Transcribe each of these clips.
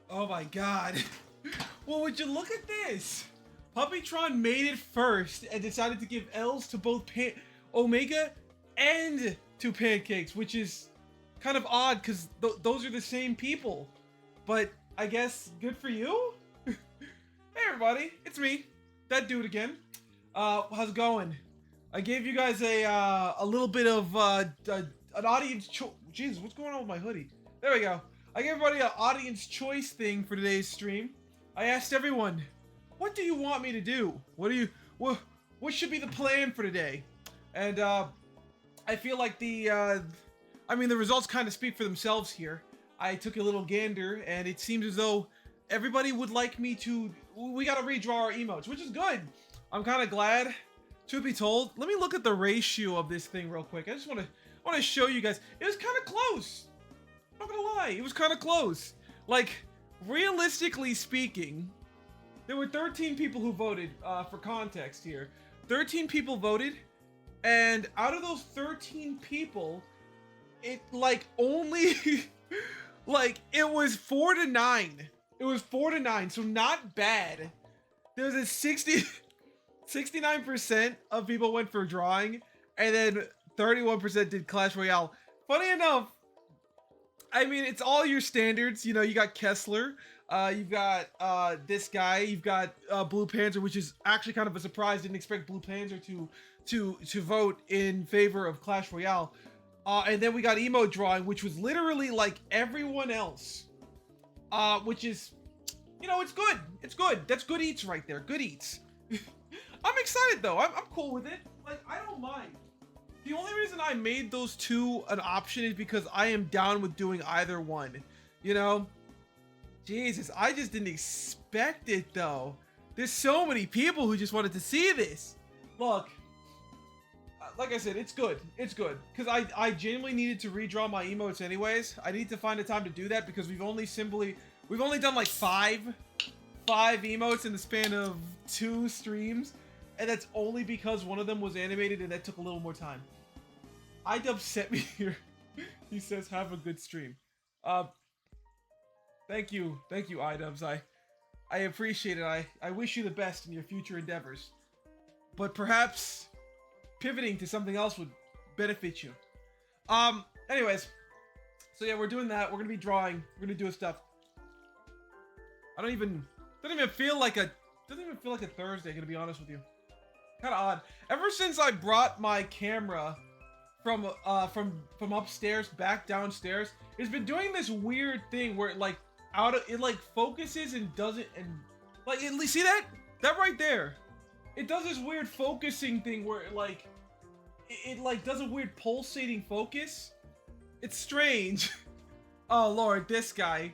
Oh my god. Well, would you look at this? Puppytron made it first and decided to give L's to both Omega and to Pancakes, which is kind of odd because those are the same people. But I guess good for you? Hey everybody, it's me, that dude again. How's it going? I gave you guys a little bit of an audience Jesus, what's going on with my hoodie? There we go. I gave everybody an audience choice thing for today's stream. I asked everyone, what do you want me to do? What should be the plan for today? And I feel like the results kind of speak for themselves here. I took a little gander, and it seems as though everybody would like me to. We gotta redraw our emotes, which is good. I'm kind of glad. Truth be told, let me look at the ratio of this thing real quick. I just want to show you guys. It was kind of close. I'm not gonna lie, it was kind of close. Like, realistically speaking, there were 13 people who voted. For context here, 13 people voted, and out of those 13 people, it like only like it was 4-9. It was 4-9, so not bad. There's a 69% of people went for drawing, and then 31% did Clash Royale. Funny enough, I mean, it's all your standards. You know, you got Kessler, you've got this guy, you've got Blue Panzer, which is actually kind of a surprise. Didn't expect Blue Panzer to vote in favor of Clash Royale. And then we got Emote Drawing, which was literally like everyone else. Which is, you know, it's good. It's good. That's good eats right there. Good eats. I'm excited though. I'm cool with it. Like, I don't mind. The only reason I made those two an option is because I am down with doing either one. You know? Jesus, I just didn't expect it though. There's so many people who just wanted to see this. Look, like I said, it's good. It's good. Because I genuinely needed to redraw my emotes anyways. I need to find a time to do that because we've only done like five emotes in the span of 2 streams. And that's only because one of them was animated and that took a little more time. iDub sent me here. He says, have a good stream. Thank you, iDubs. I appreciate it. I wish you the best in your future endeavors. But perhaps pivoting to something else would benefit you. Anyways. So yeah, we're doing that. We're gonna be drawing. We're gonna do stuff. Doesn't even feel like a Thursday, gonna be honest with you. Kind of odd. Ever since I brought my camera from upstairs back downstairs, it's been doing this weird thing where it like focuses and doesn't, and like, see that right there, it does this weird focusing thing where it like does a weird pulsating focus. It's strange. Oh lord, this guy.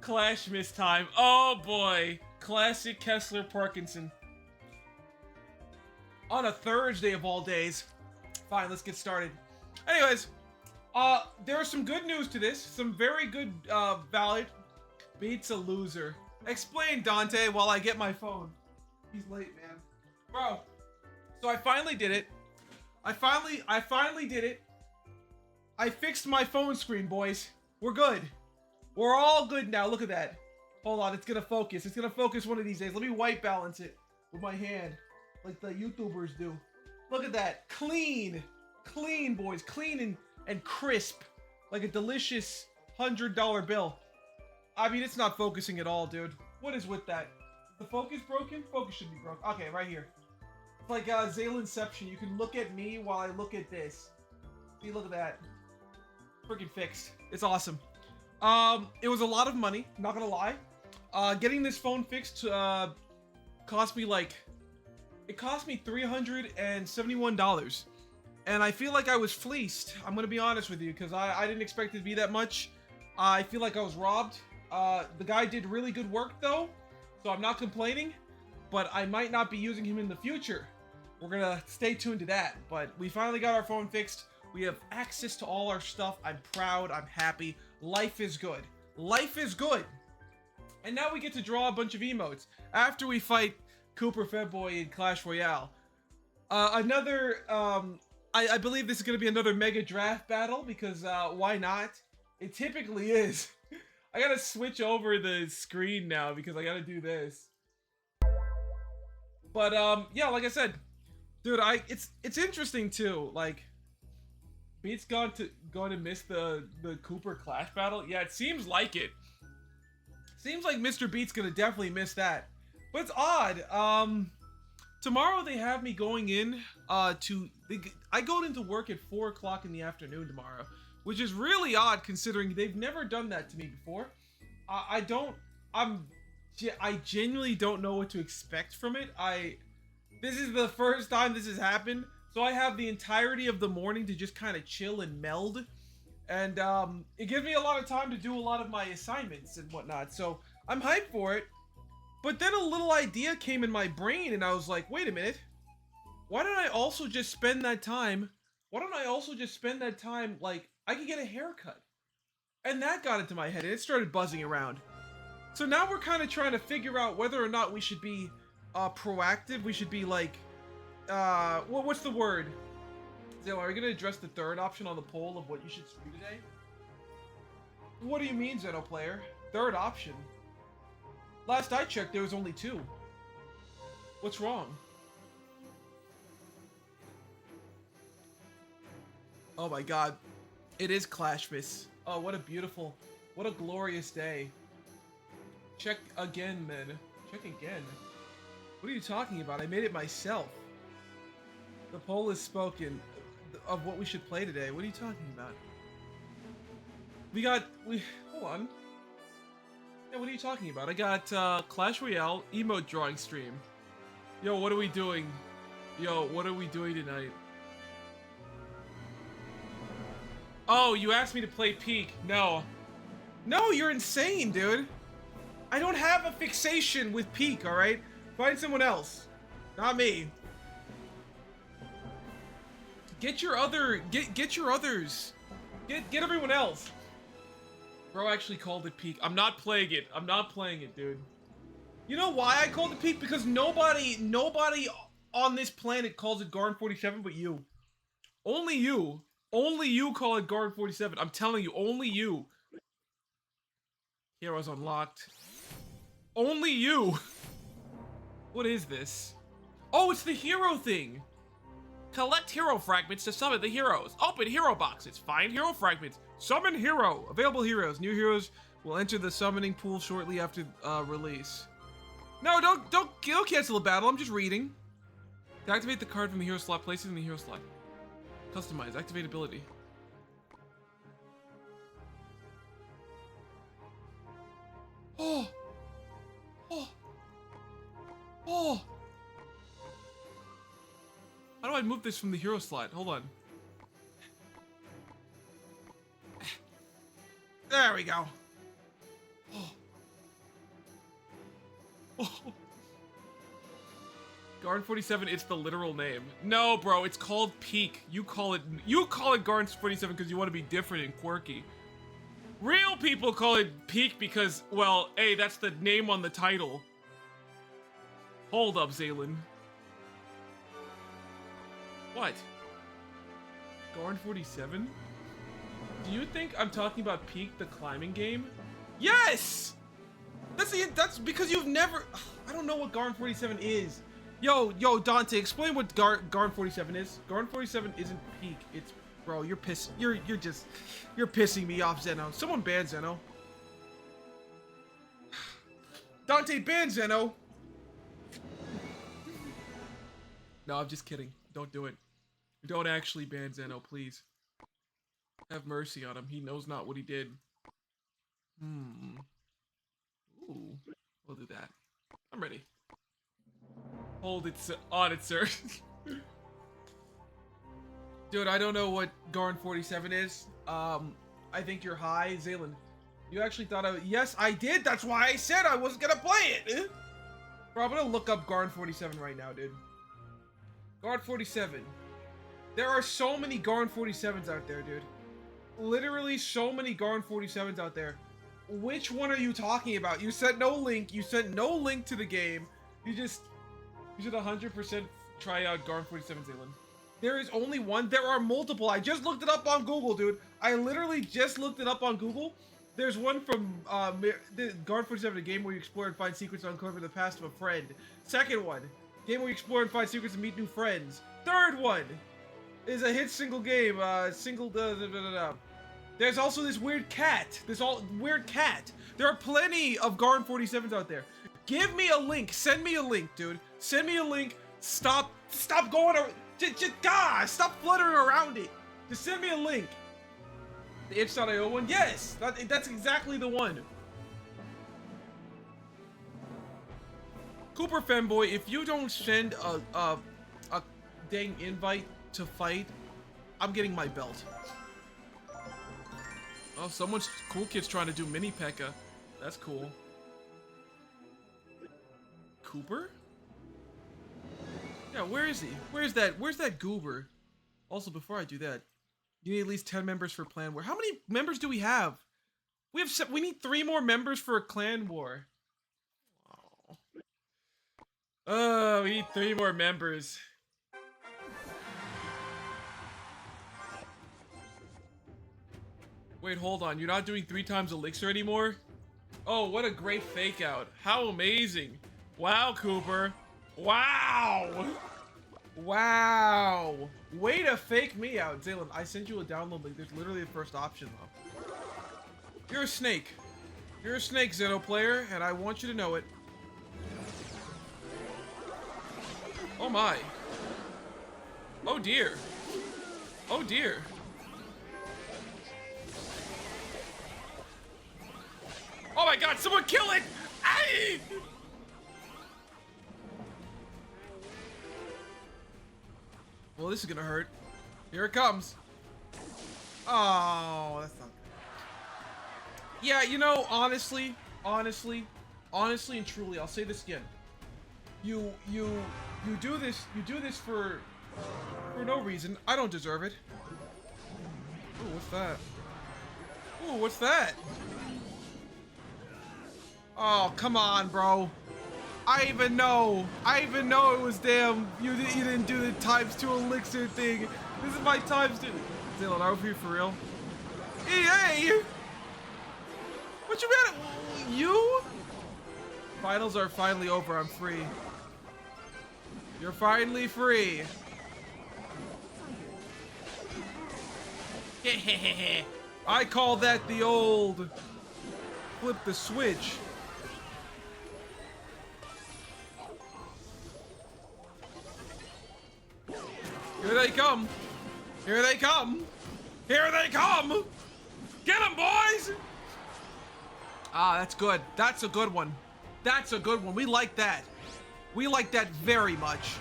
Clash miss time. Oh boy. Classic Kessler Parkinson. On a Thursday of all days. Fine, let's get started. Anyways, there is some good news to this. Some very good, valid. Beats a loser. Explain, Dante, while I get my phone. He's late, man. Bro. So I finally did it. I finally did it. I fixed my phone screen, boys. We're good. We're all good now. Look at that. Hold on, it's gonna focus. It's gonna focus one of these days. Let me white balance it with my hand, like the YouTubers do. Look at that. Clean. Clean, boys. Clean and crisp. Like a delicious $100 bill. I mean, it's not focusing at all, dude. What is with that? Is the focus broken? Focus should be broken. Okay, right here. It's like Zaylinception. You can look at me while I look at this. See, look at that. Freaking fixed. It's awesome. It was a lot of money, not gonna lie. Getting this phone fixed cost me $371. And I feel like I was fleeced. I'm gonna be honest with you, because I didn't expect it to be that much. I feel like I was robbed. The guy did really good work though, so I'm not complaining, but I might not be using him in the future. We're gonna stay tuned to that, but we finally got our phone fixed. We have access to all our stuff. I'm proud, I'm happy. Life is good. Life is good. And now we get to draw a bunch of emotes after we fight Cooper Fedboy in Clash Royale. I believe this is going to be another mega draft battle because why not? It typically is. I gotta switch over the screen now because I gotta do this. But yeah, like I said, dude, it's interesting too. Like, Beat's going to miss the Cooper Clash battle. Yeah, it seems like it. Seems like Mr. Beat's gonna definitely miss that. But it's odd. Tomorrow they have me going in I go into work at 4 o'clock in the afternoon tomorrow, which is really odd considering they've never done that to me before. I genuinely don't know what to expect from it. This is the first time this has happened, so I have the entirety of the morning to just kind of chill and meld. And it gives me a lot of time to do a lot of my assignments and whatnot, so I'm hyped for it. But then a little idea came in my brain and I was like, wait a minute. Why don't I also just spend that time? Like, I could get a haircut. And that got into my head and it started buzzing around. So now we're kind of trying to figure out whether or not we should be proactive. We should be like, what's the word? Zale, are you going to address the third option on the poll of what you should do today? What do you mean, Zeno player? Third option? Last I checked, there was only 2. What's wrong? Oh my god. It is Clashmas. Oh, what a glorious day. Check again, man. Check again. What are you talking about? I made it myself. The poll is spoken of what we should play today. What are you talking about? Hold on. Yeah, what are you talking about? I got Clash Royale emote drawing stream. Yo, what are we doing? Yo, what are we doing tonight? Oh, you asked me to play Peak. No. No, you're insane, dude. I don't have a fixation with Peak, alright? Find someone else. Not me. Get your others. Get everyone else. Bro actually called it Peak. I'm not playing it. I'm not playing it, dude. You know why I called it Peak? Because nobody on this planet calls it Garn 47 but you. Only you. Only you call it Garn 47. I'm telling you, only you. Heroes unlocked. Only you. What is this? Oh, it's the hero thing. Collect hero fragments to summon the heroes. Open hero boxes. Find hero fragments. Summon hero. Available heroes. New heroes will enter the summoning pool shortly after release. No, don't cancel the battle. I'm just reading. To activate the card from the hero slot, place it in the hero slot. Customize. Activate ability. Oh. Oh. Oh. How do I move this from the hero slot? Hold on. There we go. Oh. Oh. Garn 47, it's the literal name. No, bro, it's called Peak. You call it Garn 47 because you want to be different and quirky. Real people call it Peak because, well, hey, that's the name on the title. Hold up, Zaylen. What? Garn 47? Do you think I'm talking about Peak, the climbing game? Yes! That's because you've never... I don't know what Garn 47 is. Yo, Dante, explain what Garn 47 is. Garn 47 isn't Peak. It's... Bro, you're pissing me off, Zeno. Someone ban Zeno. Dante, ban Zeno! No, I'm just kidding. Don't do it. Don't actually ban Zeno, please. Have mercy on him. He knows not what he did. Ooh. We'll do that. I'm ready. Hold it, on it, sir. Dude, I don't know what Garn 47 is. I think you're high. Zaylen, you actually thought I... Yes, I did. That's why I said I wasn't gonna play it. Bro, I'm gonna look up Garn 47 right now, dude. Garn 47. There are so many Garn 47s out there, dude. Literally so many Garn 47s out there. Which one are you talking about? You sent no link. You sent no link to the game. You should 100% try out Garn 47, Zaylen. There is only one. There are multiple. I just looked it up on Google, dude. I literally just looked it up on Google. There's one from the Guard 47, a game where you explore and find secrets to uncover the past of a friend. Second one, game where you explore and find secrets and meet new friends. Third one is a hit single game, There's also this weird cat. Weird cat. There are plenty of Guard 47s out there. Give me a link. Send me a link, dude. Send me a link. Stop going around. Stop fluttering around it. Just send me a link. The itch.io one? Yes! That's exactly the one. Cooper Femboy, if you don't send a dang invite to fight, I'm getting my belt. Oh, someone's cool kid's trying to do mini P.E.K.K.A. That's cool. Cooper? Yeah, where is he? Where's that goober? Also, before I do that, you need at least 10 members for Clan War. How many members do we have? We need 3 more members for a Clan War. Oh, we need 3 more members. Wait, hold on. You're not doing 3 times Elixir anymore? Oh, what a great fake out. How amazing. Wow, Cooper. Wow. Wow. Way to fake me out. Zaylen, I sent you a download link. There's literally the first option, though. You're a snake. You're a snake, Zeno player, and I want you to know it. Oh my. Oh dear. Oh dear. Oh my god, someone kill it! Aye! Well, this is gonna hurt. Here it comes. Oh, that's not good. Yeah, you know, honestly and truly, I'll say this again. You do this for no reason. I don't deserve it. Ooh, what's that? Ooh, what's that? Oh, come on, bro. I even know it was damn. You didn't do the ×2 elixir thing. This is my ×2. Dylan, are you for real? EA! What you mad at? You? Finals are finally over. I'm free. You're finally free. I call that the old flip the switch. Here they come. Here they come. Here they come. Get them, boys. Ah, that's good. That's a good one. That's a good one. We like that. We like that very much.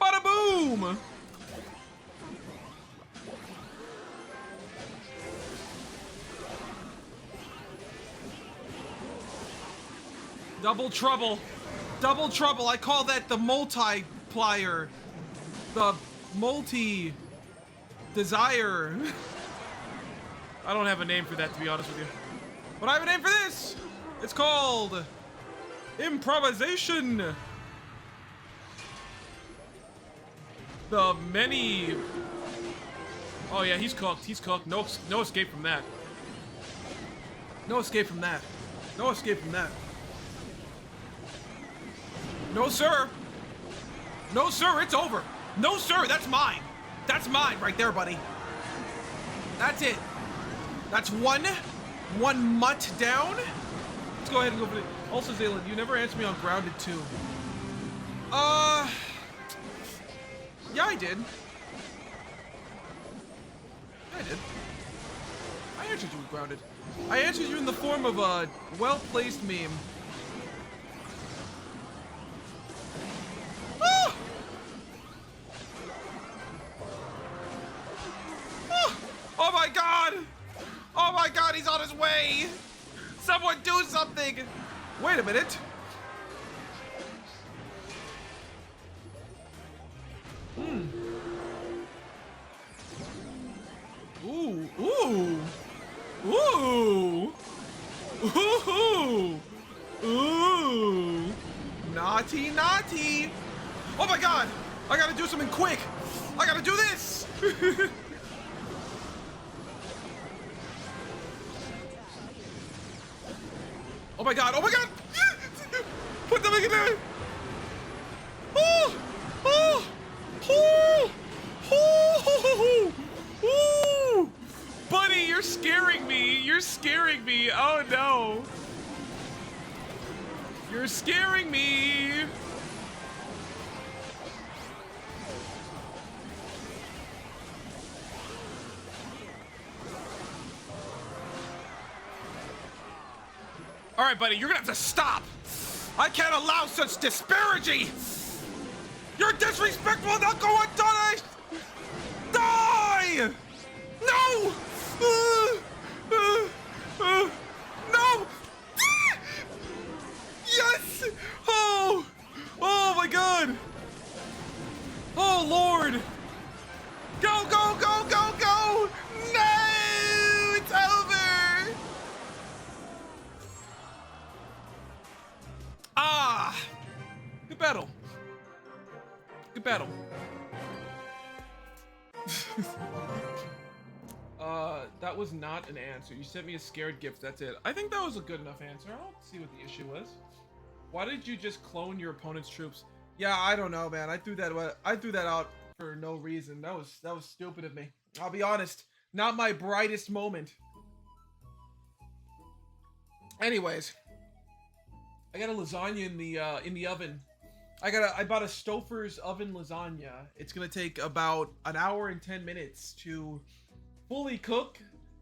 Bada boom. Double trouble. Double trouble. I call that the multiplier. The multi-desire. I don't have a name for that, to be honest with you. But I have a name for this. It's called improvisation. The many... Oh yeah, he's cooked. He's cooked. No escape from that. No escape from that. No escape from that. No, sir. No, sir, it's over. No, sir, that's mine. That's mine right there, buddy. That's it. That's one mutt down. Let's go ahead and go for it. Also, Zaylen, you never answered me on Grounded 2. Yeah, I did. Yeah, I did. I answered you with Grounded. I answered you in the form of a well-placed meme. Oh my god! Oh my god, he's on his way! Someone do something! Wait a minute. Ooh, ooh! Ooh! Ooh! Ooh! Naughty, naughty! Oh my god! I gotta do something quick! I gotta do this! my god, oh my god! Put the Mega down! Oh! Oh! Oh! Oh! Oh! Buddy, you're scaring me! You're scaring me! Oh no! You're scaring me! Alright, buddy, you're gonna have to stop! I can't allow such disparity! You're disrespectful, not go undone! Die! No! No! Yes! Oh! Oh my god! Oh lord! Go, go, go, go, go! No! It's over! Ah! Good battle. Good battle. That was not an answer. You sent me a scared gift, that's it. I think that was a good enough answer. I don't see what the issue was. Why did you just clone your opponent's troops? Yeah, I don't know, man. I threw that out for no reason. That was stupid of me. I'll be honest. Not my brightest moment. Anyways, I got a lasagna in the oven. I bought a Stouffer's oven lasagna. It's gonna take about an hour and 10 minutes to fully cook,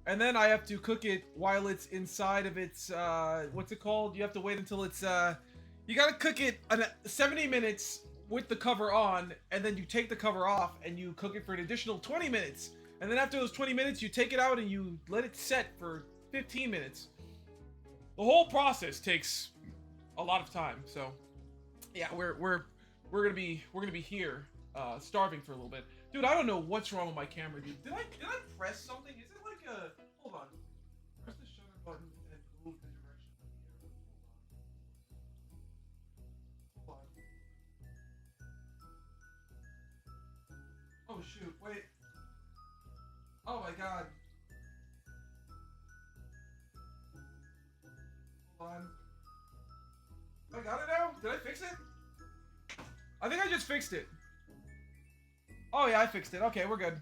and then I have to cook it while it's inside of its what's it called? You have to wait until it's you gotta cook it 70 minutes with the cover on, and then you take the cover off and you cook it for an additional 20 minutes. And then after those 20 minutes, you take it out and you let it set for 15 minutes. The whole process takes a lot of time. So yeah, we're gonna be here starving for a little bit. Dude, I don't know what's wrong with my camera, dude. Did I press something? Is it like a... Hold on. Press the shutter button and move the direction of the arrow. Hold on. Oh shoot, wait. Oh my god. Hold on. I got it now? Did I fix it? I think I just fixed it. Oh yeah, I fixed it. Okay, we're good.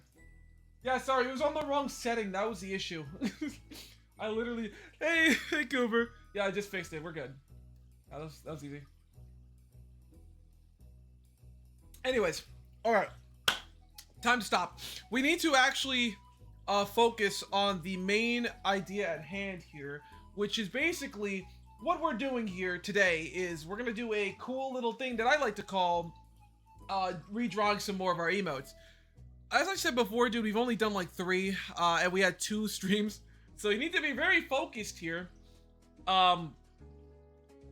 Yeah, sorry, it was on the wrong setting. That was the issue. I literally... Hey, Cooper. Yeah, I just fixed it. We're good. That was easy. Anyways, alright. Time to stop. We need to actually focus on the main idea at hand here, which is basically what we're doing here today is we're gonna do a cool little thing that I like to call redrawing some more of our emotes. As I said before, dude, we've only done like 3 and we had 2 streams, so you need to be very focused here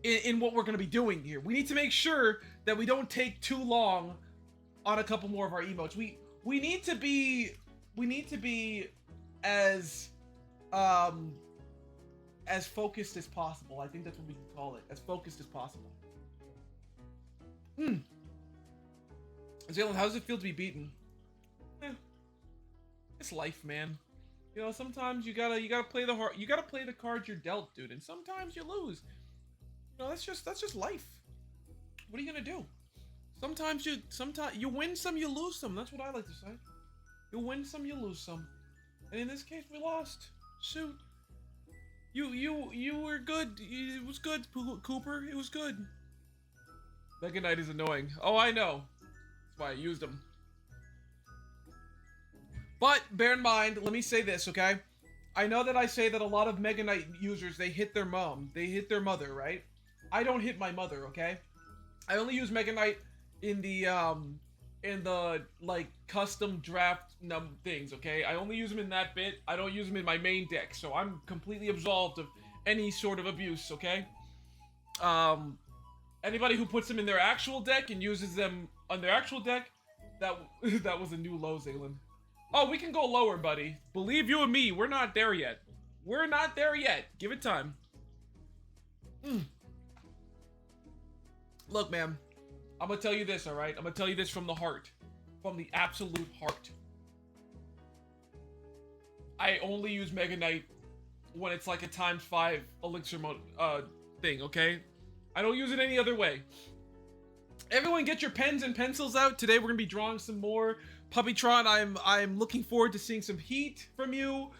in what we're gonna be doing here. We need to make sure that we don't take too long on a couple more of our emotes. We need to be as focused as possible. I think that's what we can call it. As focused as possible. Zaylen, how does it feel to be beaten? It's life, man. You know, sometimes you gotta play the cards you're dealt, dude, and sometimes you lose. You know, that's just life. What are you gonna do? Sometimes you win some, you lose some. That's what I like to say. You win some, you lose some. And in this case, we lost. Shoot. You were good. It was good, Cooper. It was good. Mega Knight is annoying. Oh, I know. That's why I used him. But bear in mind, let me say this, okay? I know that I say that a lot of Mega Knight users, they hit their mom. They hit their mother, right? I don't hit my mother, okay? I only use Mega Knight in the like custom draft things, okay? I only use them in that bit. I don't use them in my main deck, so I'm completely absolved of any sort of abuse, okay? Anybody who puts them in their actual deck and uses them on their actual deck, that was a new low, Zaylen. Oh, we can go lower, buddy. Believe you and me, we're not there yet. We're not there yet. Give it time. Look, man. I'm gonna tell you this, alright? I'm gonna tell you this from the heart. From the absolute heart. I only use Mega Knight when it's like a ×5 elixir mode, thing, okay? I don't use it any other way. Everyone get your pens and pencils out. Today we're gonna be drawing some more Puppytron. I'm looking forward to seeing some heat from you.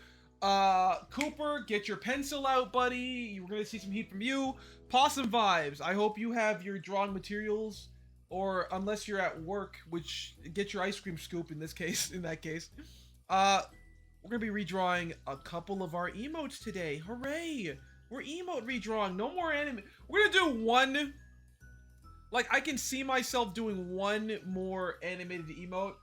Cooper, get your pencil out, buddy. You're gonna see some heat from you. Possum Vibes, I hope you have your drawing materials, or unless you're at work, which get your ice cream scoop in that case. We're gonna be redrawing a couple of our emotes today. Hooray! We're emote redrawing. No more anime. We're gonna do one. Like, I can see myself doing one more animated emote,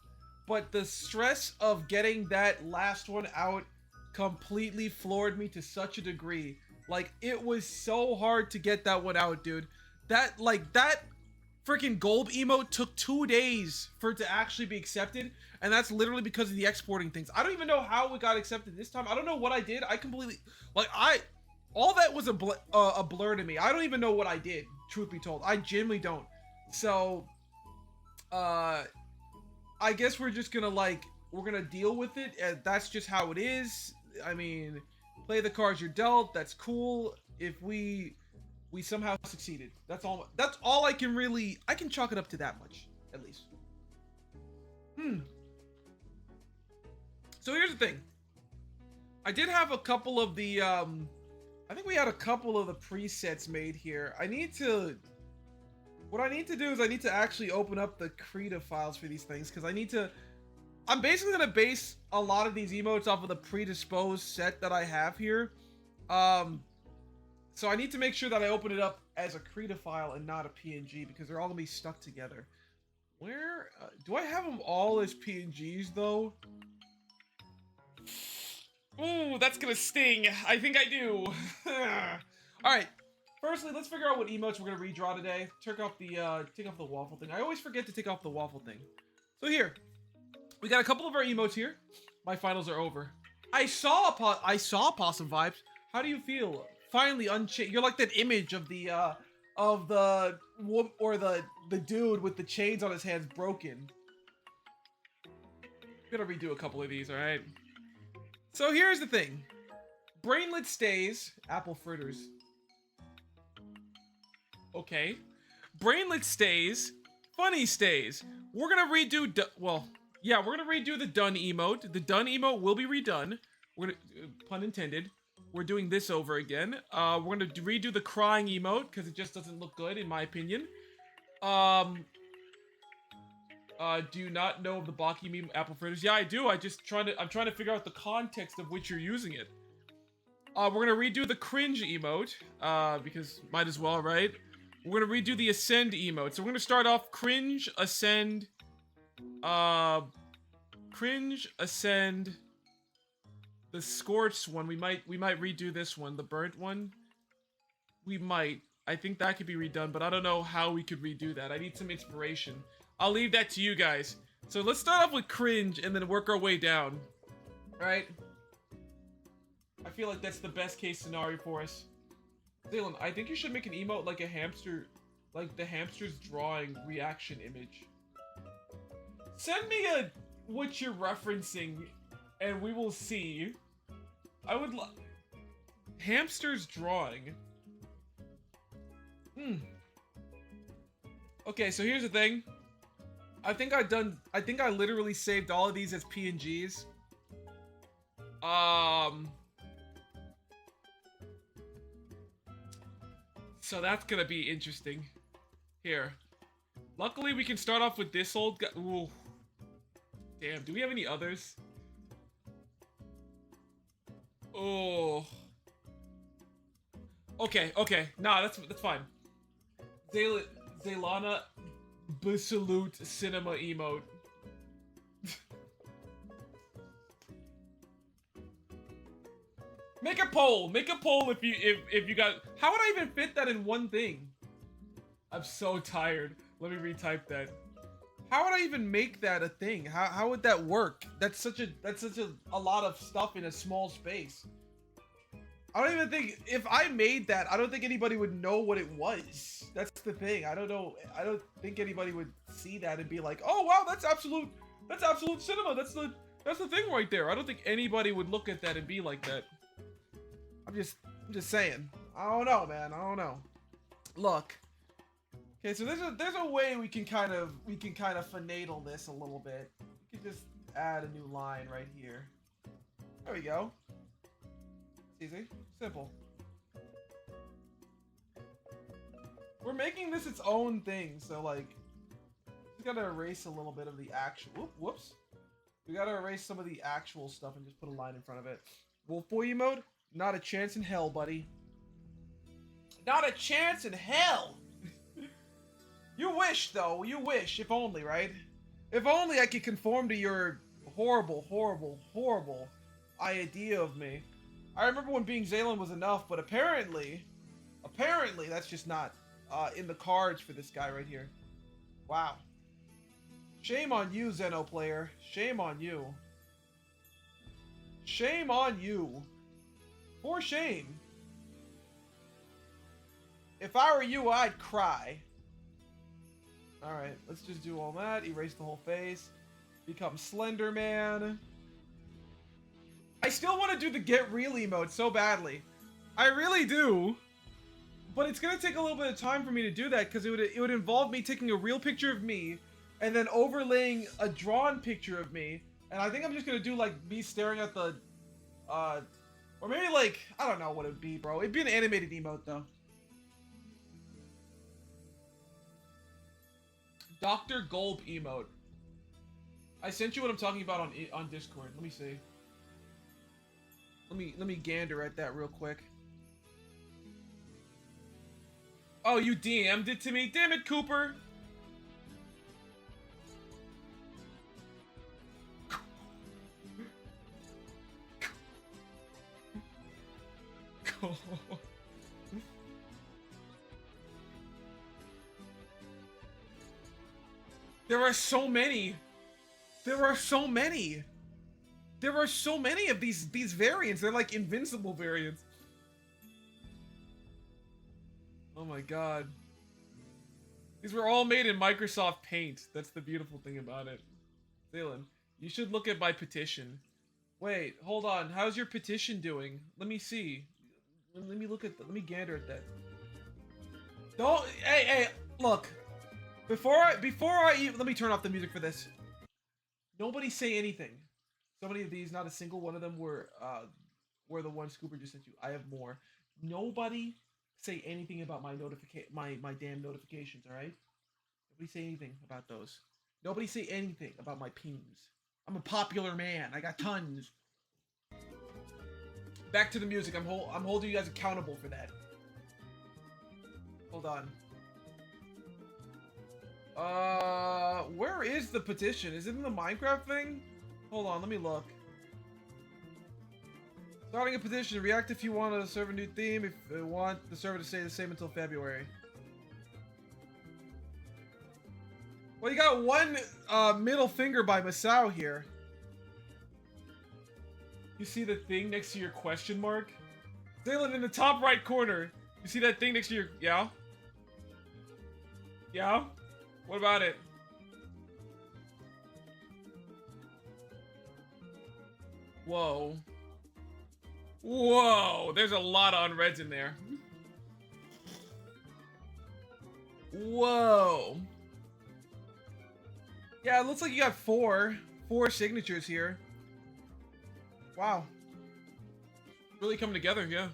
but the stress of getting that last one out completely floored me to such a degree. Like, it was so hard to get that one out, dude. That freaking Golb emote took 2 days for it to actually be accepted, and that's literally because of the exporting things. I don't even know how it got accepted this time. I don't know what I did. I completely, like, all that was a blur to me. I don't even know what I did, truth be told. I genuinely don't. So, I guess we're just gonna, like, we're gonna deal with it. That's just how it is. I mean, play the cards you're dealt. That's cool. If we somehow succeeded. That's all I can really, I can chalk it up to that much, at least. So here's the thing. I did have a couple of the, I think we had a couple of the presets made here. What I need to do is I need to actually open up the creative files for these things, because I'm basically going to base a lot of these emotes off of the predisposed set that I have here. So I need to make sure that I open it up as a creative file and not a PNG, because they're all going to be stuck together. Where, do I have them all as PNGs though? Ooh, that's gonna sting. I think I do. Alright, firstly, let's figure out what emotes we're gonna redraw today. Take off the waffle thing. I always forget to take off the waffle thing. So here, we got a couple of our emotes here. My finals are over. I saw Possum Vibes. How do you feel? Finally unchained. You're like that image of the dude with the chains on his hands broken. I'm gonna redo a couple of these, alright? So here's the thing. Brainlet stays. Apple fritters. Okay. Brainlet stays. Funny stays. We're gonna redo, we're gonna redo the done emote. The done emote will be redone. We're gonna, pun intended. We're doing this over again. We're gonna redo the crying emote, because it just doesn't look good, in my opinion. Do you not know of the Baki meme apple fritters? Yeah, I do. I'm trying to figure out the context of which you're using it. We're gonna redo the cringe emote, because might as well, right? We're gonna redo the ascend emote. So we're gonna start off cringe, ascend, the scorched one. We might redo this one, the burnt one. We might. I think that could be redone, but I don't know how we could redo that. I need some inspiration. I'll leave that to you guys. So let's start off with cringe and then work our way down. Alright? I feel like that's the best case scenario for us. Dylan, I think you should make an emote like a hamster, like the hamster's drawing reaction image. Send me what you're referencing and we will see. I would hamster's drawing. Okay, so here's the thing. I think I literally saved all of these as PNGs. So that's gonna be interesting. Here. Luckily, we can start off with this old guy. Ooh. Damn, do we have any others? Oh. Okay. Nah, that's fine. Zaylana Absolute Cinema emote. Make a poll if you got. How would I even fit that in one thing? I'm so tired. Let me retype that. How would I even make that a thing? How would that work? That's such a lot of stuff in a small space. I don't even think, if I made that, I don't think anybody would know what it was. That's the thing. I don't know. I don't think anybody would see that and be like, "Oh wow, that's absolute cinema. That's the thing right there." I don't think anybody would look at that and be like that. I'm just saying. I don't know, man. I don't know. Look. Okay, so there's a way we can kind of finagle this a little bit. We can just add a new line right here. There we go. It's easy, simple. We're making this its own thing, so like, we gotta erase a little bit of the actual. Whoops. We gotta erase some of the actual stuff and just put a line in front of it. Wolf Boy emote? Not a chance in hell, buddy. Not a chance in hell! You wish, though. You wish. If only, right? If only I could conform to your horrible, horrible, horrible idea of me. I remember when being Zaylen was enough, but apparently that's just not in the cards for this guy right here. Wow. Shame on you, Zeno player. Shame on you. Shame on you. For shame. If I were you, I'd cry. Alright, let's just do all that. Erase the whole face. Become Slender Man. I still want to do the Get Real emote so badly. I really do. But it's going to take a little bit of time for me to do that because it would involve me taking a real picture of me and then overlaying a drawn picture of me. And I think I'm just going to do like me staring at the... or maybe like... I don't know what it would be, bro. It'd be an animated emote though. Dr. Gulp emote. I sent you what I'm talking about on Discord. Let me see. Let me gander at that real quick. Oh, you DM'd it to me? Damn it, Cooper! There are so many. There are so many. There are so many of these variants. They're like invincible variants. Oh my god. These were all made in Microsoft Paint. That's the beautiful thing about it. Zaylen, you should look at my petition. Wait, hold on. How's your petition doing? Let me see. Let me look at let me gander at that. Don't hey, look. Before I even, let me turn off the music for this. Nobody say anything. So many of these, not a single one of them were the ones Scooper just sent you. I have more. Nobody say anything about my my damn notifications, alright? Nobody say anything about those. Nobody say anything about my pings. I'm a popular man. I got tons. Back to the music. I'm holding you guys accountable for that. Hold on. Where is the petition? Is it in the Minecraft thing? Hold on, let me look. Starting a petition. React if you want to serve a new theme. If you want the server to stay the same until February. Well, you got one middle finger by Masao here. You see the thing next to your question mark? Zaylen, in the top right corner. You see that thing next to your... Yeah? Yeah? What about it? Whoa. Whoa, there's a lot of unreads in there. Whoa. Yeah, it looks like you got four signatures here. Wow. Really coming together, yeah.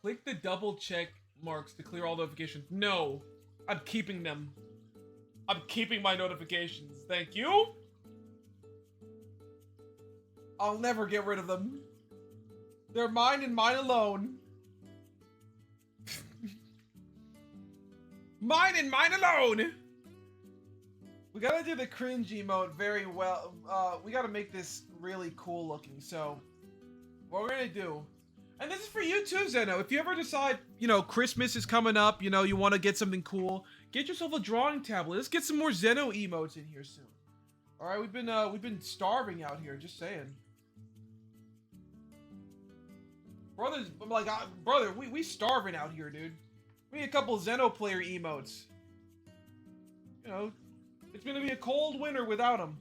Click the double check marks to clear all notifications. No, I'm keeping them. I'm keeping my notifications. Thank you. I'll never get rid of them. They're mine and mine alone. Mine and mine alone. We gotta do the cringe emote very well. We gotta make this really cool looking. So, what we're gonna do, and this is for you too, Zeno. If you ever decide, you know, Christmas is coming up, you know, you want to get something cool, get yourself a drawing tablet. Let's get some more Zeno emotes in here soon. All right, we've been starving out here. Just saying. Brothers, like, brother, we starving out here, dude. We need a couple Zeno player emotes. You know, it's gonna be a cold winter without them.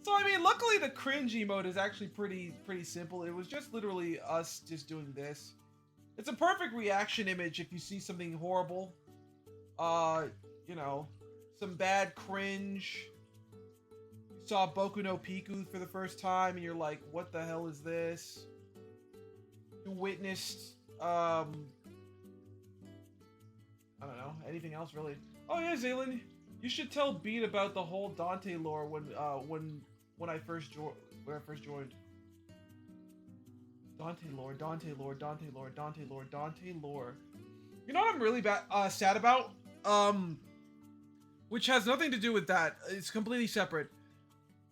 So I mean, luckily the cringe emote is actually pretty simple. It was just literally us just doing this. It's a perfect reaction image if you see something horrible. You know, some bad cringe. You saw Boku no Pico for the first time and you're like, what the hell is this? You witnessed, I don't know, anything else really. Oh yeah, Zaylen, you should tell Beat about the whole Dante lore when I first joined. Dante lore, Dante lore, Dante lore, Dante lore, Dante lore. You know what I'm really sad about? Which has nothing to do with that. It's completely separate.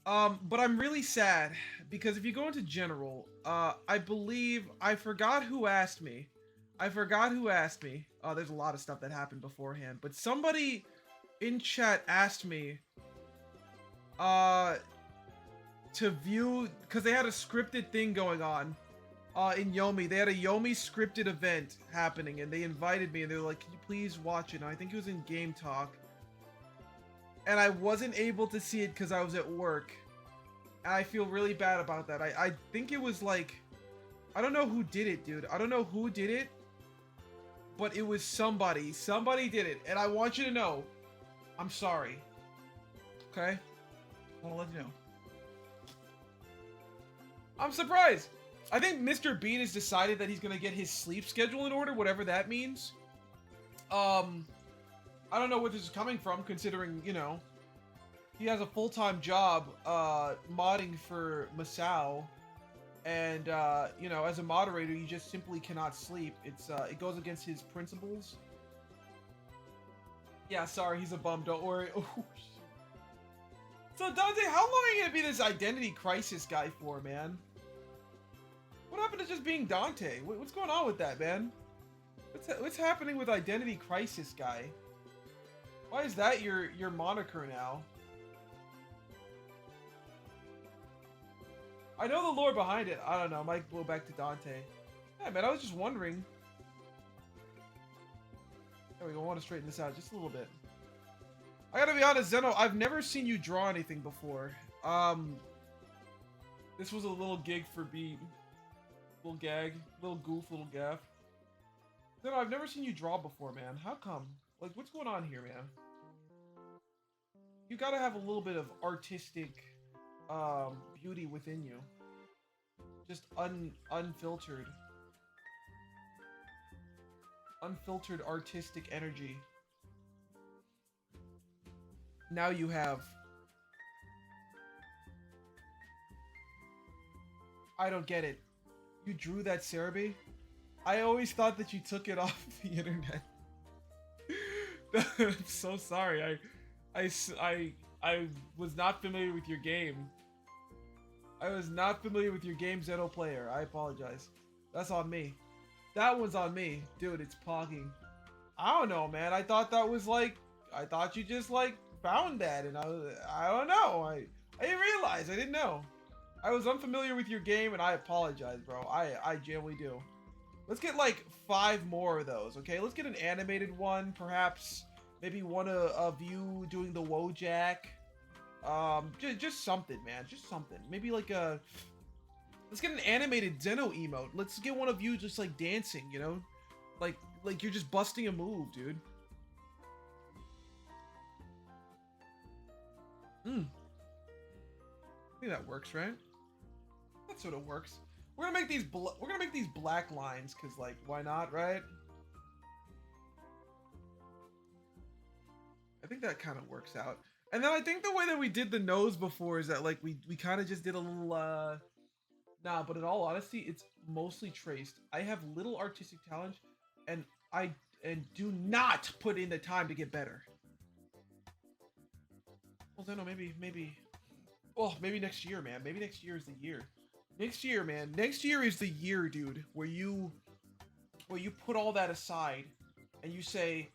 But I'm really sad because if you go into general, I believe I forgot who asked me. There's a lot of stuff that happened beforehand, but somebody in chat asked me, to view, because they had a scripted thing going on, in Yomi. They had a Yomi scripted event happening, and they invited me, and they were like, can you please watch it? And I think it was in Game Talk. And I wasn't able to see it because I was at work. And I feel really bad about that. I think it was like, I don't know who did it, dude. I don't know who did it, but it was somebody. Somebody did it. And I want you to know, I'm sorry. Okay? I want to let you know. I'm surprised. I think Mr. Bean has decided that he's going to get his sleep schedule in order, whatever that means. I don't know where this is coming from, considering, you know, he has a full-time job, modding for Masao. And, you know, as a moderator, you just simply cannot sleep. It goes against his principles. Yeah, sorry, he's a bum, don't worry. Oh, shit. So, Dante, how long are you gonna be this identity crisis guy for, man? What happened to just being Dante? What's going on with that, man? What's happening with identity crisis guy? Why is that your moniker now? I know the lore behind it. I don't know. I might go back to Dante. Yeah, man, I was just wondering. There we go. I want to straighten this out just a little bit. I gotta be honest, Zeno, I've never seen you draw anything before. This was a little gig for Beat. Little gag. Little goof, little gaff. Zeno, I've never seen you draw before, man. How come? Like, what's going on here, man? You gotta have a little bit of artistic beauty within you. Just unfiltered. Unfiltered artistic energy. Now you have. I don't get it. You drew that Cerebi? I always thought that you took it off the internet. I'm so sorry. I was not familiar with your game. I was not familiar with your game, Zeno player. I apologize. That's on me. That one's on me. Dude, it's pogging. I don't know, man. I thought that was like... I thought you just, like, found that. And I don't know. I didn't realize. I didn't know. I was unfamiliar with your game, and I apologize, bro. I genuinely do. Let's get, like, 5 more of those, okay? Let's get an animated one, perhaps. Maybe one of you doing the Wojak. Just something, man. Just something. Maybe like a... Let's get an animated Zeno emote. Let's get one of you just like dancing, you know? Like you're just busting a move, dude. I think that works, right? That sort of works. We're gonna make these black lines, cause like, why not, right? I think that kind of works out. And then I think the way that we did the nose before is that like we kind of just did a little nah, but in all honesty, it's mostly traced. I have little artistic talent and I do not put in the time to get better. Well, then, no, maybe well, maybe next year, man. Maybe next year is the year. Next year, man. Next year is the year, dude, where you put all that aside and you say,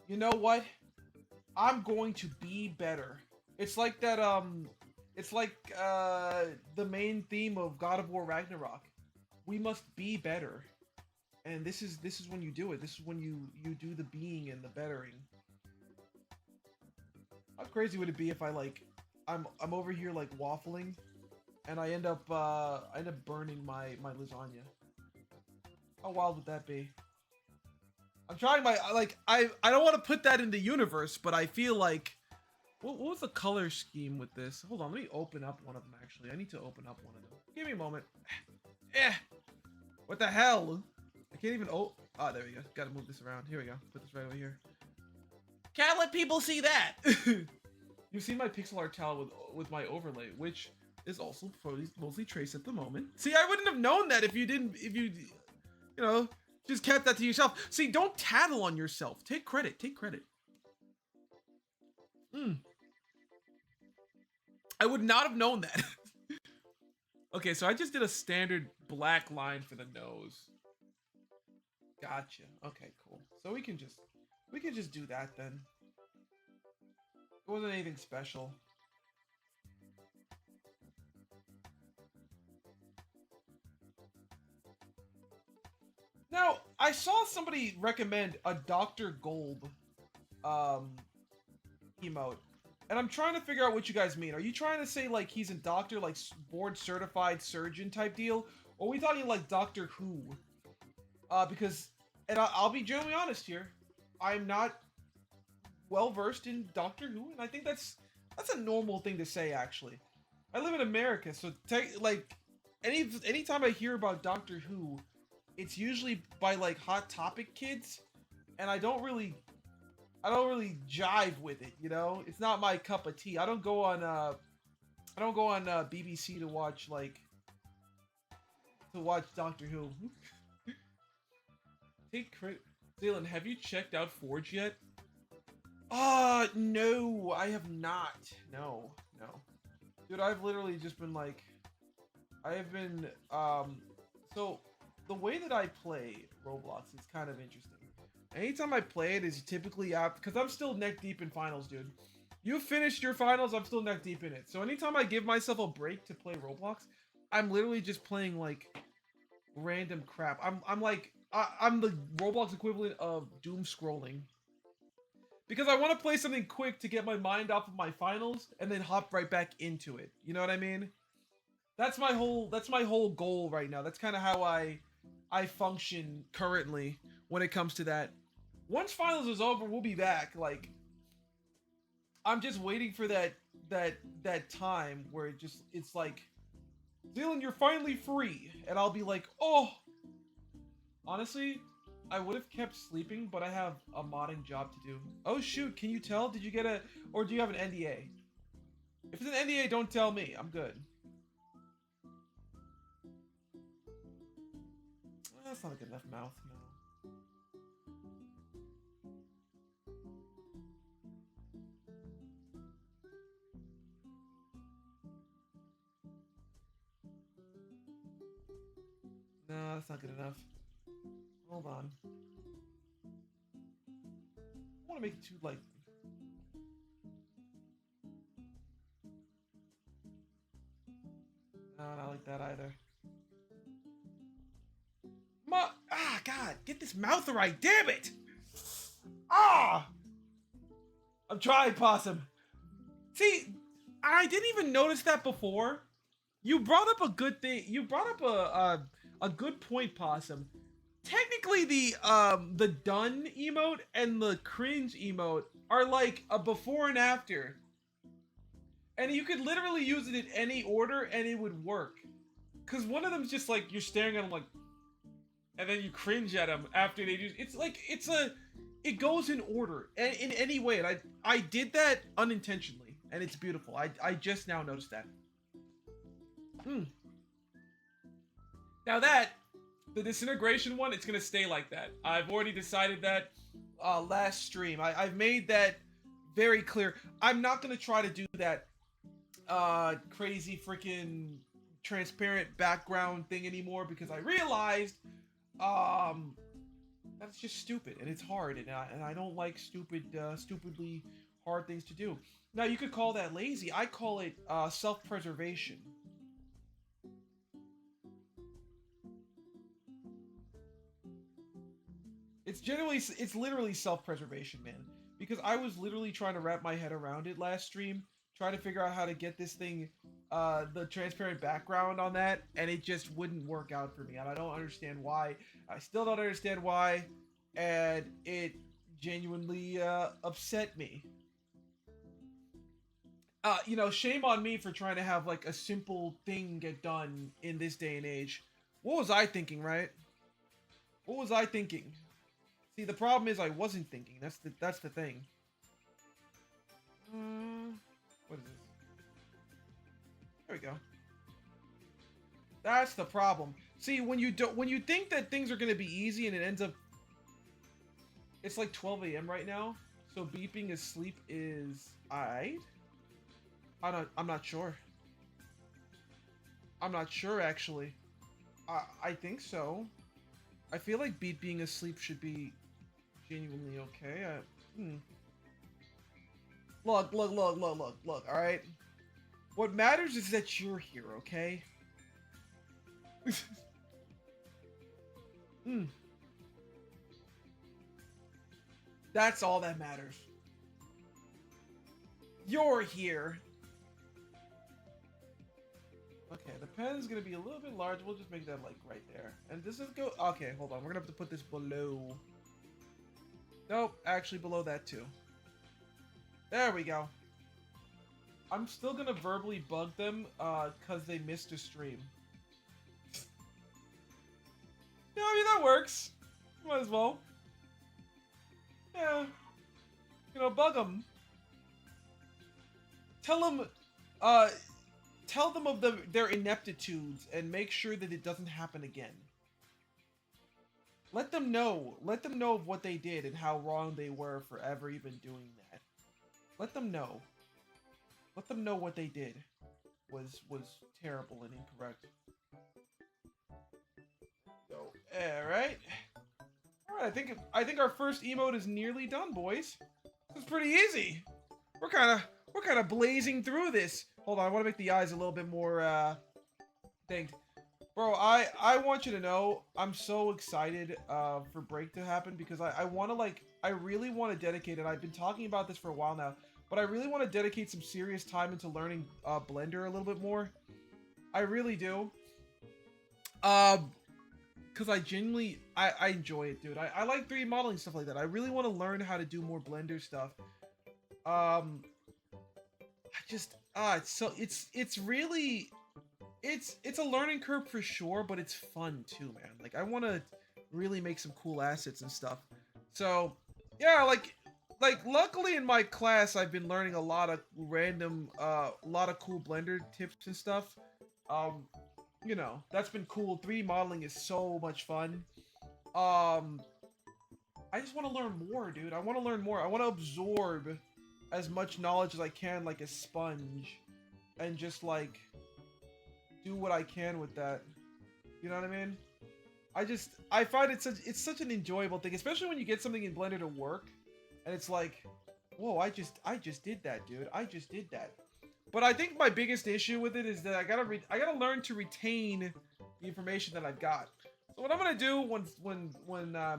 "You know what? I'm going to be better." It's like that, it's like, the main theme of God of War Ragnarok. We must be better. And this is when you do it. This is when you do the being and the bettering. How crazy would it be if I, like, I'm over here like waffling, and I end up burning my lasagna. How wild would that be? I'm trying my like I don't want to put that in the universe, but I feel like what was the color scheme with this? Hold on, let me open up one of them actually. I need to open up one of them. Give me a moment. Eh. What the hell? I can't even oh there we go. Gotta move this around. Here we go. Put this right over here. Can't let people see that. You've seen my pixel art tile with my overlay, which is also mostly Trace at the moment. See, I wouldn't have known that if you you know, just kept that to yourself. See, don't tattle on yourself. Take credit. Take credit. I would not have known that. Okay, so I just did a standard black line for the nose. Gotcha. Okay, cool. So we can just do that then. It wasn't anything special. Now, I saw somebody recommend a Dr. Golb emote. And I'm trying to figure out what you guys mean. Are you trying to say like he's a doctor, like board certified surgeon type deal? Or are we talking like Doctor Who? Because, and I'll be genuinely honest here, I'm not well versed in Doctor Who, and I think that's a normal thing to say actually. I live in America, so like anytime I hear about Doctor Who, it's usually by like Hot Topic kids, and I don't really jive with it, you know? It's not my cup of tea. I don't go on BBC to watch Doctor Who. Take credit. Zaylan, have you checked out Forge yet? No, I have not. No. Dude, I've literally just been like, so the way that I play Roblox is kind of interesting. Anytime I play it is typically out, because I'm still neck deep in finals, dude. You finished your finals, I'm still neck deep in it. So anytime I give myself a break to play Roblox, I'm literally just playing like random crap. I'm the Roblox equivalent of doom scrolling. Because I want to play something quick to get my mind off of my finals and then hop right back into it. You know what I mean? That's my whole goal right now. That's kind of how I function currently when it comes to that. Once finals is over, we'll be back. Like, I'm just waiting for that time where it's like, Dylan, you're finally free, and I'll be like, oh. Honestly, I would have kept sleeping, but I have a modding job to do. Oh shoot, can you tell? Did you get or do you have an NDA? If it's an NDA, don't tell me. I'm good. That's not a good enough mouth, no. No, that's not good enough. Hold on. I want to make it too, like... No, not like that either. God, get this mouth right, damn it! Ah! I'm trying, Possum. See, I didn't even notice that before. You brought up a good thing. You brought up a good point, Possum. Technically, the done emote and the cringe emote are like a before and after, and you could literally use it in any order and it would work. Cause one of them's just like you're staring at them like, and then you cringe at them after they do. It's like it goes in order and in any way. And I did that unintentionally, and it's beautiful. I just now noticed that. Now the disintegration one, it's gonna stay like that. I've already decided that last stream. I've made that very clear. I'm not gonna try to do that crazy freaking transparent background thing anymore because I realized that's just stupid and it's hard and I don't like stupidly hard things to do. Now you could call that lazy. I call it self-preservation. It's literally self-preservation, man. Because I was literally trying to wrap my head around it last stream, trying to figure out how to get this thing, the transparent background on that, and it just wouldn't work out for me, and I don't understand why. I still don't understand why, and it genuinely upset me. You know, shame on me for trying to have like a simple thing get done in this day and age. What was I thinking, right? What was I thinking? See, the problem is I wasn't thinking. That's the thing. What is this? There we go. That's the problem. See, when you think that things are gonna be easy and it ends up, it's like 12 a.m. right now. So beeping asleep is alright. I'm not sure. I'm not sure actually. I think so. I feel like Beat being asleep should be genuinely okay. Look. All right. What matters is that you're here, okay? Hmm. That's all that matters. You're here. Okay, the pen's gonna be a little bit large. We'll just make that like right there. And this is go. Okay, hold on. We're gonna have to put this below. Nope, actually below that too. There we go. I'm still gonna verbally bug them, cause they missed a stream. Yeah, I mean that works. Might as well. Yeah. You know, bug them. Tell them, uh, tell them of their ineptitudes and make sure that it doesn't happen again. Let them know. Let them know of what they did and how wrong they were for ever even doing that. Let them know. Let them know what they did was terrible and incorrect. So, all right. All right, I think our first emote is nearly done, boys. This is pretty easy. We're kind of blazing through this. Hold on, I want to make the eyes a little bit more thing. Bro, I want you to know I'm so excited for break to happen because I want to like I really want to dedicate it. I've been talking about this for a while now, but I really want to dedicate some serious time into learning Blender a little bit more. I really do. Because I genuinely I enjoy it, dude. I like 3D modeling stuff like that. I really want to learn how to do more Blender stuff. I just it's so it's really it's a learning curve for sure, but it's fun too, man. Like I want to really make some cool assets and stuff. So yeah, like luckily in my class I've been learning a lot of random a lot of cool Blender tips and stuff. You know, that's been cool. 3D modeling is so much fun. I just want to learn more, dude. I want to learn more. I want to absorb as much knowledge as I can like a sponge and just like do what I can with that. You know what I mean? I find it's such an enjoyable thing, especially when you get something in Blender to work and it's like, whoa, I just did that, dude. I just did that. But I think my biggest issue with it is that I gotta learn to retain the information that I've got. So what I'm gonna do when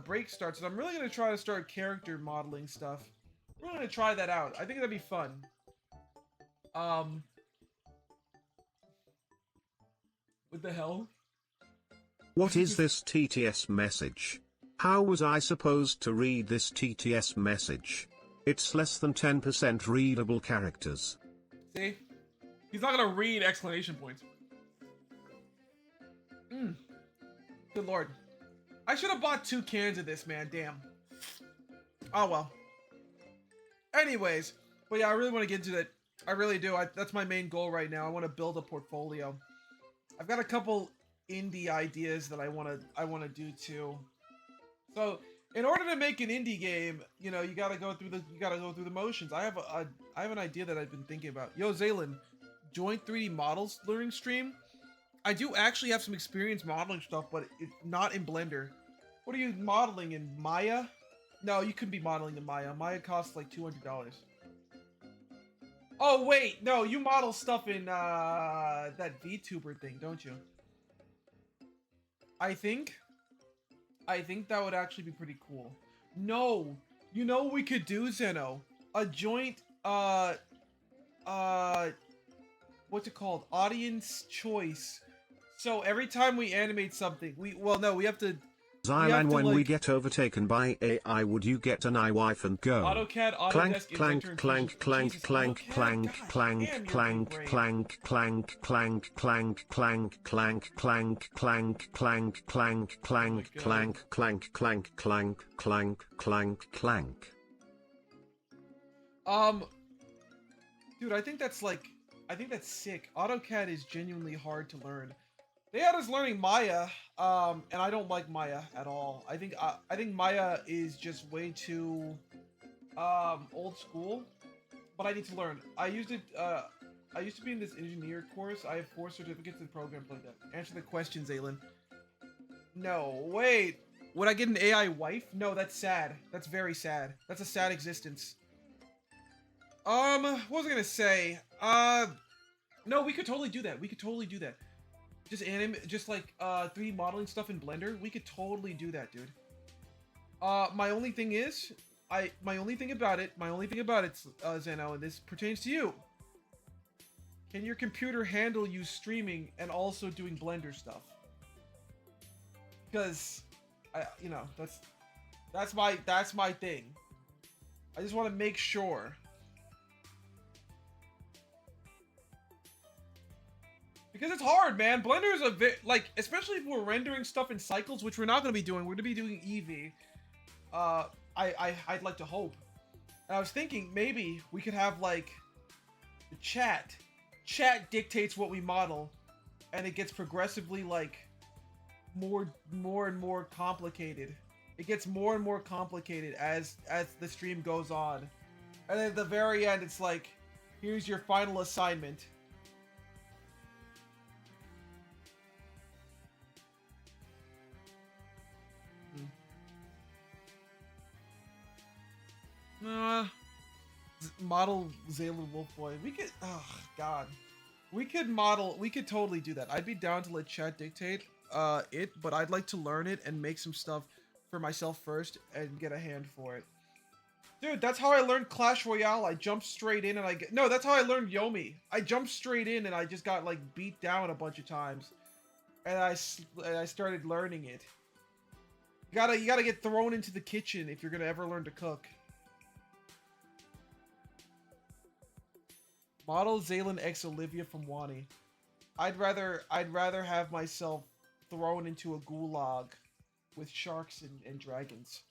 break starts is I'm really gonna try to start character modeling stuff. I'm really gonna try that out. I think that'd be fun. What the hell? What is this TTS message? How was I supposed to read this TTS message? It's less than 10% readable characters. See? He's not gonna read exclamation points. Good lord. I should have bought 2 cans of this, man. Damn. Oh well. Anyways, but yeah, I really want to get into that. I really do. That's my main goal right now. I want to build a portfolio. I've got a couple indie ideas that I want to do too. So, in order to make an indie game, you know, you got to go through the motions. I have an idea that I've been thinking about. Yo, Zaylin, join 3D models learning stream. I do actually have some experience modeling stuff, but it's not in Blender. What are you modeling in Maya? No, you couldn't be modeling in Maya. Maya costs like $200. Oh wait, no, you model stuff in that VTuber thing, don't you? I think that would actually be pretty cool. No, you know what we could do, Zeno? A joint uh, what's it called? Audience choice. So every time we animate something, we have to Zylan, when we like get overtaken by AI, would you get an iWife and go? AutoCAD, Clank, Autodesk, clank, Inventor, and clank, Fusion. clank, Jesus, clank, AutoCAD? clank, God clank, damn, you're big clank, brain. clank, clank, clank, clank, clank, clank, clank, clank, clank, clank, clank, clank, clank, clank, clank, clank, clank, clank. Dude, I think that's sick. AutoCAD is genuinely hard to learn. They had us learning Maya, and I don't like Maya at all. I think Maya is just way too old school, but I need to learn. I used to be in this engineer course. I have 4 certificates in programs like that. Answer the question, Zaylin. No, wait. Would I get an AI wife? No, that's sad. That's very sad. That's a sad existence. What was I gonna say? No, we could totally do that. We could totally do that. Just like 3D modeling stuff in Blender. We could totally do that, dude. My only thing is, my only thing about it, Zeno, and this pertains to you. Can your computer handle you streaming and also doing Blender stuff? Because, that's my thing. I just want to make sure. Because it's hard, man. Blender is especially if we're rendering stuff in cycles, which we're not going to be doing. We're going to be doing Eevee. I'd like to hope. And I was thinking maybe we could have like the chat. Chat dictates what we model, and it gets progressively like more and more complicated. It gets more and more complicated as the stream goes on. And then at the very end, it's like, here's your final assignment. Model Zayla Wolfboy. We could, oh god, we could totally do that. I'd be down to let chat dictate it, but I'd like to learn it and make some stuff for myself first and get a hand for it. Dude, that's how I learned Clash Royale. I jumped straight in and no, that's how I learned Yomi. I jumped straight in and I just got like beat down a bunch of times, and I started learning it. You gotta get thrown into the kitchen if you're gonna ever learn to cook. Model Zaylin X Olivia from Wani. I'd rather have myself thrown into a gulag with sharks and dragons.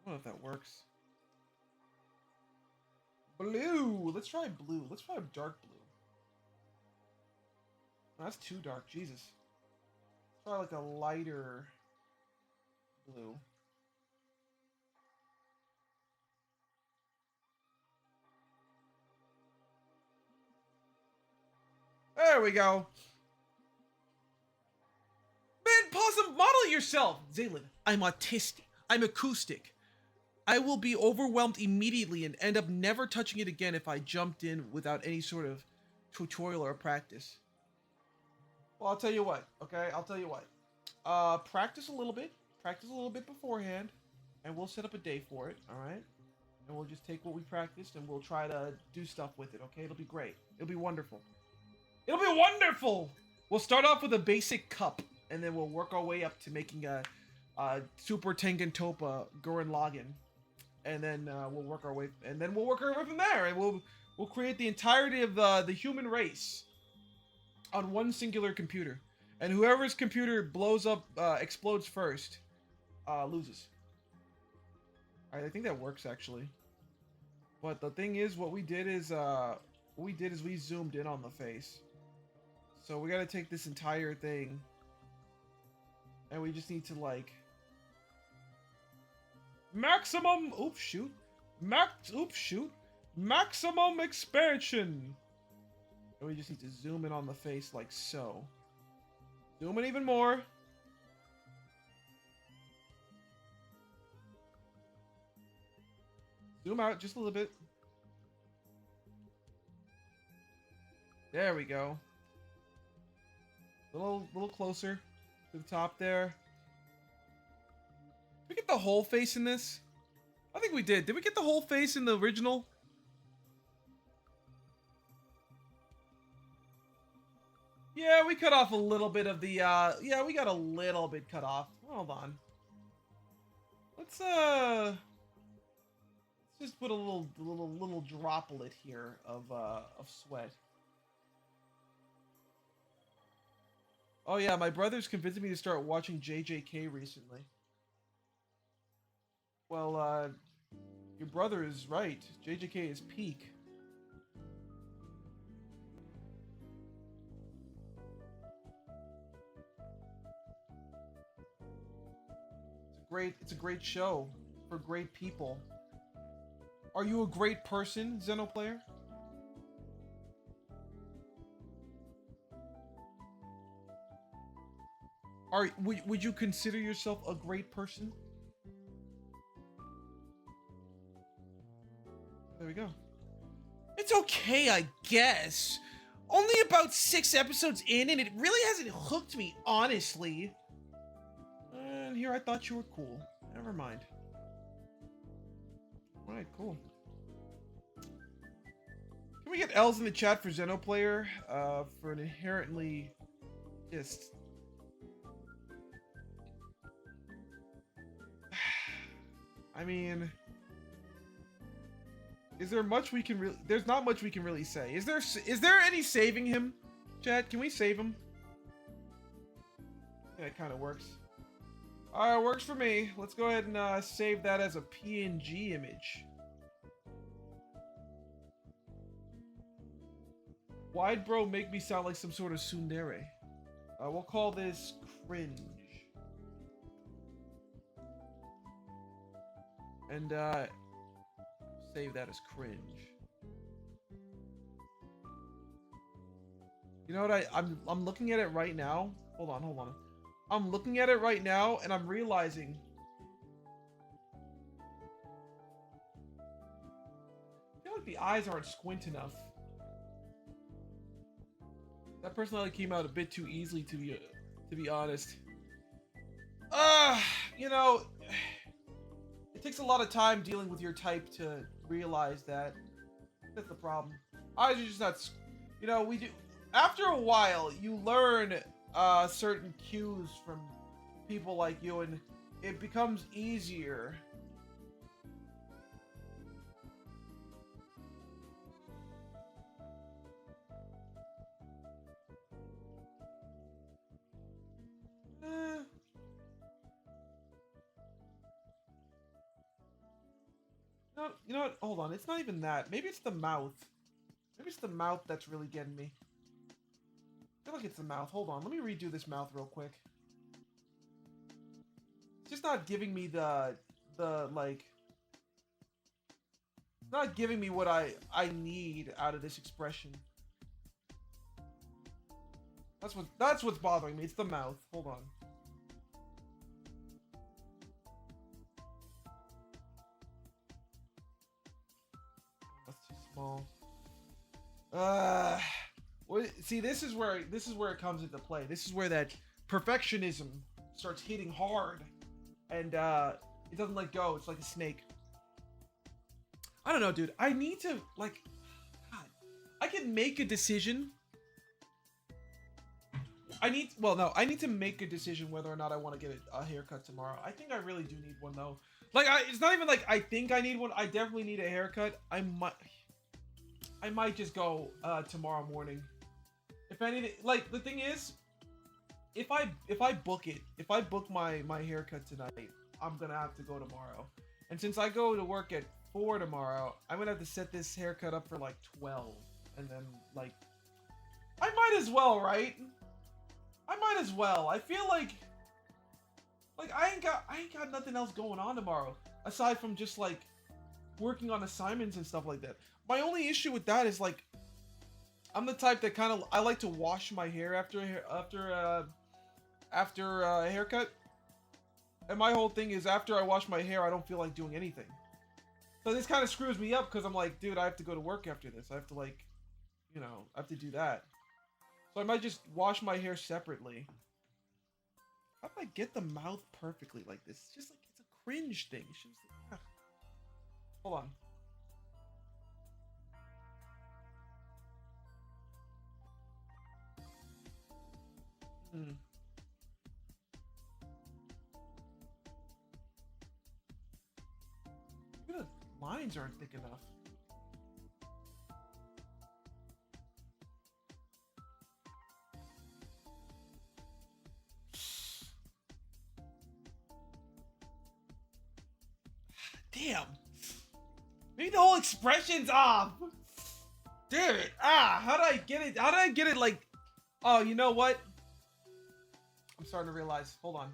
I don't know if that works. Blue! Let's try blue. Let's try dark blue. Oh, that's too dark. Jesus. Let's try like a lighter blue. There we go. Man, Possum, model yourself! Zaylin, I'm autistic. I'm acoustic. I will be overwhelmed immediately and end up never touching it again if I jumped in without any sort of tutorial or practice. Well, I'll tell you what, okay? I'll tell you what. Practice a little bit. Practice a little bit beforehand, and we'll set up a day for it, alright? And we'll just take what we practiced and we'll try to do stuff with it, okay? It'll be great. It'll be wonderful. It'll be wonderful! We'll start off with a basic cup, and then we'll work our way up to making a Super Tengen Toppa Gurren Lagann. And then we'll work our way from there, and we'll create the entirety of the human race on one singular computer. And whoever's computer blows up, explodes first, loses. Alright, I think that works actually. But the thing is, what we did is we zoomed in on the face. So we gotta take this entire thing, and we just need to like maximum maximum expansion. And we just need to zoom in on the face like so. Zoom in even more. Zoom out just a little bit. There we go. A little closer to the top there. Can we get the whole face in this? I think we did. Did we get the whole face in the original? Yeah, we cut off a little bit of the, yeah, we got a little bit cut off. Hold on. Let's just put a little droplet here of sweat. Oh yeah, my brother's convincing me to start watching JJK recently. Well, your brother is right. JJK is peak. It's a great show for great people. Are you a great person, Xenoplayer? Would you consider yourself a great person? There we go. It's okay, I guess. Only about 6 episodes in, and it really hasn't hooked me, honestly. And here I thought you were cool. Never mind. Alright, cool. Can we get L's in the chat for Xenoplayer? For an inherently just... I mean... Is there much we can really... There's not much we can really say. Is there any saving him? Chat, can we save him? Yeah, it kind of works. Alright, works for me. Let's go ahead and save that as a PNG image. Why'd bro make me sound like some sort of tsundere? We'll call this cringe. And save that as cringe. You know what, I'm looking at it right now. Hold on. I'm looking at it right now and I'm realizing I feel like the eyes aren't squint enough. That personality came out a bit too easily to be honest. You know, it takes a lot of time dealing with your type to realize that. That's the problem. Eyes are just not, you know, we do. After a while, you learn certain cues from people like you, and it becomes easier. No, you know what? Hold on. It's not even that. Maybe it's the mouth. Maybe it's the mouth that's really getting me. I feel like it's the mouth. Hold on. Let me redo this mouth real quick. It's just not giving me the like... It's not giving me what I need out of this expression. That's what's bothering me. It's the mouth. Hold on. That's too small. See, this is where it comes into play. This is where that perfectionism starts hitting hard, and it doesn't let go. It's like a snake. I don't know, dude. I need to, like, God, I can make a decision. I need to make a decision whether or not I want to get a haircut tomorrow. I think I really do need one though. Like, it's not even like I think I need one. I definitely need a haircut. I might just go tomorrow morning. If anything, like, the thing is, if I book my haircut tonight, I'm gonna have to go tomorrow. And since I go to work at 4 tomorrow, I'm gonna have to set this haircut up for like 12, and then like, I might as well, right? I might as well. I feel like I ain't got nothing else going on tomorrow aside from just like working on assignments and stuff like that. My only issue with that is like, I'm the type that kind of, I like to wash my hair after a haircut. And my whole thing is, after I wash my hair, I don't feel like doing anything. So this kind of screws me up because I'm like, dude, I have to go to work after this. I have to, like, you know, I have to do that. So I might just wash my hair separately. How do I get the mouth perfectly like this? It's just like, it's a cringe thing. It's just like, Hold on. Hmm. Maybe the lines aren't thick enough. Damn. Maybe the whole expression's off. Damn it. How did I get it? How did I get it like... Oh, you know what? I'm starting to realize. Hold on.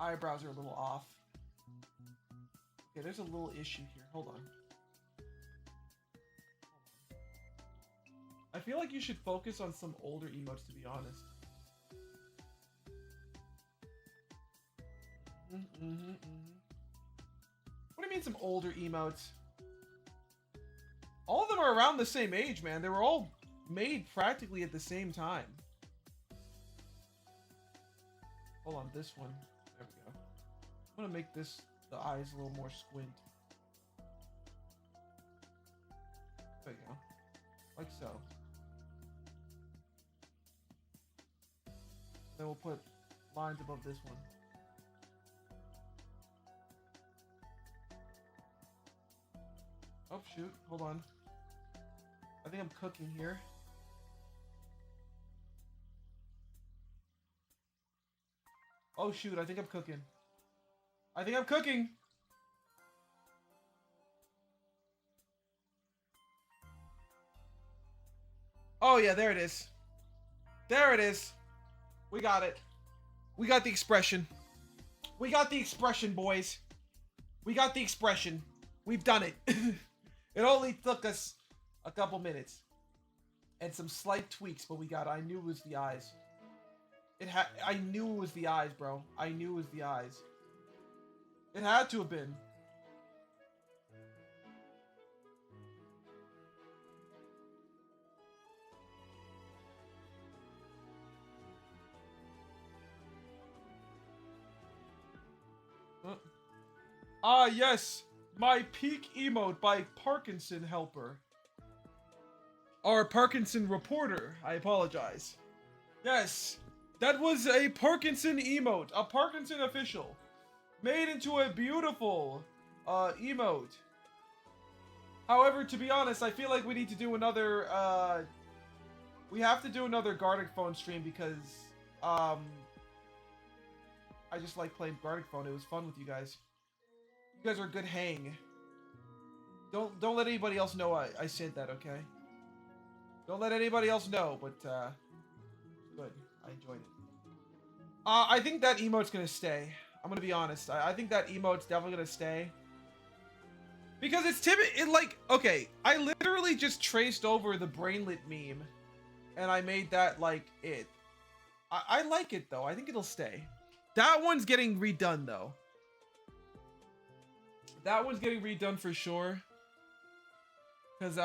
Eyebrows are a little off. Okay, there's a little issue here. Hold on. I feel like you should focus on some older emotes, to be honest. What do you mean some older emotes? All of them are around the same age, man. They were all made practically at the same time. Hold on, this one. There we go. I'm gonna make this, the eyes a little more squint. There you go. Like so. Then we'll put lines above this one. Oh, shoot. Hold on. I think I'm cooking here. Oh, shoot. I think I'm cooking. I think I'm cooking. Oh, yeah. There it is. There it is. We got it. We got the expression. We got the expression, boys. We got the expression. We've done it. It only took us a couple minutes. And some slight tweaks, but we got it. I knew it was the eyes. I knew it was the eyes, bro. I knew it was the eyes. It had to have been. Ah, yes. My peak emote by Parkinson Helper. Or Parkinson Reporter. I apologize. Yes. That was a Parkinson emote. A Parkinson official. Made into a beautiful emote. However, to be honest, I feel like we need to do another we have to do another Gartic Phone stream because I just like playing Gartic Phone. It was fun with you guys. You guys are a good hang. Don't let anybody else know I said that, okay? Don't let anybody else know, but good. I enjoyed it. I think that emote's gonna stay. I'm gonna be honest. I think that emote's definitely gonna stay. Because it's like, okay, I literally just traced over the brainlet meme. And I made that, like, it. I like it, though. I think it'll stay. That one's getting redone, though. That one's getting redone for sure. Because,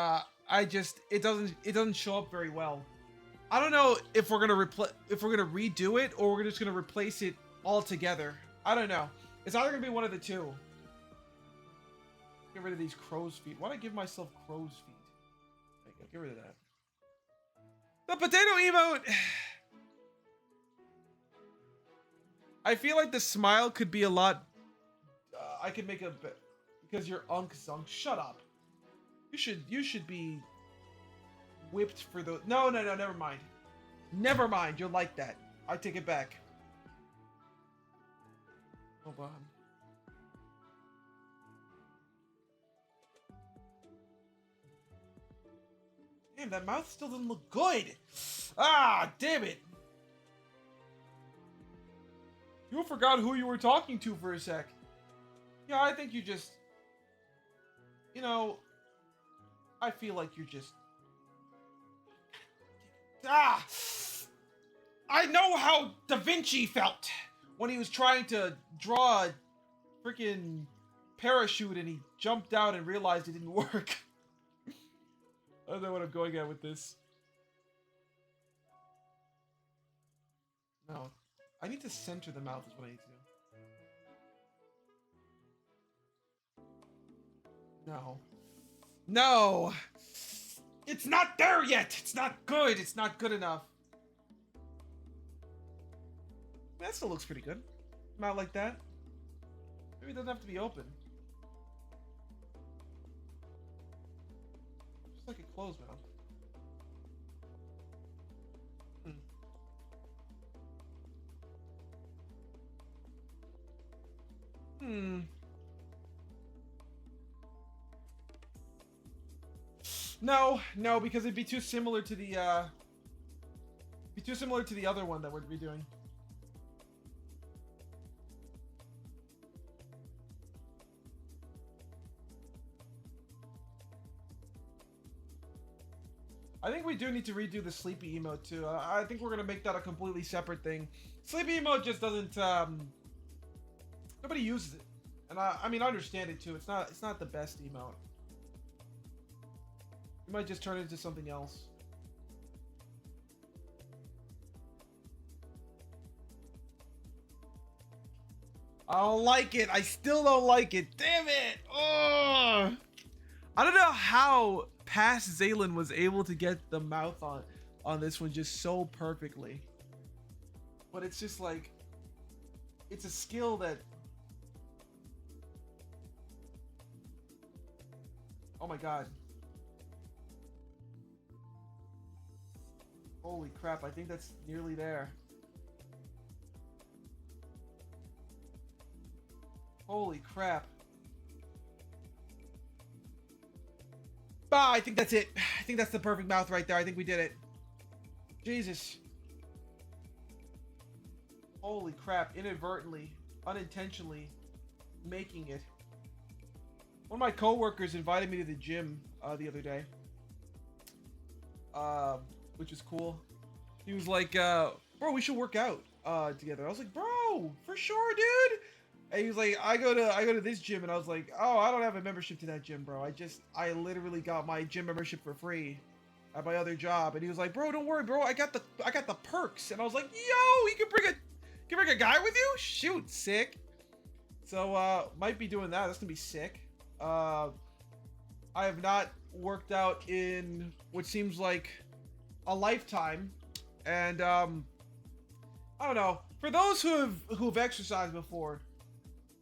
it doesn't show up very well. I don't know if we're gonna redo it or we're just gonna replace it altogether. I don't know. It's either gonna be one of the two. Get rid of these crow's feet. Why do I give myself crow's feet? There you go. Get rid of that. The potato emote. I feel like the smile could be a lot. I could make a bit because you're unk-sunk. Shut up. You should be whipped for the. No, never mind. Never mind. You're like that. I take it back. Hold on. Damn, that mouth still doesn't look good. Ah, damn it. You forgot who you were talking to for a sec. Yeah, I think you just... You know... I feel like you're just... Ah! I know how Da Vinci felt when he was trying to draw a freaking parachute and he jumped out and realized it didn't work. I don't know what I'm going at with this. No. I need to center the mouth is what I need to do. No. No! It's not there yet! It's not good! It's not good enough. That still looks pretty good. Not like that. Maybe it doesn't have to be open. Just like a closed mouth. No, because it'd be too similar to the other one that we're doing. I think we do need to redo the sleepy emote too. I think we're gonna make that a completely separate thing. Sleepy emote just doesn't. Nobody uses it, and I mean I understand it too. It's not the best emote. You might just turn it into something else. I don't like it. I still don't like it. Damn it. Oh. I don't know how past Zaylin was able to get the mouth on this one just so perfectly. But it's just like, it's a skill that, oh my god. Holy crap, I think that's nearly there. Holy crap. Ah, I think that's it. I think that's the perfect mouth right there. I think we did it. Jesus. Holy crap. Inadvertently, unintentionally making it. One of my coworkers invited me to the gym the other day. Which is cool. He was like, bro, we should work out together. I was like, bro, for sure, dude. And he was like, I go to this gym, and I was like, oh, I don't have a membership to that gym, bro. I literally got my gym membership for free at my other job. And he was like, bro, don't worry, bro. I got the perks. And I was like, yo, you can bring a guy with you? Shoot, sick. So might be doing that. That's gonna be sick. I have not worked out in what seems like a lifetime, and I don't know. For those who've exercised before,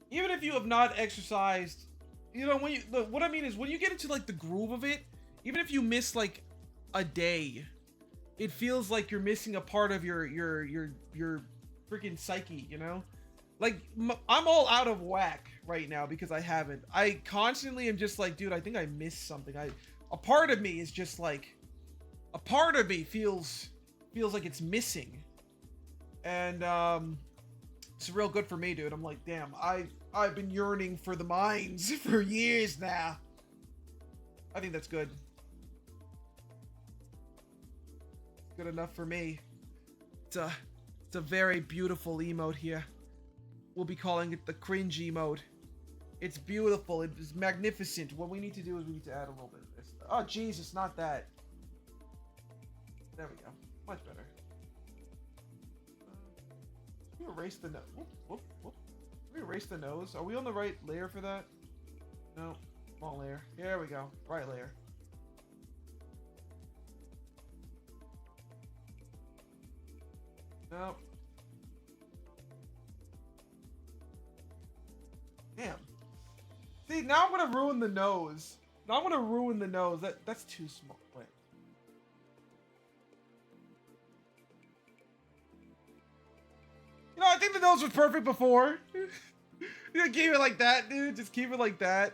even if you have not exercised, you know, what I mean is when you get into like the groove of it, even if you miss like a day, it feels like you're missing a part of your freaking psyche, you know? Like I'm all out of whack right now because I haven't. I constantly am just like, dude, I think I missed something. A part of me is just like, a part of me feels like it's missing, and it's real good for me, dude. I'm like, damn, I've been yearning for the mines for years now. I think that's good. Good enough for me. It's a very beautiful emote here. We'll be calling it the cringe emote. It's beautiful. It's magnificent. What we need to do is we need to add a little bit of this. Oh Jesus, not that. There we go. Much better. Can we erase the nose? Whoop, whoop, whoop. Can we erase the nose? Are we on the right layer for that? No. Wrong layer. There we go. Right layer. No. Damn. See, now I'm gonna ruin the nose. Now I'm gonna ruin the nose. That's too small. Wait. You know, I think the nose was perfect before. You keep it like that, dude. Just keep it like that.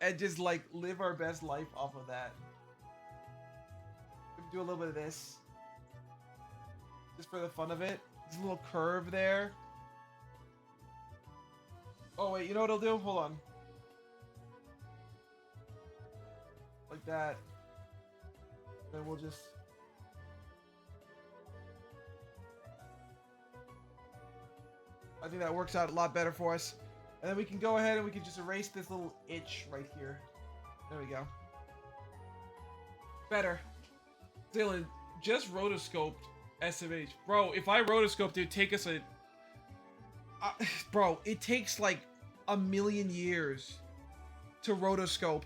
And just like live our best life off of that. Do a little bit of this. Just for the fun of it. There's a little curve there. Oh wait, you know what I'll do? Hold on. Like that. Then we'll just... I think that works out a lot better for us. And then we can go ahead and we can just erase this little itch right here. There we go. Better. Dylan, just rotoscoped SMH. Bro, if I rotoscoped, it'd take us a... bro, it takes like a million years to rotoscope.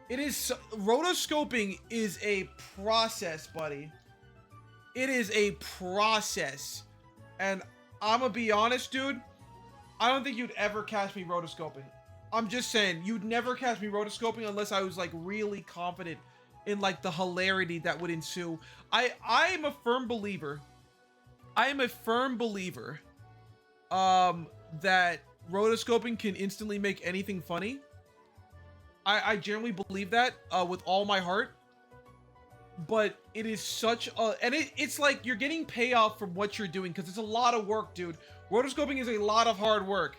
Rotoscoping is a process, buddy. It is a process. And I'm gonna be honest, dude. I don't think you'd ever catch me rotoscoping. I'm just saying, you'd never catch me rotoscoping unless I was like really confident in like the hilarity that would ensue. I'm a firm believer. I am a firm believer that rotoscoping can instantly make anything funny. I generally believe that with all my heart. But it is such a, and it's like you're getting payoff from what you're doing because it's a lot of work, dude. Rotoscoping is a lot of hard work,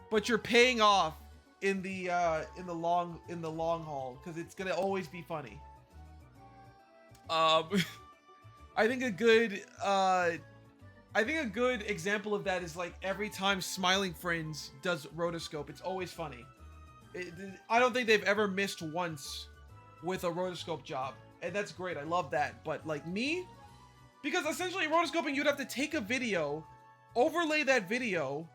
but you're paying off in the long haul because it's gonna always be funny. I think a good example of that is like every time Smiling Friends does rotoscope, it's always funny. I don't think they've ever missed once with a rotoscope job. And that's great. I love that. But like me, because essentially rotoscoping, you'd have to take a video, overlay that video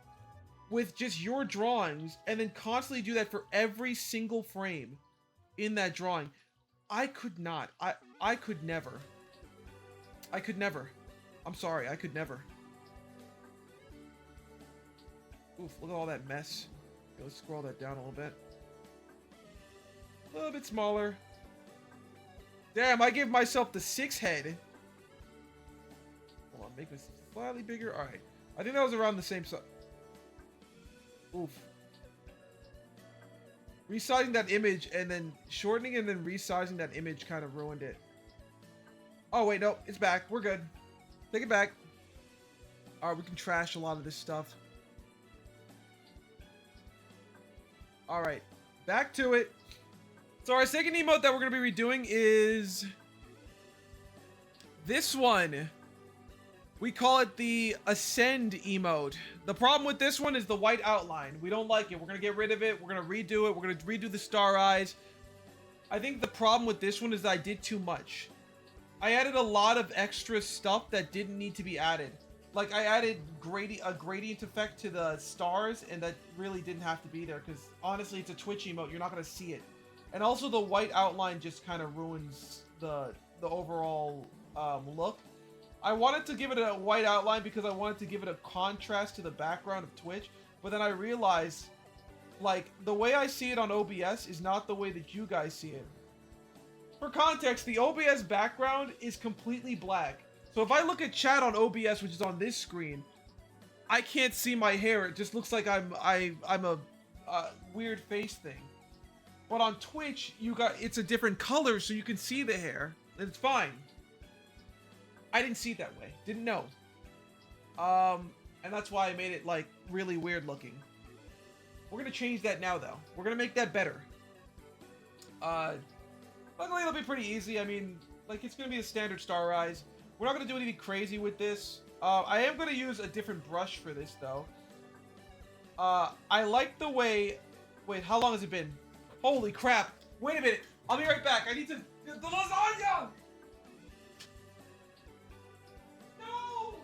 with just your drawings, and then constantly do that for every single frame in that drawing. I could not. I could never. I could never. I'm sorry. I could never. Oof, look at all that mess. Okay, let's scroll that down a little bit. A little bit smaller. Damn, I gave myself the 6 head. Hold on, make this slightly bigger. Alright. I think that was around the same size. Oof. Resizing that image and then shortening and then resizing that image kind of ruined it. Oh, wait, no. It's back. We're good. Take it back. Alright, we can trash a lot of this stuff. Alright. Back to it. So our second emote that we're going to be redoing is this one. We call it the Ascend emote. The problem with this one is the white outline. We don't like it. We're going to get rid of it. We're going to redo it. We're going to redo the star eyes. I think the problem with this one is that I did too much. I added a lot of extra stuff that didn't need to be added. Like I added a gradient effect to the stars, and that really didn't have to be there because honestly, it's a Twitch emote. You're not going to see it. And also the white outline just kind of ruins the overall look. I wanted to give it a white outline because I wanted to give it a contrast to the background of Twitch. But then I realized, like, the way I see it on OBS is not the way that you guys see it. For context, the OBS background is completely black. So if I look at chat on OBS, which is on this screen, I can't see my hair. It just looks like I'm a weird face thing. But on Twitch, it's a different color, so you can see the hair. And it's fine. I didn't see it that way. Didn't know. And that's why I made it, like, really weird looking. We're gonna change that now, though. We're gonna make that better. Luckily, it'll be pretty easy. I mean, like, it's gonna be a standard star eyes. We're not gonna do anything crazy with this. I am gonna use a different brush for this, though. I like the way... Wait, how long has it been? Holy crap. Wait a minute. I'll be right back. I need to... The lasagna! No!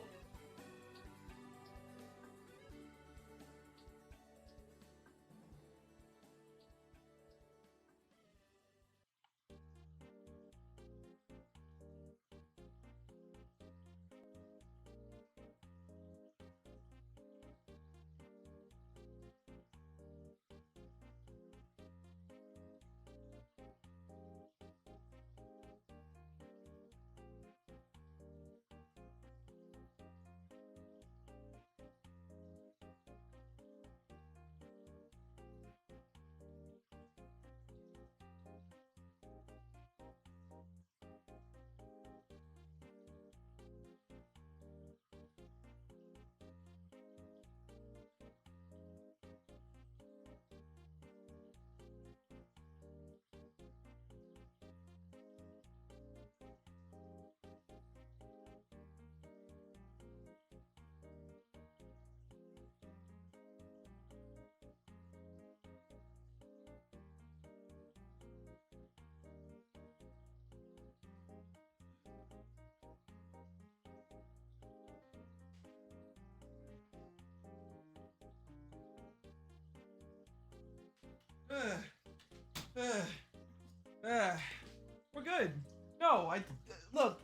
We're good. No, look.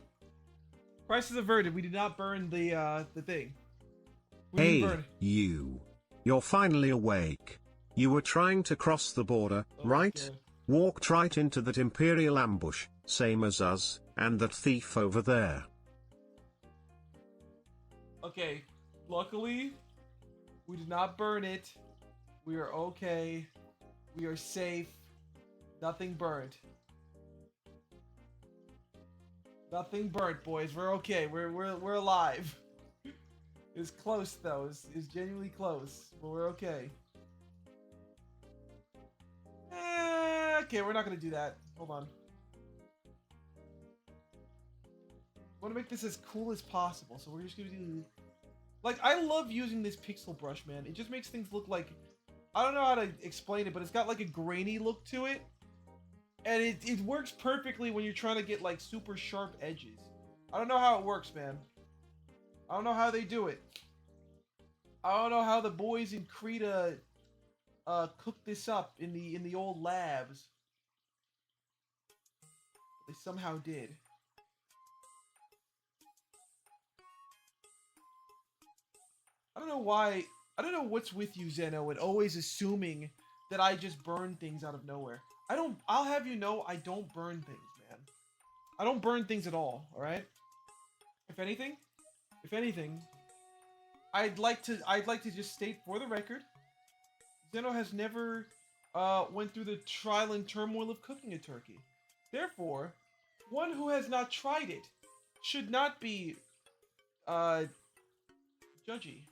Crisis averted. We did not burn the thing. We didn't Hey, burn. you. You're finally awake. You were trying to cross the border, Oh my right? God. Walked right into that Imperial ambush, same as us, and that thief over there. Okay. Luckily, we did not burn it. We are okay. We are safe. Nothing burned. Nothing burnt, boys. We're okay. We're alive. It's close though. It's genuinely close, but we're okay. Okay, we're not gonna do that. Hold on. I want to make this as cool as possible, so we're just gonna do. Like, I love using this pixel brush, man. It just makes things look like, I don't know how to explain it, but it's got like a grainy look to it. And it works perfectly when you're trying to get like super sharp edges. I don't know how it works, man. I don't know how they do it. I don't know how the boys in Krita cooked this up in the old labs. They somehow did. I don't know why. I don't know what's with you, Zeno, and always assuming that I just burn things out of nowhere. I don't. I'll have you know, I don't burn things, man. I don't burn things at all. All right. If anything, I'd like to just state for the record, Zeno has never went through the trial and turmoil of cooking a turkey. Therefore, one who has not tried it should not be judgy.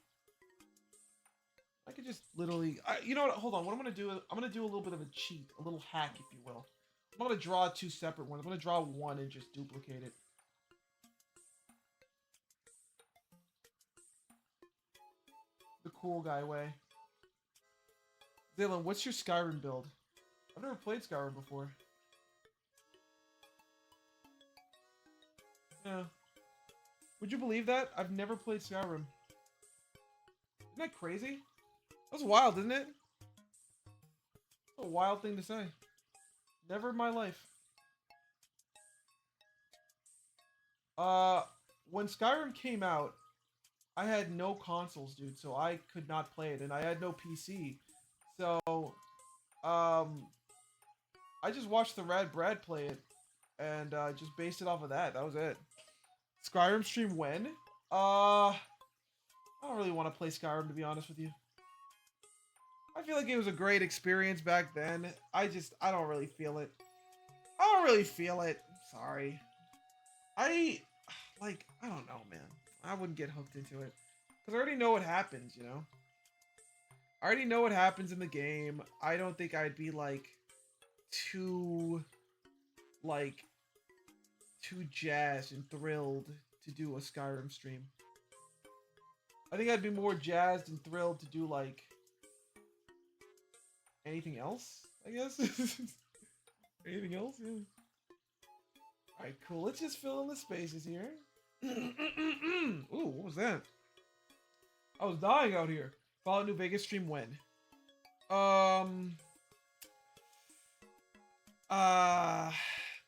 I could just literally, you know what? Hold on. What I'm gonna do? I'm gonna do a little bit of a cheat, a little hack, if you will. I'm gonna draw two separate ones. I'm gonna draw one and just duplicate it. The cool guy way. Zaylan, what's your Skyrim build? I've never played Skyrim before. Yeah. Would you believe that? I've never played Skyrim. Isn't that crazy? That's wild, isn't it? That's a wild thing to say. Never in my life. When Skyrim came out, I had no consoles, dude, so I could not play it, and I had no PC. So, I just watched the Rad Brad play it, and just based it off of that. That was it. Skyrim stream when? I don't really want to play Skyrim, to be honest with you. I feel like it was a great experience back then. I don't really feel it. I don't really feel it. Sorry. I don't know, man. I wouldn't get hooked into it. Because I already know what happens, you know? I already know what happens in the game. I don't think I'd be, too, too jazzed and thrilled to do a Skyrim stream. I think I'd be more jazzed and thrilled to do, anything else, I guess? Anything else? Yeah. Alright, cool. Let's just fill in the spaces here. Ooh, what was that? I was dying out here. Fallout New Vegas stream when? God,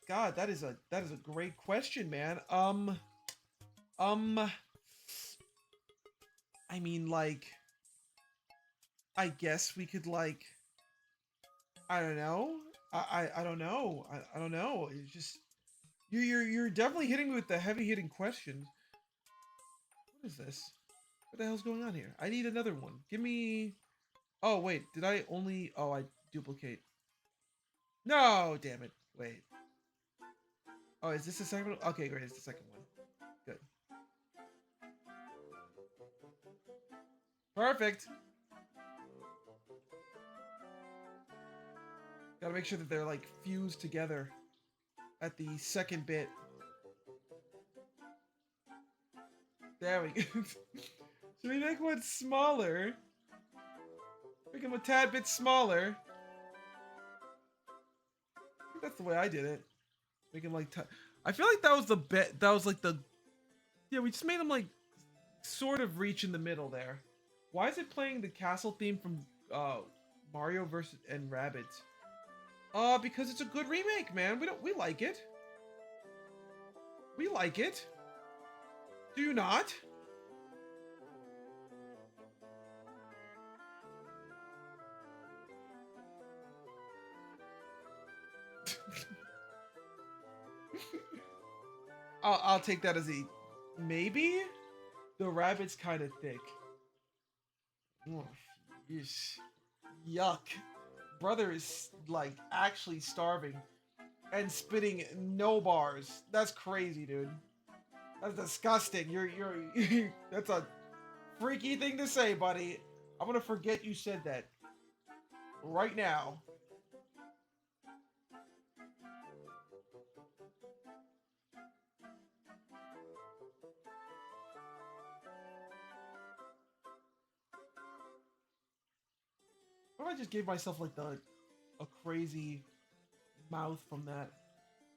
that is a great question, man. I mean, I guess we could, I don't know. I don't know. I don't know. It's just you're definitely hitting me with the heavy hitting questions. What is this? What the hell's going on here? I need another one. Give me. Oh wait, did I only? Oh, I duplicate. No, damn it. Wait. Oh, is this the second one? Okay, great. It's the second one. Good. Perfect. Gotta make sure that they're fused together at the second bit. There we go. Should we make one smaller? Make them a tad bit smaller. I think that's the way I did it. Make him I feel like that was the bet. That was yeah. We just made him sort of reach in the middle there. Why is it playing the castle theme from Mario vs. and Rabbids? Because it's a good remake, man. We like it. We like it. Do you not? I'll take that as a maybe. The rabbit's kind of thick. Oh, yeesh. Yuck. Brother is like actually starving and spitting no bars. That's crazy, dude. That's disgusting. You're that's a freaky thing to say, buddy. I'm gonna forget you said that right now. What if I just gave myself like a crazy mouth from that?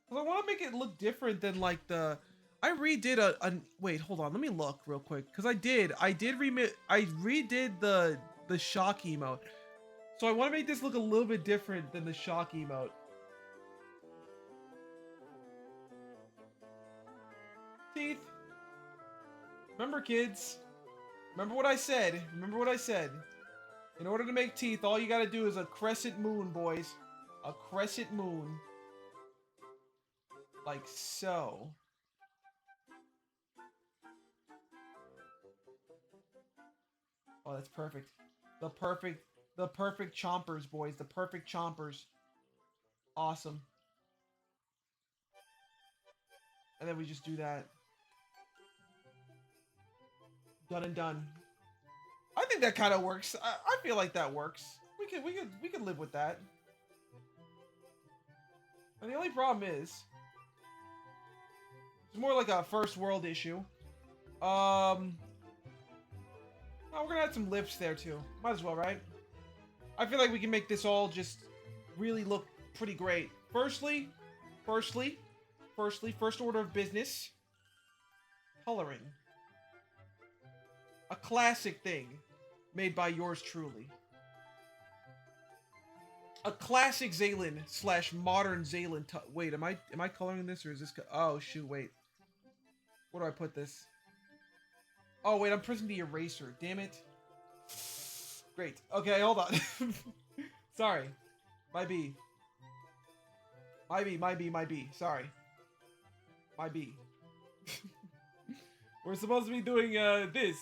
'Cause I want to make it look different than like the. I redid a wait, hold on, let me look real quick because I redid the shock emote, so I want to make this look a little bit different than the shock emote. Teeth. Remember, kids. Remember what I said. Remember what I said. In order to make teeth, all you gotta do is a crescent moon, boys. A crescent moon. Like so. Oh, that's perfect. The perfect chompers, boys. The perfect chompers. Awesome. And then we just do that. Done and done. I think that kind of works. I feel like that works. We could live with that. And the only problem is, it's more like a first world issue. Oh, we're gonna add some lips there too. Might as well, right? I feel like we can make this all just really look pretty great. Firstly, first order of business, coloring. A classic thing made by yours truly. A classic Zaylin / modern Zaylin. Wait, am I coloring this or is this? Oh shoot, wait. Where do I put this? Oh wait, I'm pressing the eraser. Damn it. Great. Okay, hold on. Sorry. My B. My B. Sorry. My B. We're supposed to be doing this.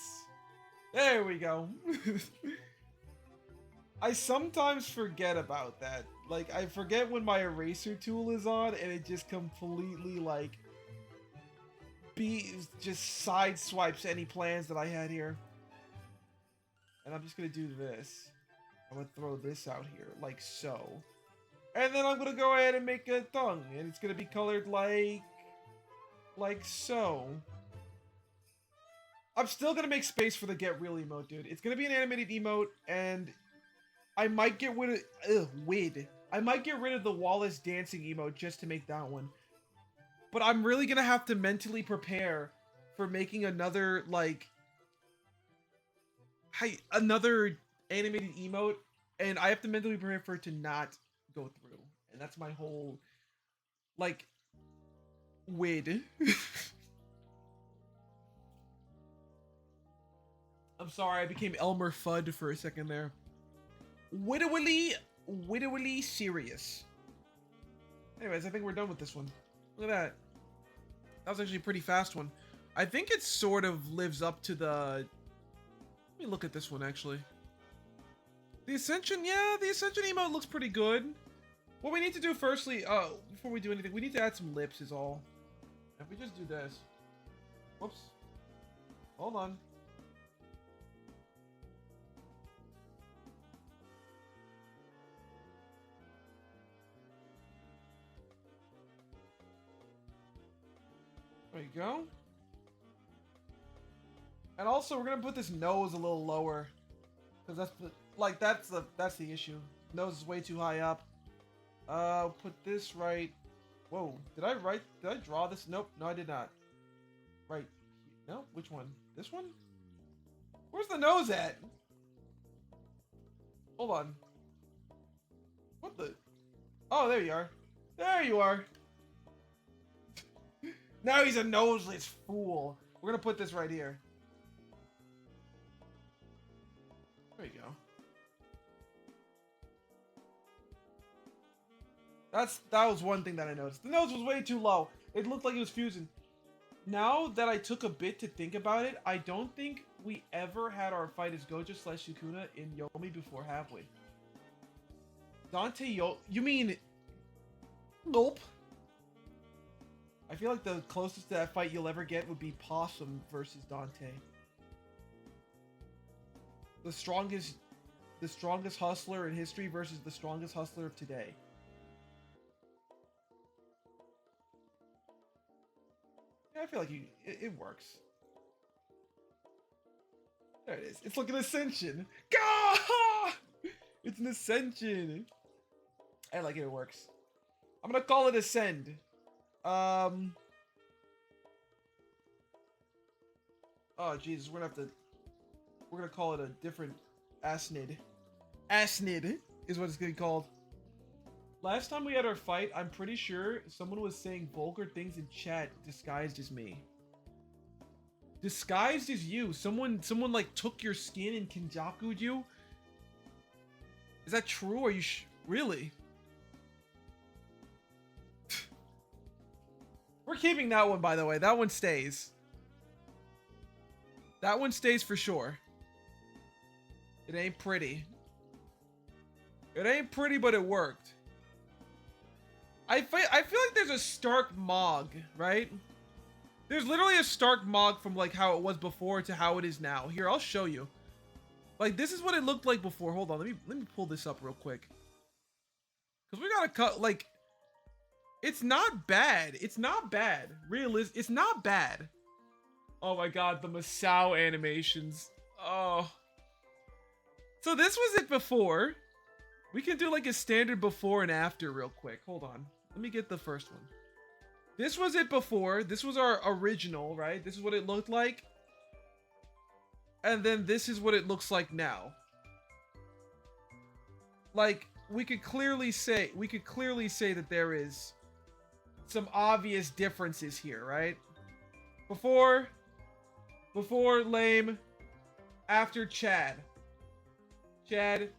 There we go. I sometimes forget about that. Like, I forget when my eraser tool is on and it just completely, like, just side swipes any plans that I had here. And I'm just gonna do this. I'm gonna throw this out here, like so. And then I'm gonna go ahead and make a tongue, and it's gonna be colored like so. I'm still gonna make space for the get real emote, dude. It's gonna be an animated emote, and I might get rid of I might get rid of the Wallace dancing emote just to make that one. But I'm really gonna have to mentally prepare for making another another animated emote, and I have to mentally prepare for it to not go through. And that's my whole like wid. I'm sorry, I became Elmer Fudd for a second there. Widowily serious. Anyways, I think we're done with this one. Look at that. That was actually a pretty fast one. I think it sort of lives up to the... Let me look at this one, actually. The Ascension, yeah, the Ascension emote looks pretty good. What we need to do firstly, before we do anything, we need to add some lips is all. If we just do this. Whoops. Hold on. There you go. And also, we're gonna put this nose a little lower, because that's the issue. Nose is way too high up. Put this right. Whoa, did I draw this? Nope, no, I did not. Right. No, which one? This one? Where's the nose at? Hold on. What the? Oh, there you are. There you are. Now he's a noseless fool. We're gonna put this right here. There you go. That was one thing that I noticed. The nose was way too low. It looked like it was fusing. Now that I took a bit to think about it, I don't think we ever had our fight as Gojo / Sukuna in Yomi before, have we? Dante you mean... Nope. I feel like the closest to that fight you'll ever get would be Possum versus Dante. The strongest hustler in history versus the strongest hustler of today. I feel like it works. There it is. It's like an ascension. Gah! It's an ascension. I like it. It works. I'm gonna call it ascend. Oh Jesus, we're gonna call it a different Asnid. Asnid is what it's gonna be called. Last time we had our fight, I'm pretty sure someone was saying vulgar things in chat disguised as me. Disguised as you? Someone like took your skin and Kenjaku'd you? Is that true? Are you really? We're keeping that one, by the way. That one stays. That one stays for sure. It ain't pretty. It ain't pretty, but it worked. I feel like there's a Stark Mog, right? There's literally a Stark Mog from like how it was before to how it is now. Here, I'll show you. Like this is what it looked like before. Hold on, let me pull this up real quick. Cause we gotta cut like it's not bad. It's not bad. It's not bad. Oh my god, the Masao animations. Oh. So this was it before. We can do like a standard before and after real quick. Hold on. Let me get the first one. This was it before. This was our original, right? This is what it looked like. And then this is what it looks like now. Like, we could clearly say that there is some obvious differences here, right? Before lame, after Chad. Chad.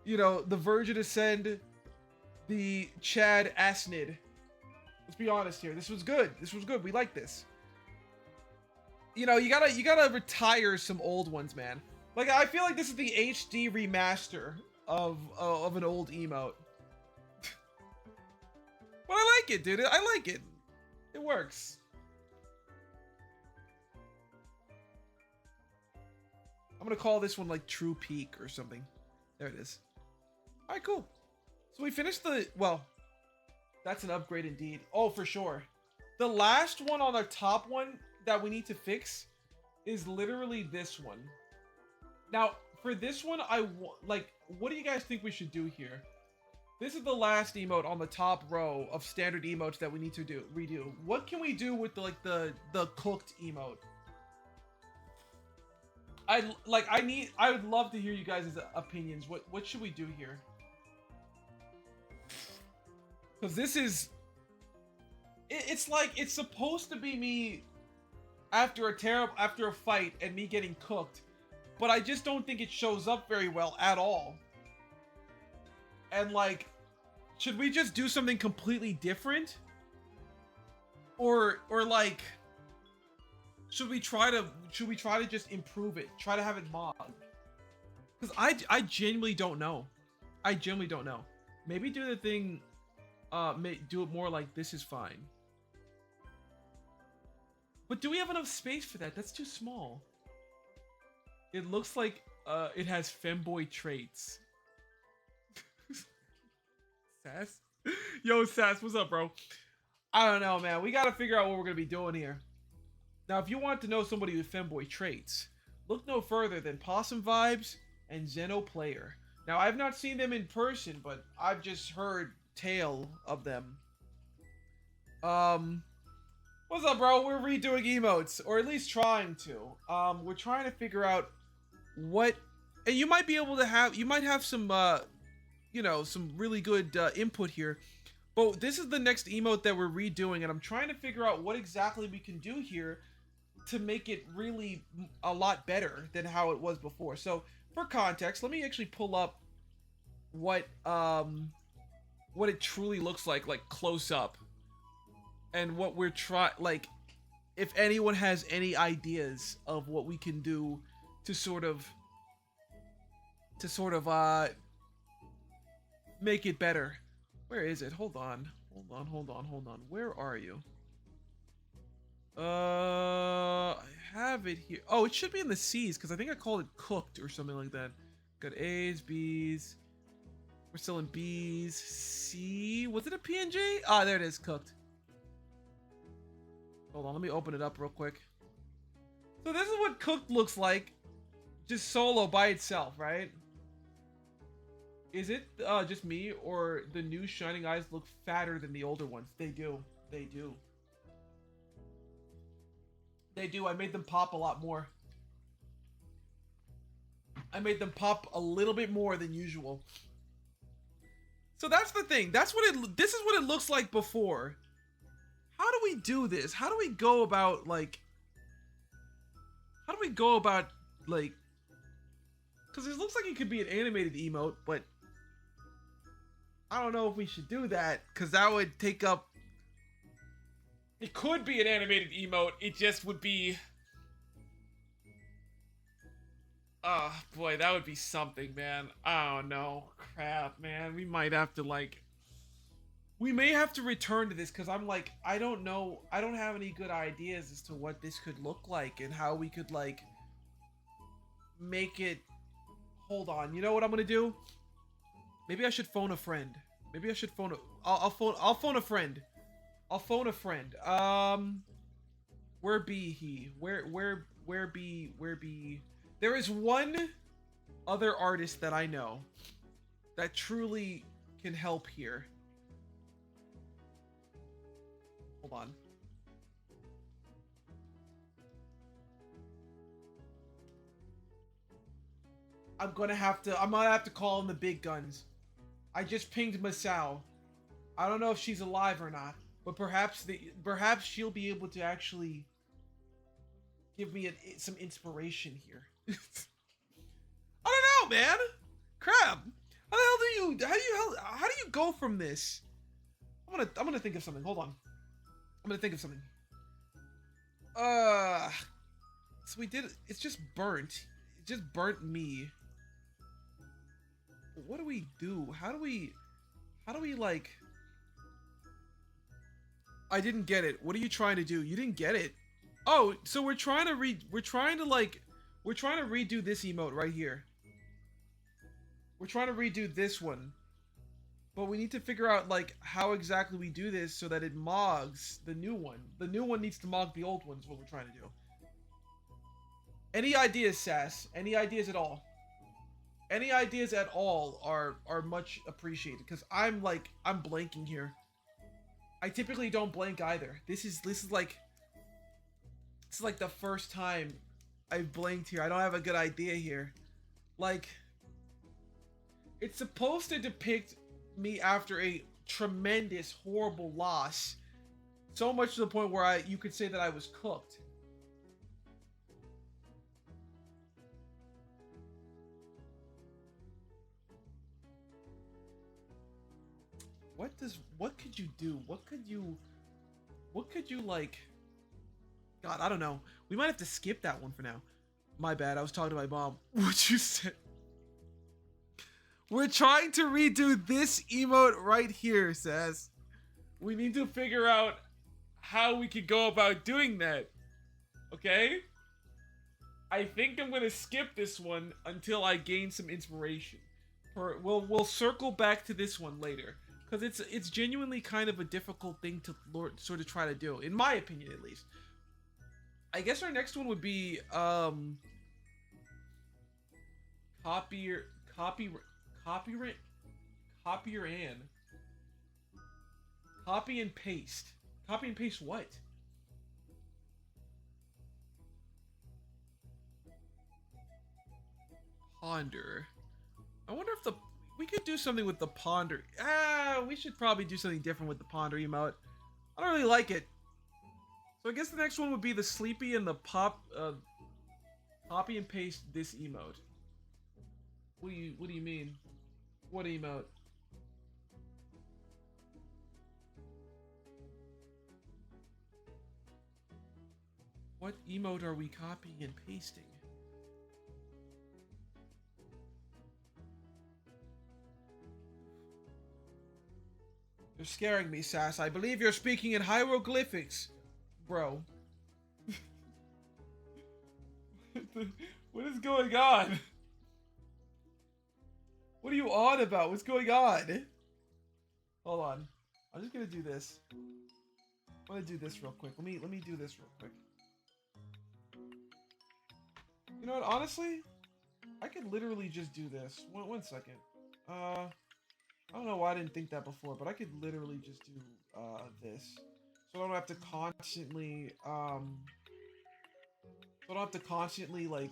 You know, the Virgin Ascend, the Chad Asnid. Let's be honest here. This was good. This was good. We like this. You know, you gotta retire some old ones, man. Like, I feel like this is the HD remaster of an old emote. But I like it, dude. I like it. It works. I'm gonna call this one like True Peak or something. There it is. All right, cool. So we finished well, that's an upgrade indeed. Oh, for sure. The last one on the top one that we need to fix is literally this one. Now, for this one, what do you guys think we should do here? This is the last emote on the top row of standard emotes that we need to redo. What can we do with the cooked emote? I would love to hear you guys' opinions. What should we do here? Because this is... It's like, it's supposed to be me after a fight and me getting cooked. But I just don't think it shows up very well at all. And like, should we just do something completely different? Or like... Should we try to just improve it? Try to have it mod? Because I genuinely don't know. I genuinely don't know. Maybe do the thing, do it more like this is fine. But do we have enough space for that? That's too small. It looks like it has femboy traits. Sass? Yo, Sass, what's up, bro? I don't know, man. We gotta figure out what we're gonna be doing here. Now, if you want to know somebody with femboy traits, look no further than Possum Vibes and Zeno Player. Now, I've not seen them in person, but I've just heard tale of them. What's up, bro? We're redoing emotes, or at least trying to. We're trying to figure out what, and you might be able to have, you might have some you know, some really good input here. But this is the next emote that we're redoing, and I'm trying to figure out what exactly we can do here to make it really a lot better than how it was before. So for context, let me actually pull up what it truly looks like close up, and what we're like, if anyone has any ideas of what we can do to sort of make it better. Where is it? Hold on. Where are you? I have it here. Oh, it should be in the C's because I think I called it cooked or something like that. Got A's, B's. We're still in B's. C. Was it a PNG? Ah, there it is. Cooked. Hold on. Let me open it up real quick. So this is what cooked looks like. Just solo by itself, right? Is it just me, or the new shining eyes look fatter than the older ones? They do. They do. They do. I made them pop a lot more. I made them pop a little bit more than usual. So that's the thing. This is what it looks like before. How do we do this? How do we go about, like... Because it looks like it could be an animated emote, but... I don't know if we should do that, because that would take up... It could be an animated emote, it just would be... Oh, boy, that would be something, man. I don't know. Crap, man. We might have to, like... We may have to return to this, because I'm like, I don't know. I don't have any good ideas as to what this could look like, and how we could, like... make it... Hold on, you know what I'm gonna do? Maybe I should phone a friend. Maybe I should phone a... I'll phone a friend. I'll phone a friend. Where be he? Where be... There is one other artist that I know that truly can help here. Hold on. I'm gonna have to call in the big guns. I just pinged Masao. I don't know if she's alive or not, but perhaps she'll be able to actually give me some inspiration here. I don't know, man. Crap. How do you go from this? I'm gonna think of something. Hold on. I'm gonna think of something. So we did. It's just burnt. It just burnt me. What do we do? How do we like... I didn't get it. What are you trying to do? You didn't get it. Oh, so we're trying to redo this emote right here. We're trying to redo this one. But we need to figure out, like, how exactly we do this so that it mogs the new one. The new one needs to mog the old one is what we're trying to do. Any ideas, Sass? Any ideas at all? Any ideas at all are much appreciated, because I'm blanking here. I typically don't blank either. This is like the first time I've blanked here. I don't have a good idea here. Like, it's supposed to depict me after a tremendous, horrible loss. So much to the point where you could say that I was cooked. What could you do? What could you like... God, I don't know. We might have to skip that one for now. My bad, I was talking to my mom. What you said? We're trying to redo this emote right here, Says. We need to figure out how we could go about doing that. Okay? I think I'm gonna skip this one until I gain some inspiration. We'll circle back to this one later. Because it's genuinely kind of a difficult thing to sort of try to do, in my opinion at least. I guess our next one would be copier and copy and paste. Copy and paste what? Ponder. I wonder if We could do something with the ponder. We should probably do something different with the ponder emote. I don't really like it. So I guess the next one would be the sleepy and the copy and paste this emote. What do you mean? What emote? What emote are we copying and pasting? You're scaring me, Sass. I believe you're speaking in hieroglyphics, bro. What is going on? What are you on about? What's going on? Hold on. I'm just gonna do this. I'm gonna do this real quick. Let me do this real quick. You know what? Honestly, I could literally just do this. One second. I don't know why I didn't think that before, but I could literally just do this. So I don't have to constantly like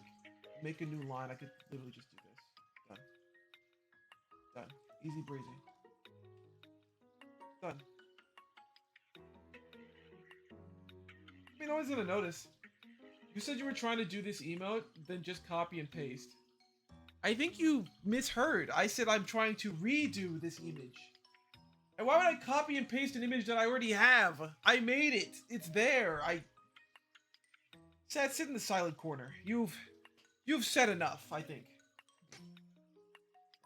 make a new line. I could literally just do this. Done. Done. Easy breezy. Done. I mean, no one's gonna notice. You said you were trying to do this emote, then just copy and paste. I think you misheard. I said I'm trying to redo this image. And why would I copy and paste an image that I already have? I made it. It's there. Sit in the silent corner. You've said enough, I think.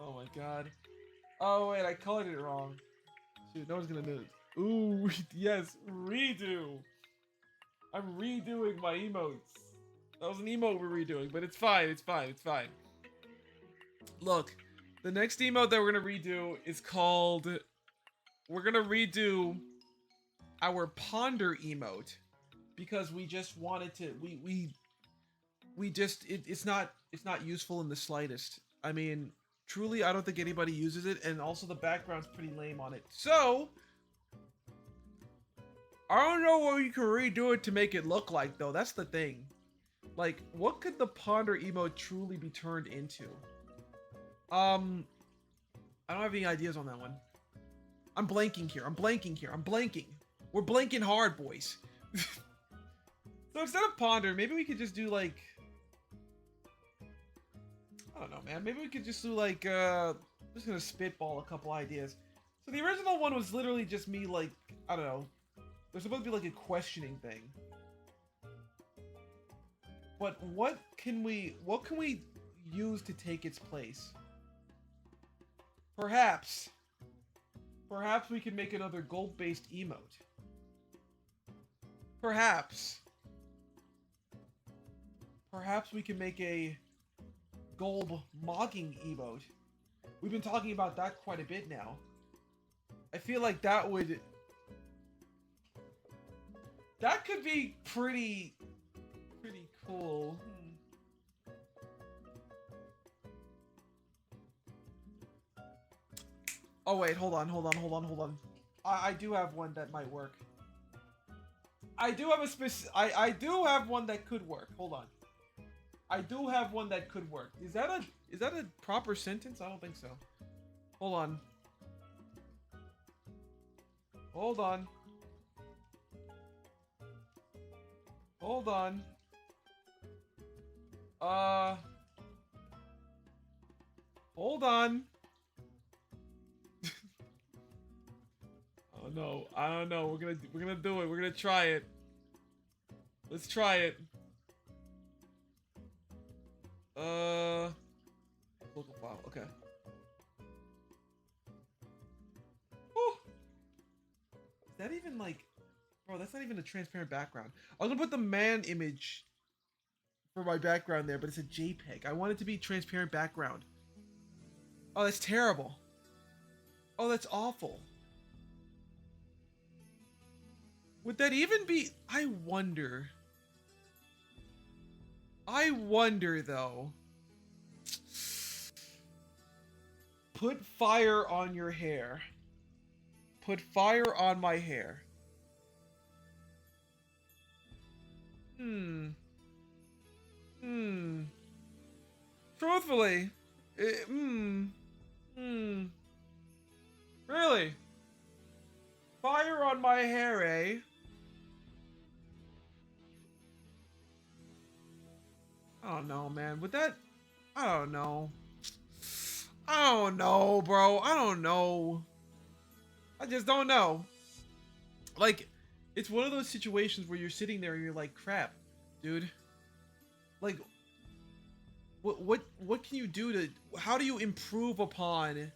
Oh my god. Oh wait, I colored it wrong. Shoot, no one's gonna notice. Ooh, yes, redo. I'm redoing my emotes. That was an emote we're redoing, but it's fine, it's fine, it's fine. Look, the next emote that we're gonna redo is called... We're gonna redo our ponder emote because we just wanted to... It's not useful in the slightest. I mean, truly, I don't think anybody uses it, and also the background's pretty lame on it. So... I don't know what you can redo it to make it look like, though. That's the thing. Like, what could the ponder emote truly be turned into? I don't have any ideas on that one. I'm blanking here. I'm blanking. We're blanking hard, boys. So instead of ponder, maybe we could just do like... I don't know, man. Maybe we could just do like, I'm just gonna spitball a couple ideas. So the original one was literally just me like, I don't know. There's supposed to be like a questioning thing. But what can we use to take its place? Perhaps we can make another gold-based emote. Perhaps we can make a gold mogging emote. We've been talking about that quite a bit now. I feel like that could be pretty cool. Oh wait, hold on. I do have one that might work. I do have one that could work. Hold on. I do have one that could work. Is that a proper sentence? I don't think so. Hold on. Hold on. Hold on. Hold on. Oh no, I don't know. We're gonna do it. We're gonna try it. Let's try it. Local file. Okay. Whew. Is that even like, bro? That's not even a transparent background. I was gonna put the man image for my background there, but it's a JPEG. I want it to be transparent background. Oh, that's terrible. Oh, that's awful. Would that even be... I wonder though. Put fire on your hair. Put fire on my hair. Truthfully, Hmm. Really? Fire on my hair, eh? I don't know, man. Would that... I don't know. I don't know, bro. I don't know. I just don't know. Like, it's one of those situations where you're sitting there and you're like, crap, dude. Like, what can you do to... How do you improve upon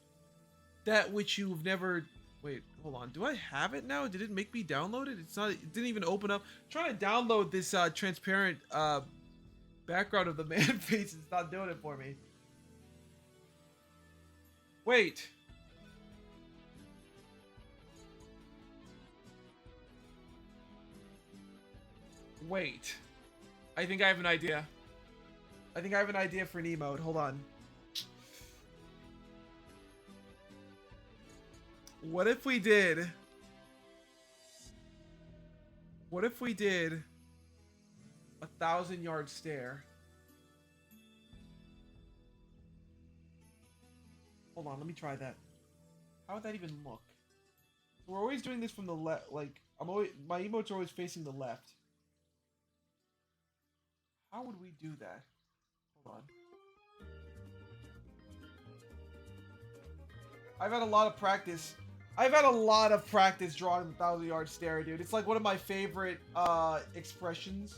that which you've never... Wait, hold on. Do I have it now? Did it make me download it? It's not... It didn't even open up. I'm trying to download this transparent background of the man face. It's not doing it for me. Wait. Wait. I think I have an idea. I think I have an idea for an emote. Hold on. What if we did... What if we did... 1,000-yard stare? Hold on, let me try that. How would that even look? So we're always doing this from the left. Like, my emotes are always facing the left. How would we do that? Hold on. I've had a lot of practice. I've had a lot of practice drawing the 1,000-yard stare, dude. It's like one of my favorite expressions.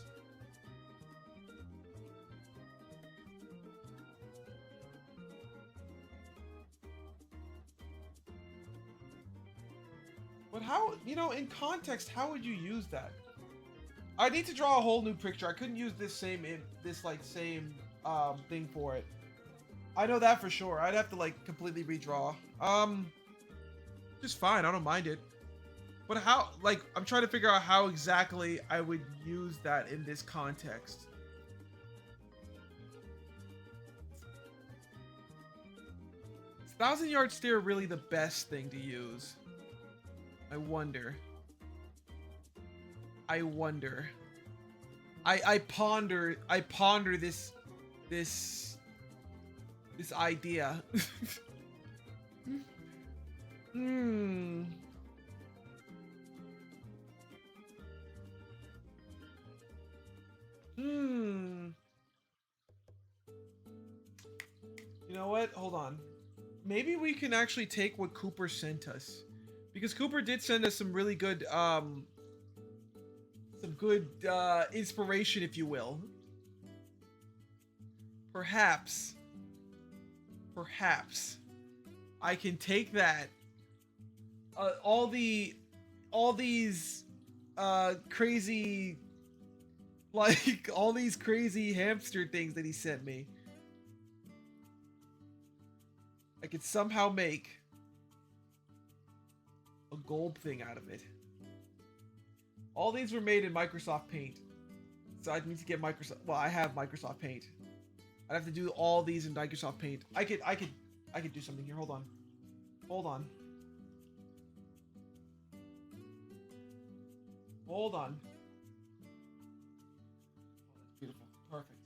But how, you know, in context, how would you use that? I need to draw a whole new picture. I couldn't use this same thing for it. I know that for sure. I'd have to like completely redraw. Just fine. I don't mind it. But how, like, I'm trying to figure out how exactly I would use that in this context. Is 1,000-yard stare really the best thing to use? I wonder. I ponder this idea. Hmm. You know what? Hold on. Maybe we can actually take what Cooper sent us. Because Cooper did send us some really good, inspiration, if you will. Perhaps I can take that, all these, crazy, like, all these crazy hamster things that he sent me. I could somehow make a gold thing out of it. All these were made in Microsoft Paint. So I need to get Microsoft... Well, I have Microsoft Paint. I'd have to do all these in Microsoft Paint. I could do something here. Hold on. Hold on. Hold on. Beautiful. Perfect.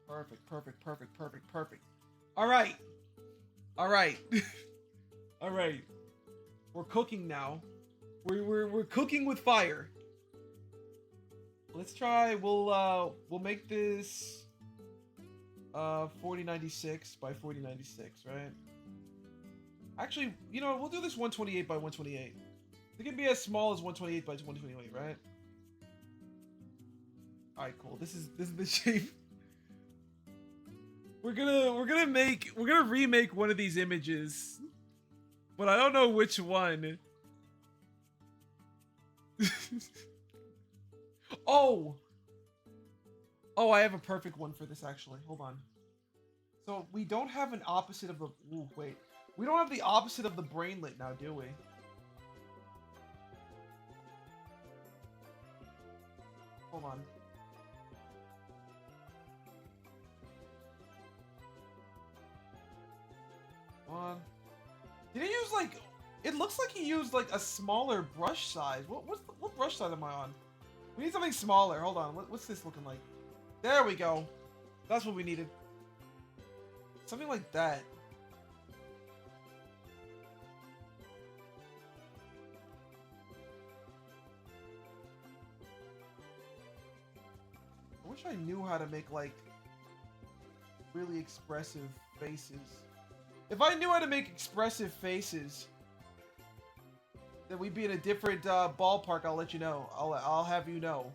Perfect. Perfect. Perfect. Perfect. Perfect. All right. All right. All right. We're cooking now. We're cooking with fire. Let's try. We'll make this 4096 by 4096, right? Actually, you know, we'll do this 128 by 128. It can be as small as 128 by 128, right? All right, cool. This is the shape. We're gonna remake one of these images, but I don't know which one. Oh, I have a perfect one for this actually. Hold on. So we don't have an opposite of the. Ooh, wait. We don't have the opposite of the brainlet now, do we? Hold on. Did he use like? It looks like he used like a smaller brush size. What brush size am I on? We need something smaller. Hold on. What's this looking like? There we go. That's what we needed. Something like that. wish I knew how to make like really expressive faces. If I knew how to make expressive faces, then we'd be in a different ballpark. I'll let you know. I'll have you know.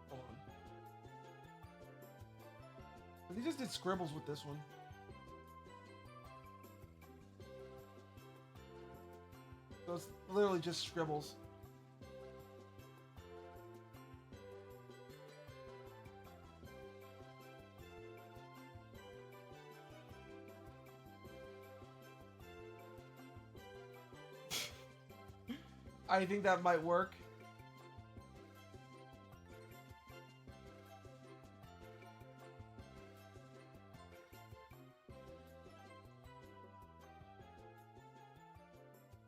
Hold on. He just did scribbles with this one. So it's literally just scribbles. I think that might work.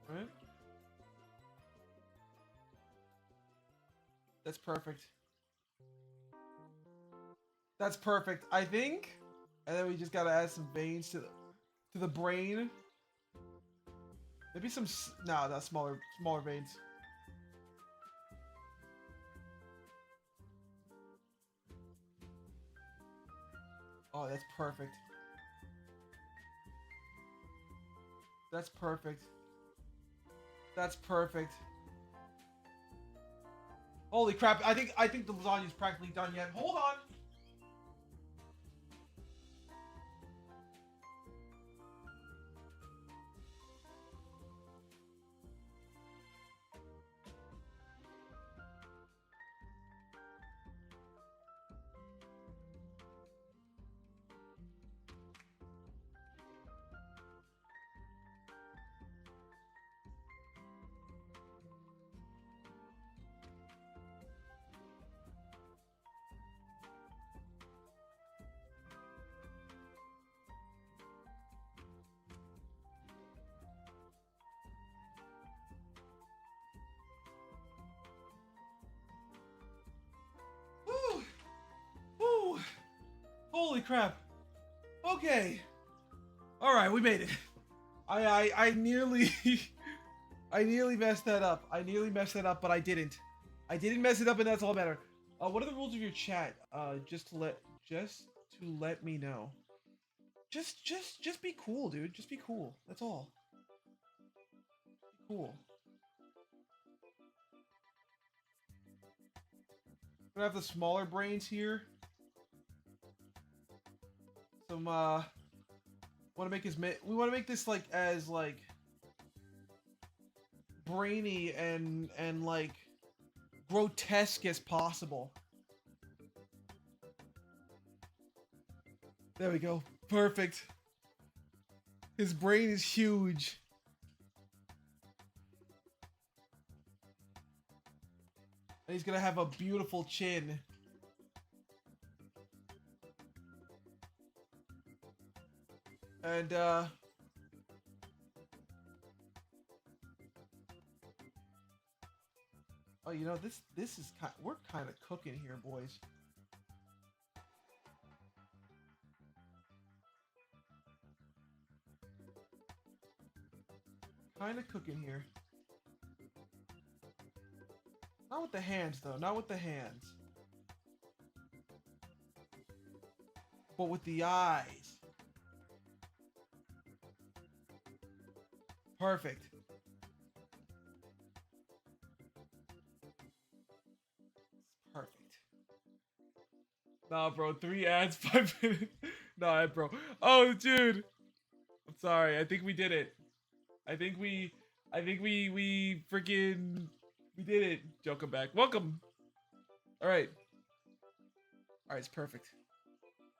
All right. That's perfect. That's perfect. I think. And then we just gotta add some veins to the brain. Maybe some not smaller veins. Oh, that's perfect. That's perfect. That's perfect. Holy crap! I think the lasagna is practically done yet. Hold on. Woo! Woo! Holy crap! Okay. All right, we made it. I nearly I nearly messed that up. I nearly messed that up, but I didn't. I didn't mess it up, and that's all that matters. What are the rules of your chat? Just to let me know. Just be cool, dude. Just be cool. That's all. Be cool. We have the smaller brains here. Some want to make we want to make this like as like brainy and like grotesque as possible. There we go. Perfect. His brain is huge. And he's gonna have a beautiful chin. And oh, you know, this is we're kind of cooking here, boys. Kind of cooking here. Not with the hands, though. Not with the hands. But with the eyes. Perfect. Perfect. Nah, bro. 3 ads, 5 minutes. Nah, bro. Oh, dude. I'm sorry. I think we did it. I think we freaking, we did it. Joker back. Welcome. All right. All right, it's perfect.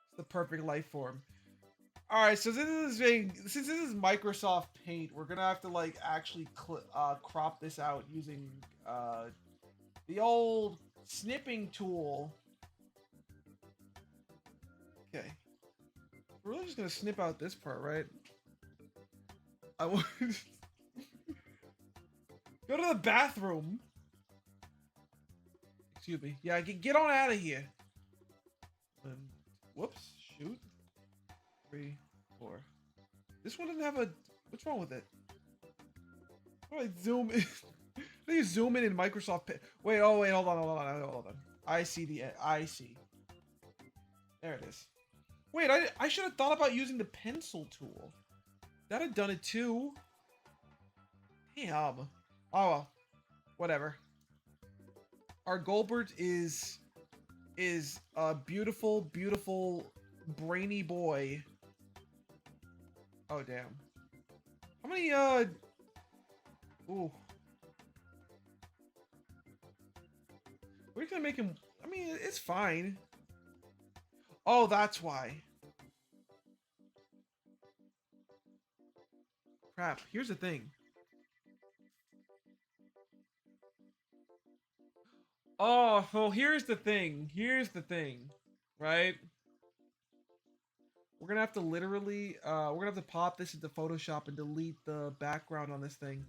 It's the perfect life form. All right, so since this is Microsoft Paint, we're gonna have to like actually crop this out using the old snipping tool. Okay, we're really just gonna snip out this part, right? I want go to the bathroom. Excuse me. Yeah, get on out of here. Whoops. Shoot. 3, 4. This one doesn't have a. What's wrong with it? Wait, zoom in. Let me zoom in Microsoft. Wait, oh wait, hold on, hold on, hold on. I see I see. There it is. Wait, I should have thought about using the pencil tool. That'd have done it too. Damn. Oh well, whatever. Our Goldbert is a beautiful, beautiful, brainy boy. Oh damn. How many ooh. We're gonna make him. I mean, it's fine. Oh, that's why. Crap. Here's the thing. Oh, well, here's the thing. Here's the thing. Right? We're gonna have to literally, we're gonna have to pop this into Photoshop and delete the background on this thing.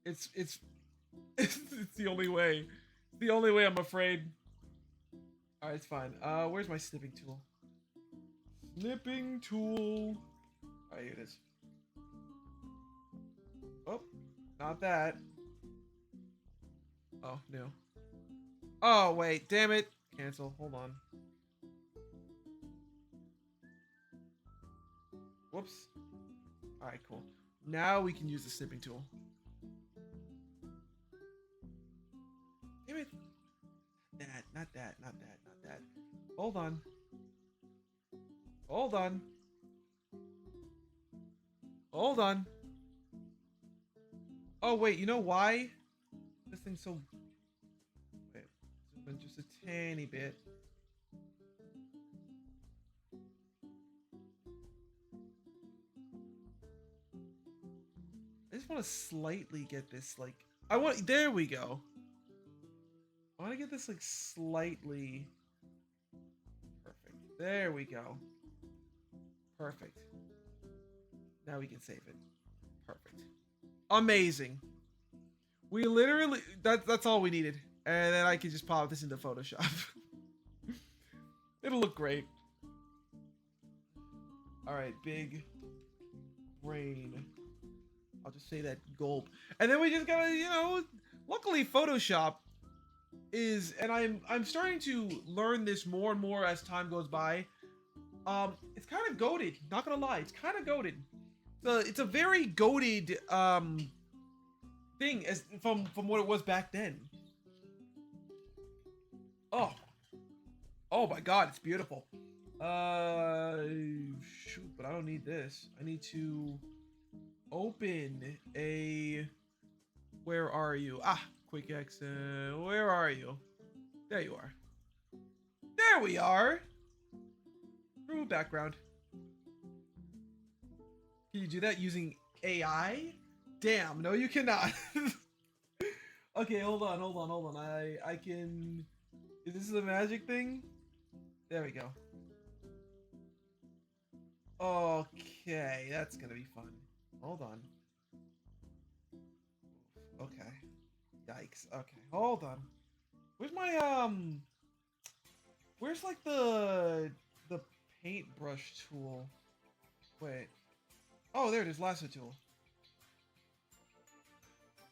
It's, it's the only way. It's the only way, I'm afraid. Alright, it's fine. Where's my snipping tool? Snipping tool. Alright, here it is. Oh, not that. Oh, no. Oh, wait, damn it. Cancel, hold on. Whoops. Alright, cool. Now we can use the snipping tool. Damn it. That, not that, not that, not that. Hold on. Hold on. Hold on. Oh, wait, you know why? This thing's so... Wait, zoom in just a tiny bit. I just want to slightly get this, like... There we go. I want to get this, like, slightly... Perfect. There we go. Perfect. Now we can save it. Perfect. Amazing. We literally... That's all we needed. And then I can just pop this into Photoshop. It'll look great. Alright, big brain. I'll just say that gulp. And then we just gotta, you know, luckily Photoshop is, and I'm starting to learn this more and more as time goes by. It's kind of goated, not gonna lie, it's kind of goated. It's a very goated thing as from what it was back then. Oh my god, it's beautiful. Shoot, but I don't need this. I need to open a... Where are you? Ah, quick exit. Where are you? There you are. There we are. True background. Can you do that using AI? Damn, no you cannot. Okay, hold on. I can... Is this the magic thing? There we go. Okay, that's gonna be fun. Hold on. Okay. Yikes. Okay, hold on. Where's my, where's like the paintbrush tool? Wait. Oh, there it is, lasso tool.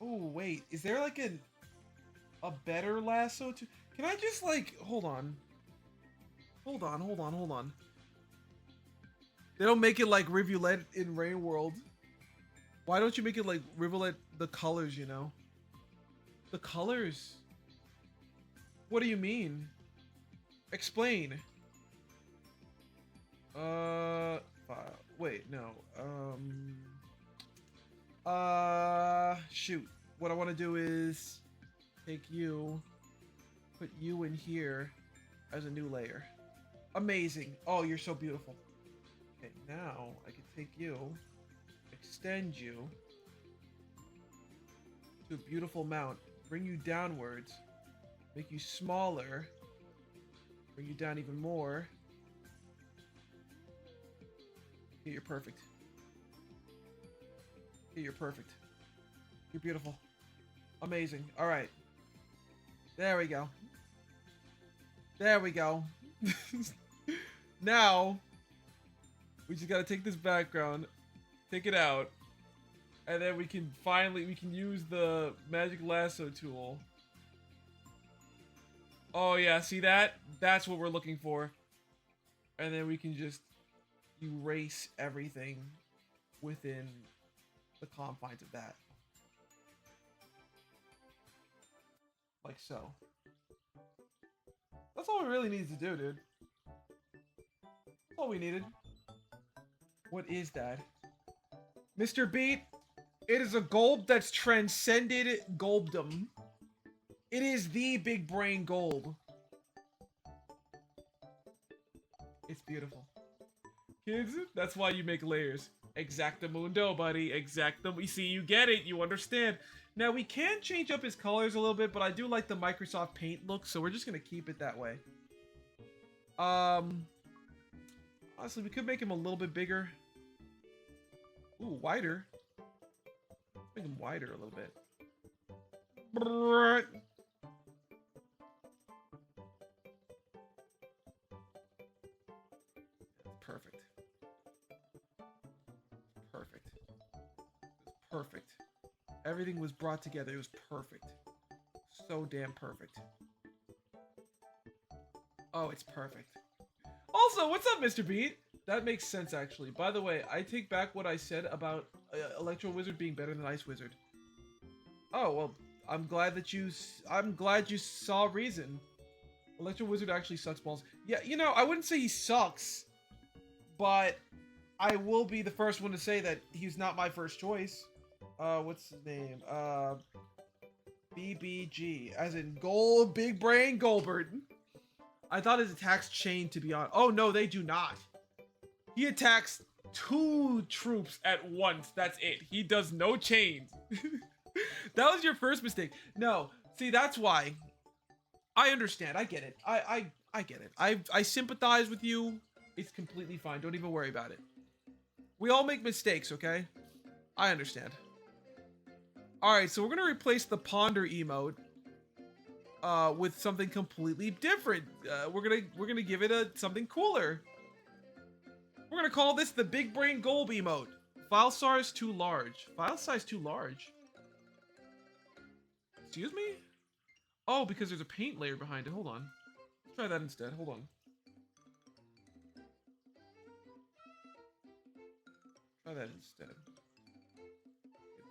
Oh, wait. Is there like a better lasso tool? Can I just like, hold on. Hold on. They don't make it like Rivulet in Rain World. Why don't you make it like Rivulet, the colors, you know? The colors? What do you mean? Explain. Wait, no. Shoot. What I want to do is take you, put you in here as a new layer. Amazing. Oh, you're so beautiful. Okay, now I can take you, extend you to a beautiful mount, bring you downwards, make you smaller, bring you down even more. Okay, you're perfect. Okay, you're perfect. You're beautiful. Amazing. All right. There we go. There we go. Now, we just gotta take this background, take it out, and then we can use the magic lasso tool. Oh yeah, see that? That's what we're looking for. And then we can just erase everything within the confines of that. Like so. That's all we really need to do, dude. That's all we needed. What is that? Mr. Beat, it is a bulb that's transcended golbdom. It is the big brain bulb. It's beautiful. Kids, that's why you make layers. Exactamundo, buddy. Exactam. You see, you get it. You understand. Now, we can change up his colors a little bit, but I do like the Microsoft Paint look, so we're just going to keep it that way. Honestly, we could make him a little bit bigger. Ooh, wider. Make him wider a little bit. Perfect. Perfect. Perfect. Everything was brought together. It was perfect. So damn perfect. Oh, it's perfect. Also, what's up, Mr. Beat? That makes sense, actually. By the way, I take back what I said about Electro Wizard being better than Ice Wizard. Oh, well, I'm glad you saw reason. Electro Wizard actually sucks balls. Yeah, you know, I wouldn't say he sucks, but I will be the first one to say that he's not my first choice. What's his name? BBG, as in Big Brain Goldberg. I thought his attacks chain, to be honest. Oh, no, they do not. He attacks 2 troops at once. That's it. He does no chains. That was your first mistake. No, see, that's why. I understand. I get it. I get it. I sympathize with you. It's completely fine. Don't even worry about it. We all make mistakes, okay? I understand. Alright, so we're gonna replace the Ponder emote with something completely different. We're gonna give it something cooler. We're gonna call this the Big Brain Gold emote. File size too large. File size too large. Excuse me? Oh, because there's a paint layer behind it. Hold on. Let's try that instead. Hold on. Try that instead.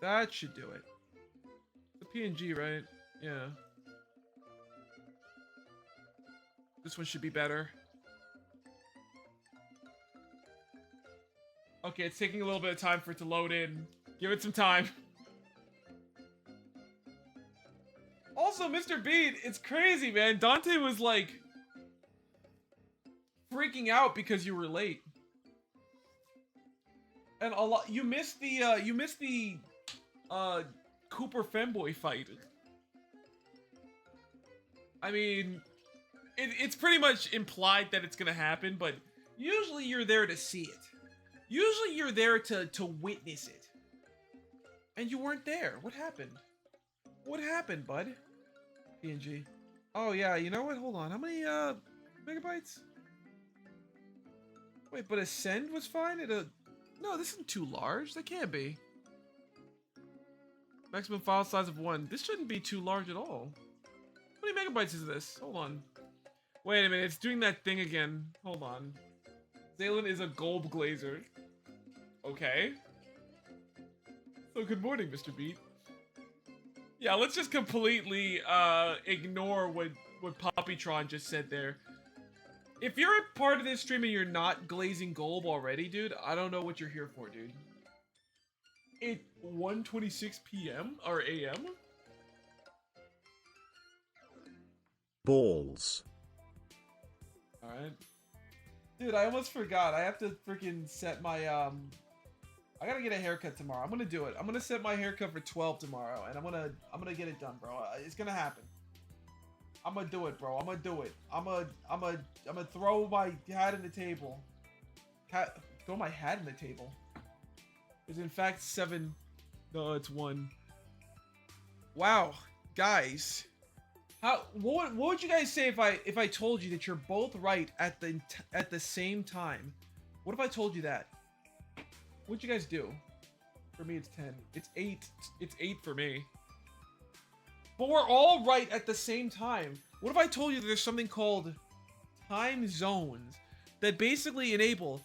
That should do it. It's a PNG, right? Yeah. This one should be better. Okay, it's taking a little bit of time for it to load in. Give it some time. Also, Mr. Beat, it's crazy, man. Dante was like freaking out because you were late. And a lot you missed the Cooper Femboy fight. I mean, it's pretty much implied that it's gonna happen, but usually you're there to see it. Usually you're there to witness it. And you weren't there. What happened? What happened, bud? PNG. Oh yeah, you know what? Hold on. How many megabytes? Wait, but Ascend was fine? No, this isn't too large. That can't be. Maximum file size of 1. This shouldn't be too large at all. How many megabytes is this? Hold on. Wait a minute, it's doing that thing again. Hold on. Zaylen is a gold glazer. Okay. So good morning, Mr. Beat. Yeah, let's just completely ignore what Poppytron just said there. If you're a part of this stream and you're not glazing gold already, dude, I don't know what you're here for, dude. It's 1:26 p.m. or a.m.? Balls. Alright. Dude, I almost forgot. I have to freaking set my, I gotta get a haircut tomorrow. I'm gonna do it. I'm gonna set my haircut for 12 tomorrow, and I'm gonna get it done, bro. It's gonna happen. I'm gonna do it, bro. I'm gonna do it. I'm gonna throw my hat in the table. Throw my hat in the table. It's in fact 7. No, it's 1. Wow, guys. What would you guys say if I told you that you're both right at the same time? What if I told you that? What'd you guys do? For me, it's 10. It's 8. It's 8 for me. But we're all right at the same time. What if I told you that there's something called time zones that basically enable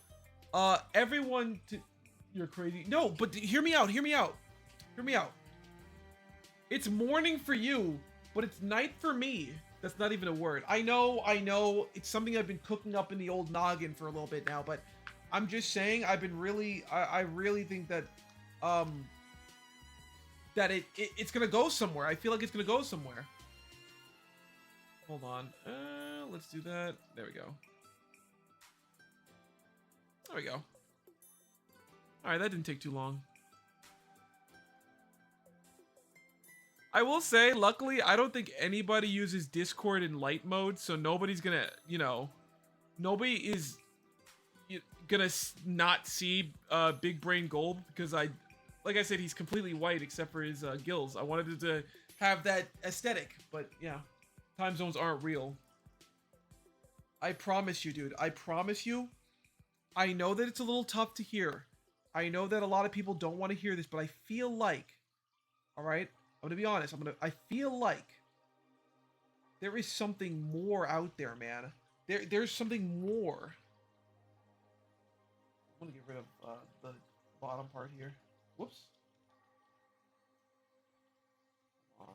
everyone to... You're crazy. No, but hear me out. Hear me out. Hear me out. It's morning for you, but it's night for me. That's not even a word. I know. It's something I've been cooking up in the old noggin for a little bit now, but I'm just saying I've been really... I really think that... that it's gonna go somewhere. I feel like it's gonna go somewhere. Hold on. Let's do that. There we go. There we go. Alright, that didn't take too long. I will say, luckily, I don't think anybody uses Discord in light mode, so nobody's gonna, you know, nobody is gonna not see Big Brain Gold, because like I said, he's completely white except for his gills. I wanted it to have that aesthetic, but yeah, time zones aren't real. I promise you, dude. I promise you. I know that it's a little tough to hear. I know that a lot of people don't want to hear this, but I feel like, all right, I'm gonna be honest. I feel like there is something more out there, man. There's something more. I'm gonna get rid of the bottom part here. Whoops. All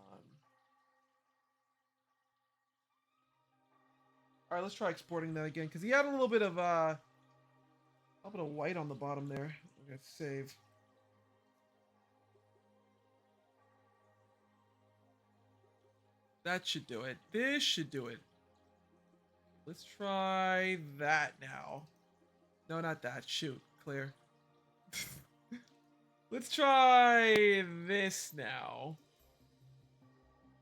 right, let's try exporting that again, because he had a little bit of white on the bottom there. We're gonna save. That should do it. This should do it. Let's try that now. No, not that. Shoot, clear. Let's try this now.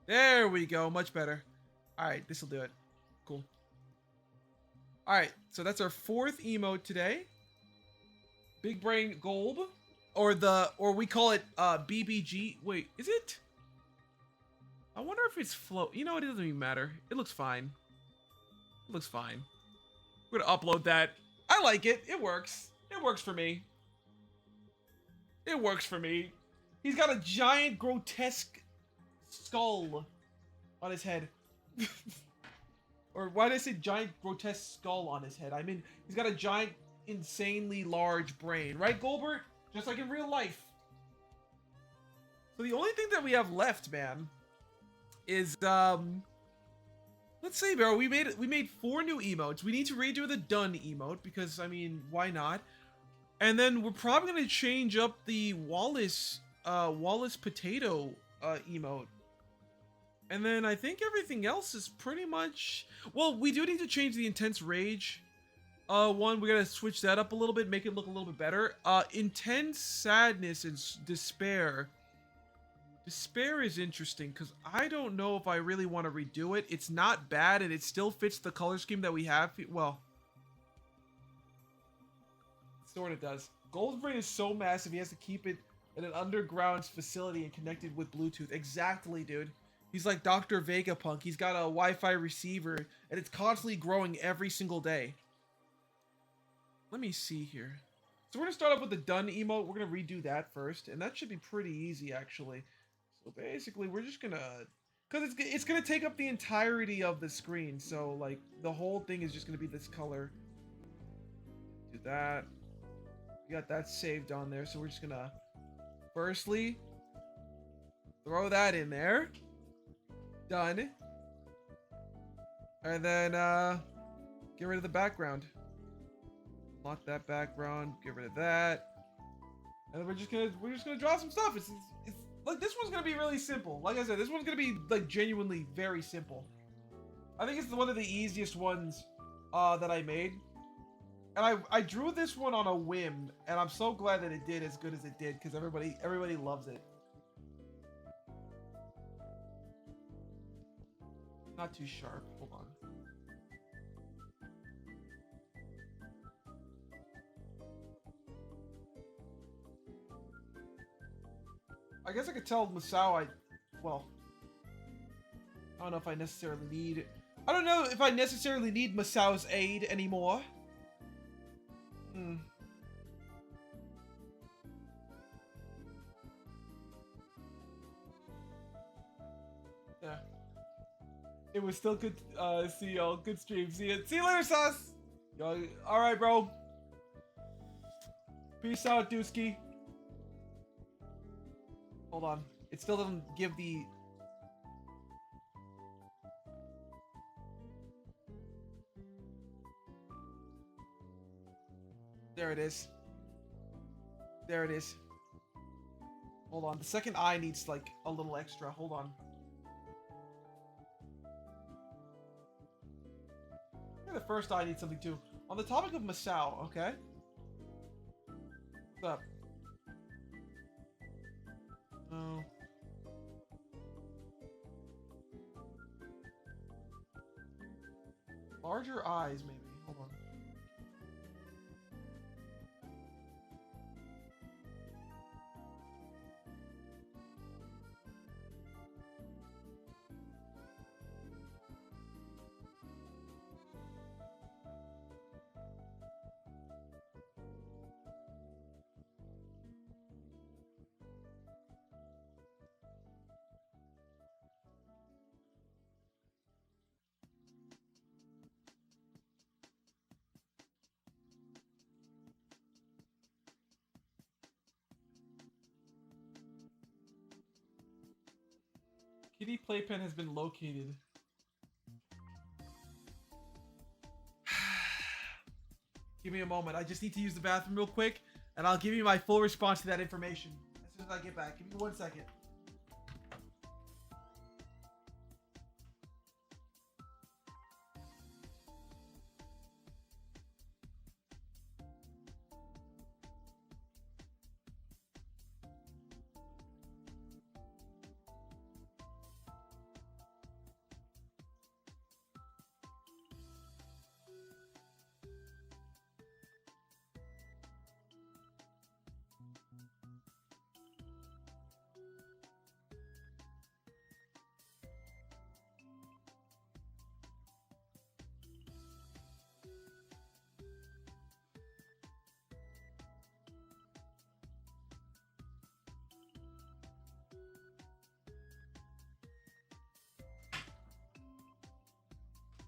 There we go. Much better. All right, this will do it. Cool. All right, so that's our 4th emote today. Big Brain Gold, or we call it BBG. Wait, is it? I wonder if it's float. You know, it doesn't even matter. It looks fine. It looks fine. We're gonna upload that. I like it. It works. It works for me. It works for me. He's got a giant, grotesque skull on his head. Or why did I say giant, grotesque skull on his head? I mean, he's got a giant, insanely large brain. Right, Goldberg? Just like in real life. So the only thing that we have left, man, is, let's see, bro. We made 4 new emotes. We need to redo the done emote because, I mean, why not? And then we're probably gonna change up the Wallace potato emote. And then I think everything else is pretty much... Well, we do need to change the intense rage one. We gotta switch that up a little bit, make it look a little bit better. Intense sadness and despair. Despair is interesting because I don't know if I really want to redo it. It's not bad and it still fits the color scheme that we have. Well, sort of does. Gold's brain is so massive he has to keep it in an underground facility and connected with Bluetooth. Exactly, dude. He's like Dr. Vegapunk. He's got a Wi-Fi receiver and it's constantly growing every single day. Let me see here. So we're gonna start off with the done emote. We're gonna redo that first, and that should be pretty easy actually. So basically, we're just gonna, cause it's gonna take up the entirety of the screen. So like the whole thing is just gonna be this color. Do that. We got that saved on there, so we're just gonna firstly throw that in there. Done. And then get rid of the background. Lock that background. Get rid of that. And then we're just gonna draw some stuff. It's like this one's gonna be really simple. Like I said, this one's gonna be like genuinely very simple. I think it's one of the easiest ones that I made. And I drew this one on a whim, and I'm so glad that it did as good as it did because everybody loves it. Not too sharp. Hold on. I guess I could tell Masao well, I don't know if I necessarily need... I don't know if I necessarily need Masao's aid anymore. Yeah. It was still good. See y'all. Good stream. See you. See you later, Sus. Y'all. All right, bro. Peace out, Dusky. Hold on. It still doesn't give the... There it is. There it is. Hold on. The second eye needs like a little extra. Hold on. Yeah, the first eye needs something too. On the topic of Masao, okay? What's up? Oh. Larger eyes, maybe. Hold on. Kitty playpen has been located. Give me a moment. I just need to use the bathroom real quick, and I'll give you my full response to that information as soon as I get back. Give me 1 second.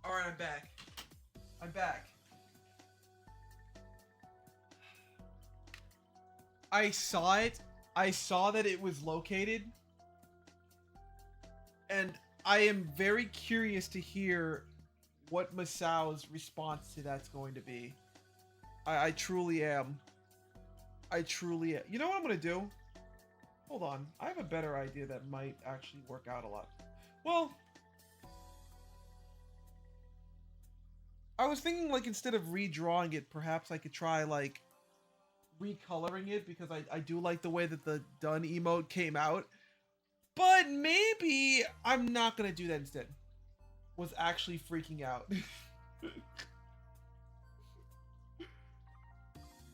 Alright, I'm back. I'm back. I saw it. I saw that it was located. And I am very curious to hear what Masao's response to that's going to be. I truly am. I truly am. You know what I'm going to do? Hold on. I have a better idea that might actually work out a lot. Well... I was thinking, like, instead of redrawing it, perhaps I could try, like, recoloring it, because I do like the way that the done emote came out. But maybe I'm not gonna do that instead. Was actually freaking out.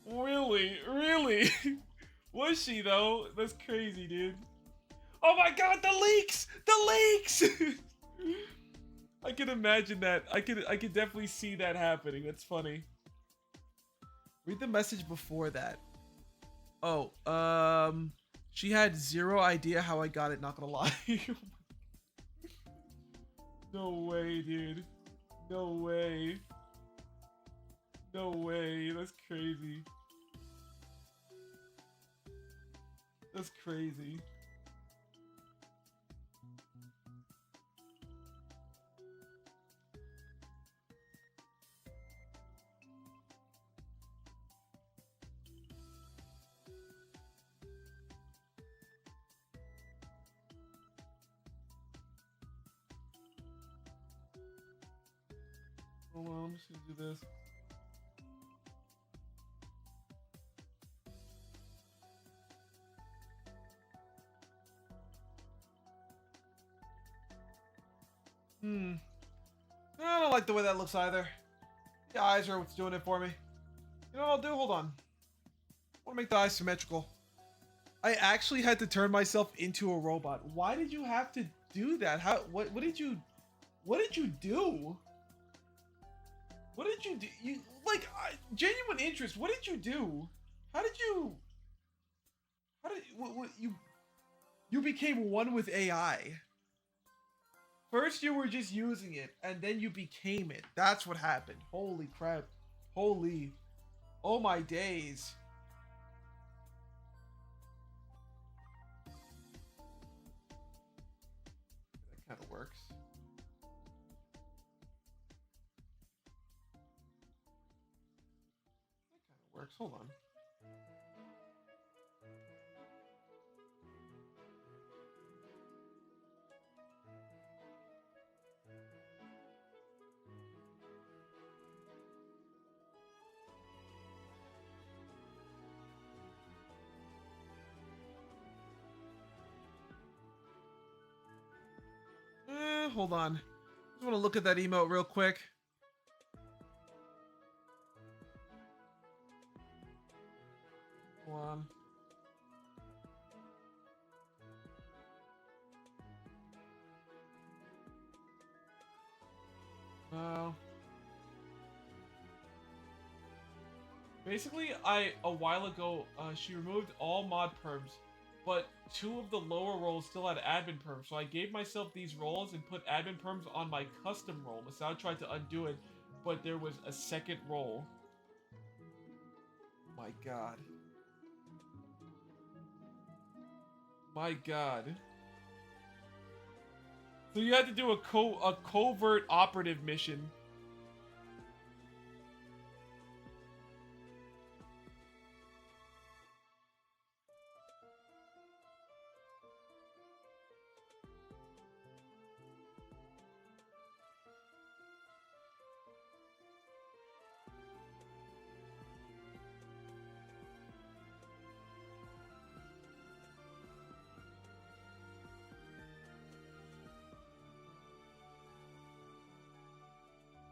Really? Really? Was she, though? That's crazy, dude. Oh my god, the leaks! The leaks! I can imagine that. I could definitely see that happening. That's funny. Read the message before that. Oh, she had zero idea how I got it, not gonna lie. No way, dude. No way. No way. That's crazy. That's crazy. Hold on, I'm just gonna do this. I don't like the way that looks either. The eyes are what's doing it for me. You know what I'll do? Hold on. I want to make the eyes symmetrical. I actually had to turn myself into a robot. Why did you have to do that? What did you... What did you do? What did you do? You like genuine interest. What did you do? How did you? How did what you became one with AI? First you were just using it, and then you became it. That's what happened. Holy crap! Holy, oh my days! That kind of works. Works. Hold on. Hold on. Just want to look at that emote real quick. Hold on. Basically, a while ago, she removed all mod perms, but 2 of the lower roles still had admin perms, so I gave myself these roles and put admin perms on my custom role. Masao tried to undo it, but there was a second role. My god. My god. So you had to do a covert operative mission.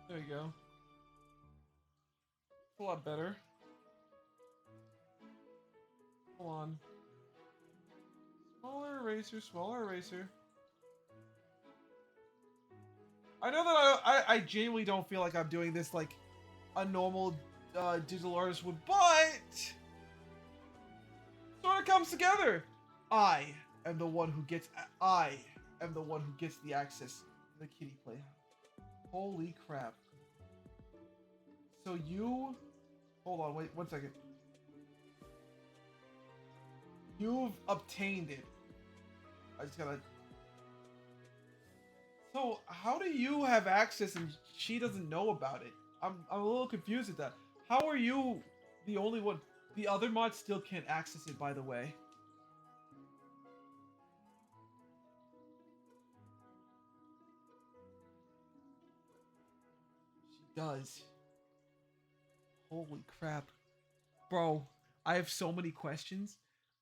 There you go. It's a lot better. Hold on. Smaller eraser, smaller eraser. I know that I genuinely don't feel like I'm doing this like a normal digital artist would, but sort of comes together. I am the one who gets the access to the kiddie playhouse. Holy crap. So you... Hold on, wait 1 second. You've obtained it. I just gotta... So, how do you have access and she doesn't know about it? I'm a little confused at that. How are you the only one? The other mods still can't access it, by the way. She does. Holy crap. Bro, I have so many questions.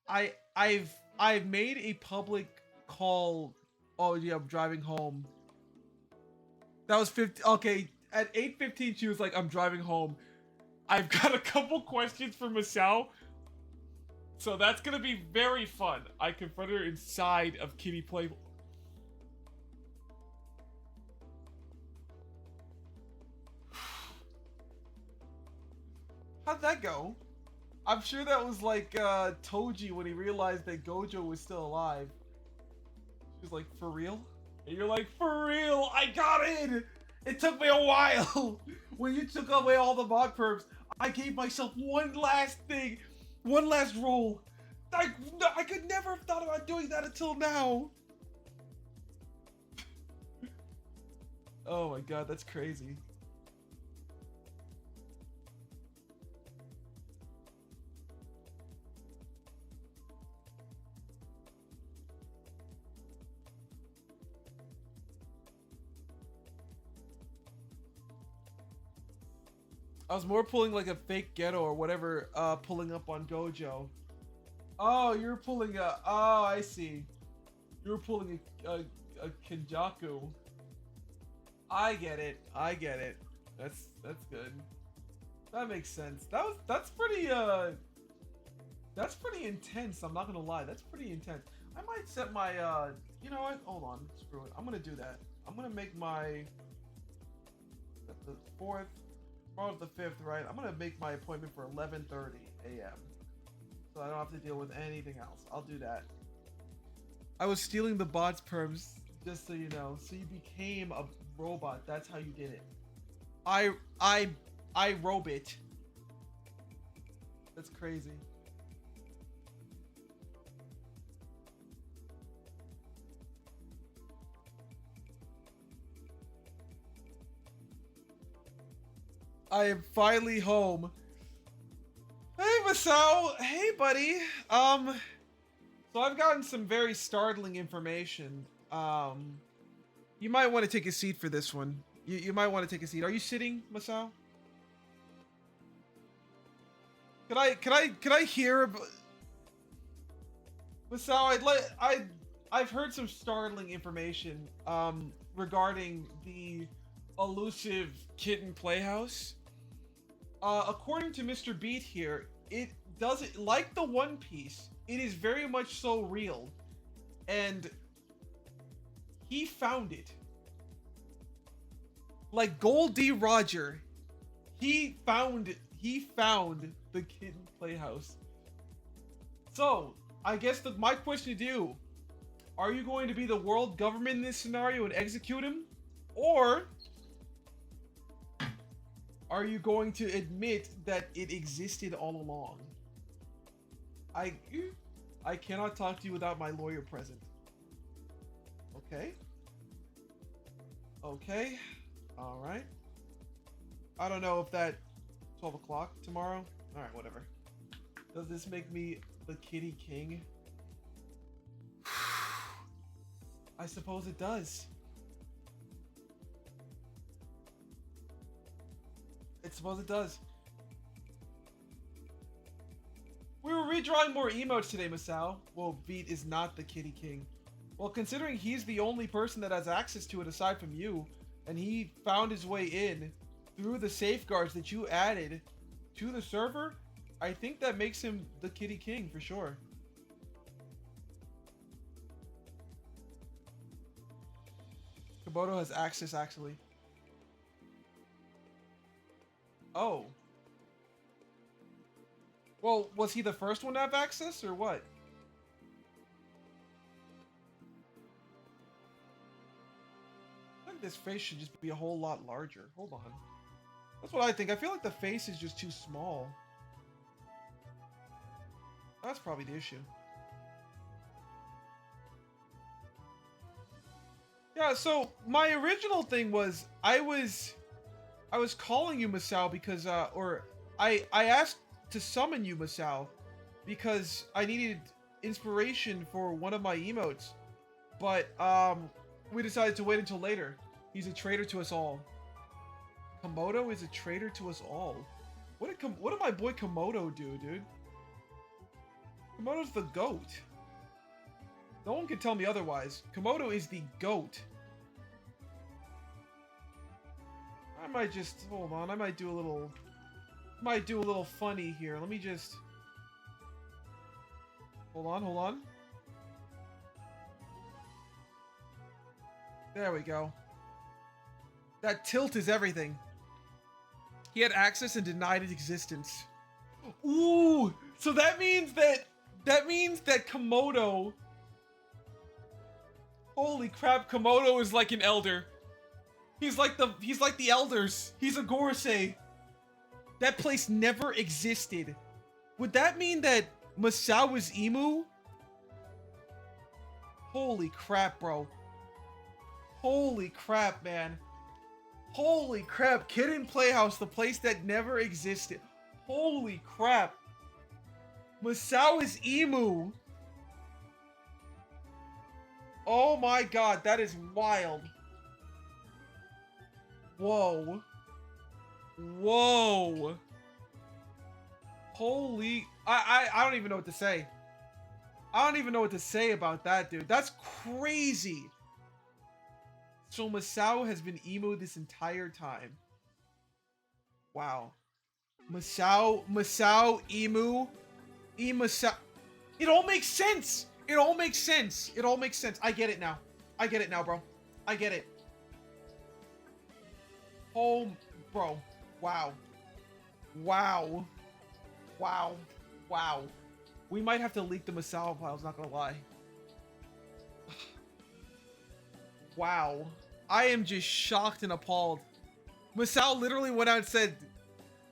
I've made a public call. Oh yeah, I'm driving home. That was 50. Okay, at 8:15 she was like, I'm driving home. I've got a couple questions for Masao. So that's gonna be very fun. I confronted her inside of Kitty Play. How'd that go? I'm sure that was like Toji when he realized that Gojo was still alive. She was like, for real? And you're like, for real, I got in! It took me a while! When you took away all the mod perms, I gave myself one last thing, one last roll. I could never have thought about doing that until now. Oh my god, that's crazy. I was more pulling like a fake ghetto or whatever, pulling up on Gojo. Oh, you're pulling a... Oh, I see. You were pulling a Kenjaku. I get it. I get it. That's good. That makes sense. That's pretty intense. I'm not gonna lie. That's pretty intense. I might set my you know what? Hold on. Screw it. I'm gonna do that. I'm gonna make my the 4th, tomorrow's the 5th, right? I'm gonna make my appointment for 11:30 a.m. so I don't have to deal with anything else. I'll do that. I was stealing the bot's perms, just so you know. So you became a robot. That's how you did it. I robot. That's crazy. I am finally home. Hey, Masao. Hey, buddy. So I've gotten some very startling information. You might want to take a seat for this one. You might want to take a seat. Are you sitting, Masao? Could I hear? Masao, I've heard some startling information regarding the elusive kitten playhouse. According to Mr. Beat here, it doesn't, like the One Piece, it is very much so real, and he found it. Like Gold D. Roger, he found the kitten playhouse. So I guess my question to you: are you going to be the world government in this scenario and execute him, or are you going to admit that it existed all along? I cannot talk to you without my lawyer present. Okay. Okay. All right. I don't know if that 12 o'clock tomorrow. All right, whatever. Does this make me the kitty king? I suppose it does. I suppose it does. We were redrawing more emotes today, Masao. Well, Beat is not the kitty king. Well, considering he's the only person that has access to it aside from you, and he found his way in through the safeguards that you added to the server, I think that makes him the kitty king for sure. Komodo has access, actually. Oh. Well, was he the first one to have access, or what? I think this face should just be a whole lot larger. Hold on. That's what I think. I feel like the face is just too small. That's probably the issue. Yeah, so my original thing was I was calling you, Masao, because I asked to summon you, Masao, because I needed inspiration for one of my emotes, but we decided to wait until later. He's a traitor to us all. Komodo is a traitor to us all. What did my boy Komodo do, dude? Komodo's the goat. No one can tell me otherwise. Komodo is the goat. I might just hold on. I might do a little funny here. Let me just hold on. There we go. That tilt is everything. He had access and denied its existence. Ooh, so that means that Komodo. Holy crap, Komodo is like an elder. He's like the elders. He's a Gorosei. That place never existed. Would that mean that Masao was Emu? Holy crap, bro. Holy crap, man. Holy crap. Kitten Playhouse, the place that never existed. Holy crap. Masao is Emu. Oh my god, that is wild. Whoa. Whoa. Holy... I don't even know what to say. I don't even know what to say about that, dude. That's crazy. So Masao has been emo this entire time. Wow. Masao, emu, Masao. It all makes sense. It all makes sense. It all makes sense. I get it now. I get it now, bro. I get it. Oh, bro. Wow. Wow. Wow. Wow. We might have to leak the Masao files, not gonna lie. Wow. I am just shocked and appalled. Masao literally went out and said,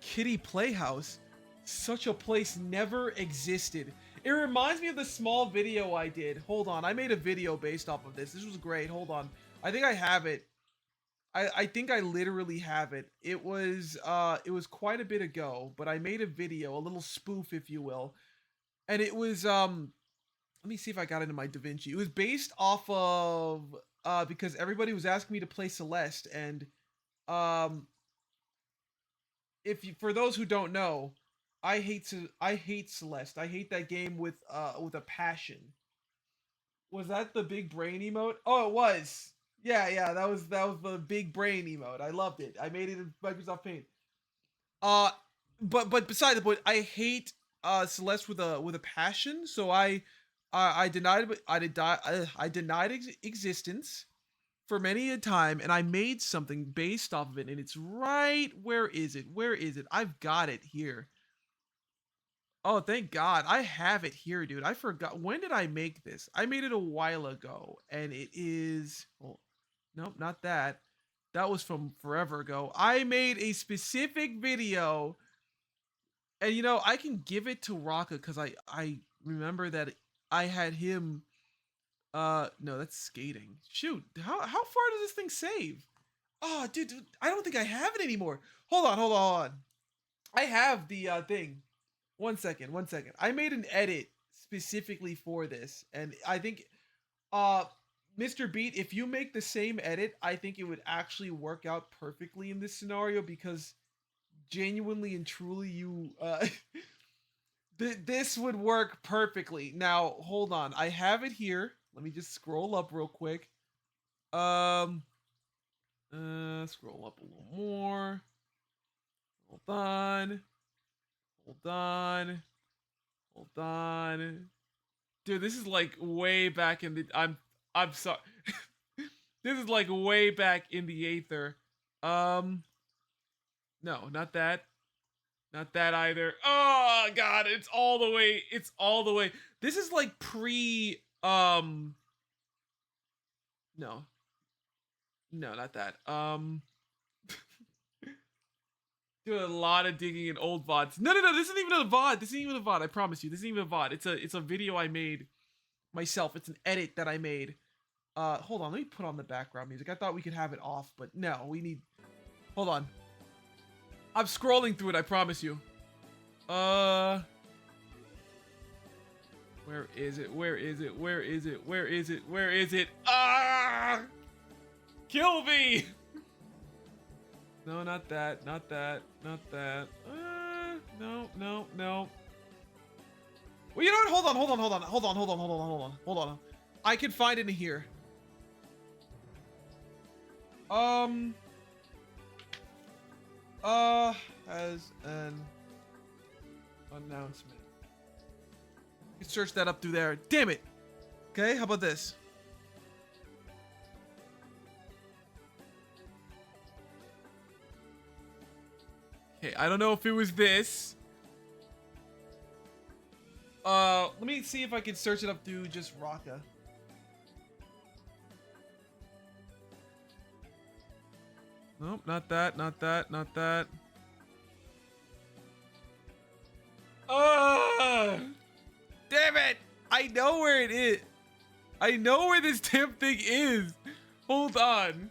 Kitty Playhouse? Such a place never existed. It reminds me of the small video I did. Hold on, I made a video based off of this. This was great. Hold on. I think I have it. I think I literally have it. It was quite a bit ago, but I made a video, a little spoof, if you will. And it was let me see if I got it in my DaVinci. It was based off of because everybody was asking me to play Celeste, and um if you, for those who don't know, I hate Celeste. I hate that game with a passion. Was that the big brain emote? Oh, it was. Yeah, yeah, that was the big brain emote. I loved it. I made it in Microsoft Paint. Uh, but beside the point, I hate Celeste with a passion. So I denied I denied existence for many a time, and I made something based off of it, and it's right. Where is it? Where is it? I've got it here. Oh, thank God. I have it here, dude. I forgot. When did I make this? I made it a while ago, and it is. Oh, nope, not that. That was from forever ago. I made a specific video, and I can give it to Raka because I remember that I had him. No, that's skating. Shoot, how far does this thing save? Oh, dude, I don't think I have it anymore. Hold on. I have the thing. One second. I made an edit specifically for this, and I think, uh, Mr. Beat, if you make the same edit, I think it would actually work out perfectly in this scenario because genuinely and truly, this would work perfectly. Now, hold on, I have it here. Let me just scroll up real quick. Um, Scroll up a little more. Hold on. Hold on. Hold on. Dude, this is like way back in the I'm sorry. This is like way back in the Aether. No, not that. Not that either. Oh god, it's all the way. This is like pre no. No, not that. Doing a lot of digging in old VODs. No, this isn't even a VOD. This isn't even a VOD. I promise you. This isn't even a VOD. It's a video I made myself. It's an edit that I made. Hold on. Let me put on the background music. I thought we could have it off, but no. We need. Hold on. I'm scrolling through it. I promise you. Where is it? Where is it? Where is it? Where is it? Where is it? Ah! Kill me! No, not that. Not that. Not that. No. Well, you know what? Hold on. I can find it in here. As an announcement. You can search that up through there. Damn it. Okay, how about this? Okay, I don't know if it was this. Let me see if I can search it up through just Raka. Nope, not that. Damn it! I know where it is. I know where this damn thing is. Hold on.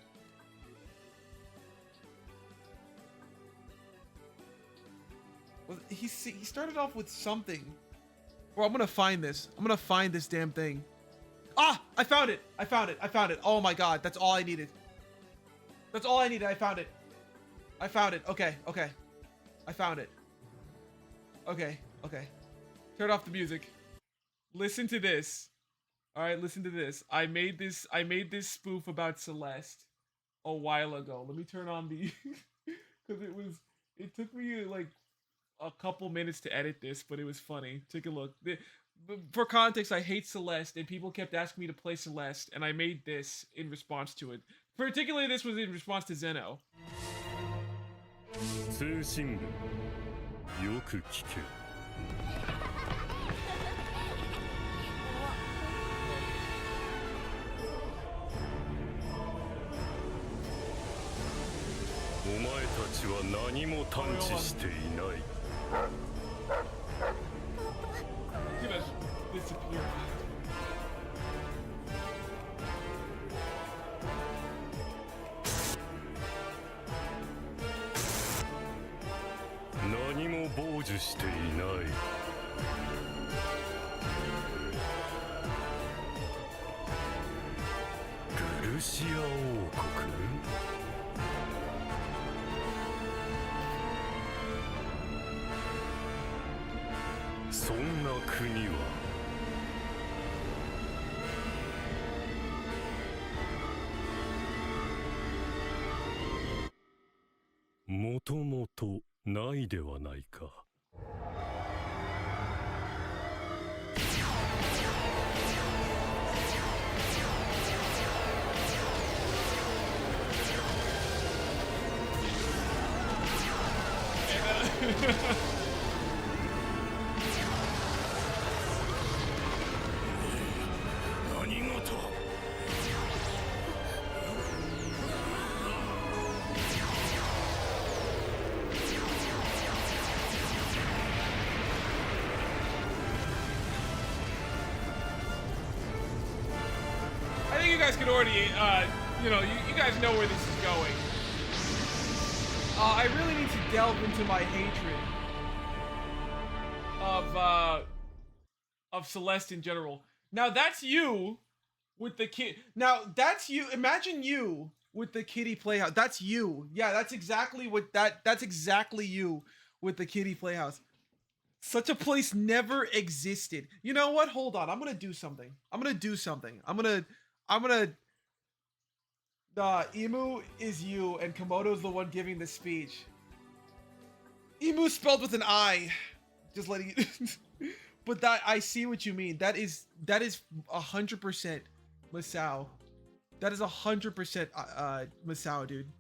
He started off with something. Bro, I'm gonna find this. I'm gonna find this damn thing. Ah! I found it! Oh my god, that's all I needed. I found it. Okay. I found it. Okay. Turn off the music. Listen to this. Alright, listen to this. I made this spoof about Celeste a while ago. Let me turn on the because it took me like a couple minutes to edit this, but it was funny. Take a look. For context, I hate Celeste, and people kept asking me to play Celeste, and I made this in response to it. Particularly, this was in response to Zeno. 通信部よく聞け。お前たちは何も探知していない。何も傍受していない。ルルシア王国？そんな国はもともとないではないか。何事。I think you guys could already, you guys know where this is going. I really need to delve into my hatred of Celeste in general. Now that's you with the kid. Now that's you. Imagine you with the kitty playhouse. That's you. Yeah, that's exactly what that's exactly you with the kitty playhouse. Such a place never existed. You know what? Hold on. I'm gonna do something. I'm gonna Emu is you and Komodo's the one giving the speech. Emu spelled with an I. Just letting it but that I see what you mean. That is 100% Masao. That is 100% Masao, dude.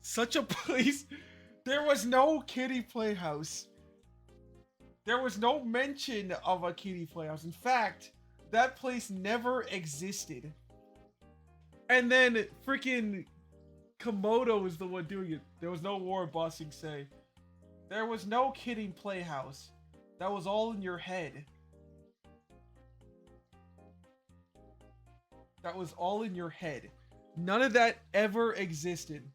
Such a place. There was no kitty playhouse. There was no mention of a kitty playhouse. In fact, that place never existed. And then freaking Komodo is the one doing it. There was no war bossing say. There was no kidding playhouse. That was all in your head. That was all in your head. None of that ever existed.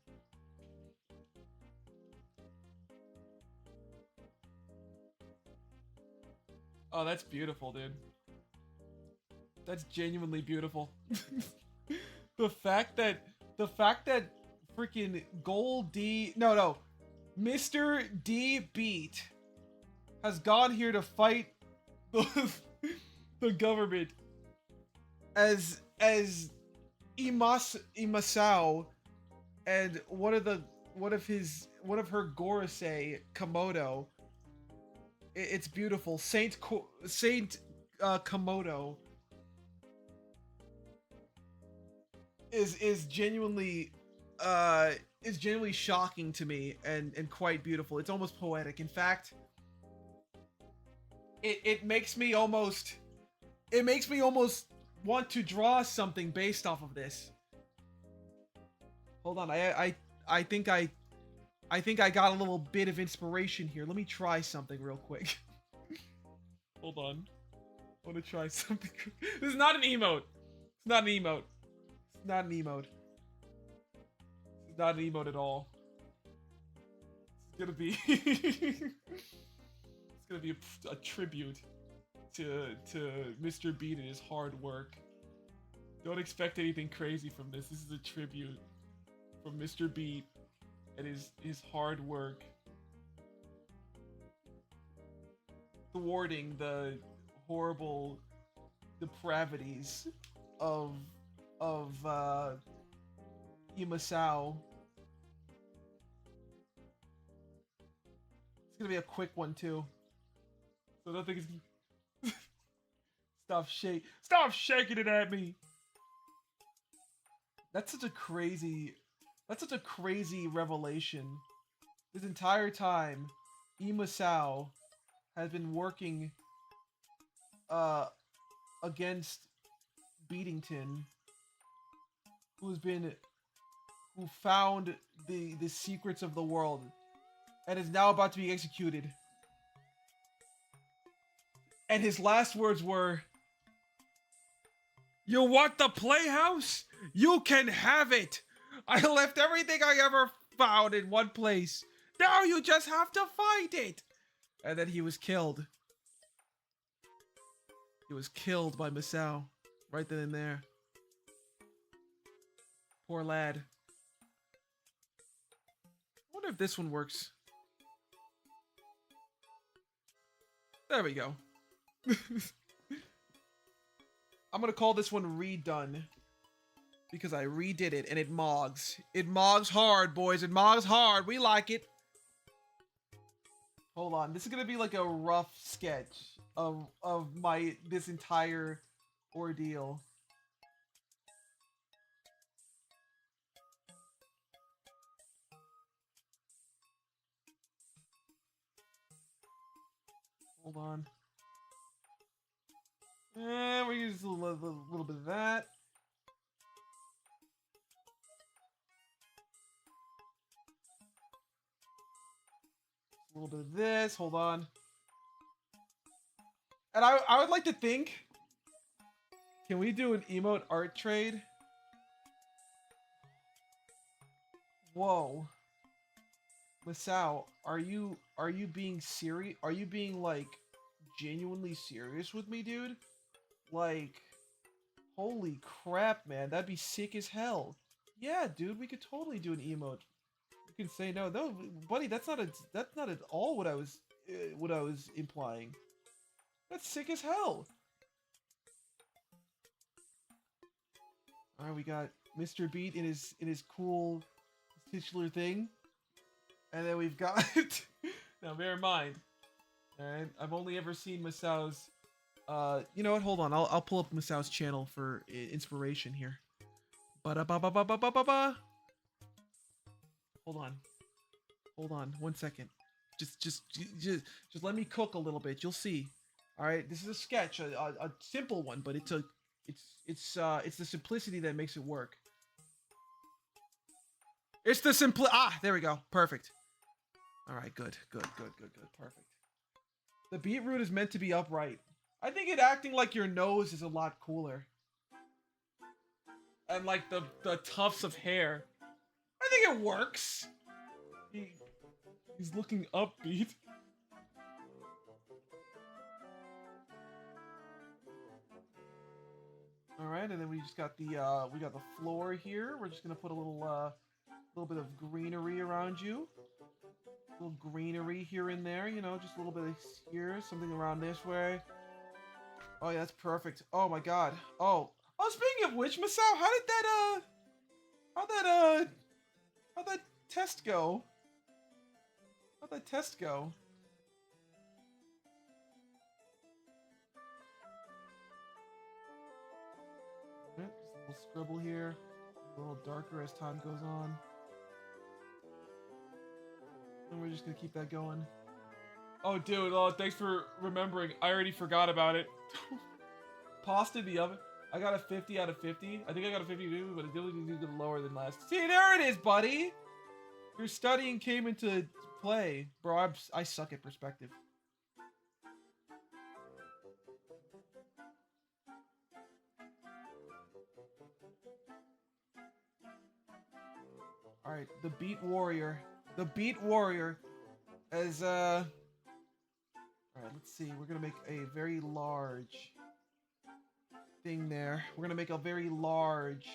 Oh, that's beautiful, dude. That's genuinely beautiful. The fact that freaking Mr. D Beat has gone here to fight the government as Imasao and one of her Gorosei, Komodo. It's beautiful. Saint Komodo is genuinely shocking to me and quite beautiful. It's almost poetic. In fact, it makes me almost want to draw something based off of this. Hold on, I think I got a little bit of inspiration here. Let me try something real quick. Hold on. I want to try something. This is not an emote. It's not an emote. It's not an emote. It's not an emote at all. It's gonna be it's gonna be a tribute to Mr. Beat and his hard work. Don't expect anything crazy from this. This is a tribute from Mr. Beat and his hard work thwarting the horrible depravities of Imasao. It's gonna be a quick one too, so I don't think it's stop shaking it at me. That's such a crazy revelation. This entire time, Imasao has been working against Beatington, who found the secrets of the world and is now about to be executed. And his last words were, "You want the playhouse? You can have it. I left everything I ever found in one place. Now you just have to find it." And then he was killed. He was killed by Masao right then and there. Poor lad. I wonder if this one works. There we go. I'm gonna call this one redone because I redid it and it mogs. It mogs hard, boys. It mogs hard. We like it. Hold on. This is gonna be like a rough sketch of this entire ordeal. Hold on. And we use a little bit of that. A little bit of this. Hold on. And I would like to think, can we do an emote art trade? Whoa. Masao, are you being serious? Are you being like genuinely serious with me, dude? Like, holy crap, man, that'd be sick as hell. Yeah, dude, we could totally do an emote. You can say no, buddy. That's not at all what I was implying. That's sick as hell. All right, we got Mr. Beat in his cool titular thing, and then we've got. Now, bear in mind, all right, I've only ever seen Masao's. You know what? Hold on, I'll pull up Masao's channel for inspiration here. Ba-da-ba-ba-ba-ba-ba-ba. Hold on, 1 second. Just let me cook a little bit. You'll see. All right, this is a sketch, a simple one, but it's the simplicity that makes it work. It's the there we go. Perfect. All right, good. Perfect. The beetroot is meant to be upright. I think it acting like your nose is a lot cooler. And like the tufts of hair. I think it works. He's looking upbeat. All right, and then we just got the floor here. We're just gonna put a little bit of greenery around you. A little greenery here and there, you know, just a little bit of here, something around this way. Oh yeah, that's perfect. Oh my god. Oh, speaking of which, Masao, how'd that test go? How'd that test go? Just a little scribble here. A little darker as time goes on. And we're just gonna keep that going. Oh, dude, thanks for remembering. I already forgot about it. Pasta in the oven. I got a 50 out of 50. I think I got a 52, but it did lower than last. See, there it is, buddy! Your studying came into play. Bro, I suck at perspective. Alright, the Beat Warrior. The Beat Warrior as, Alright, let's see. We're gonna make a very large thing there. We're gonna make a very large...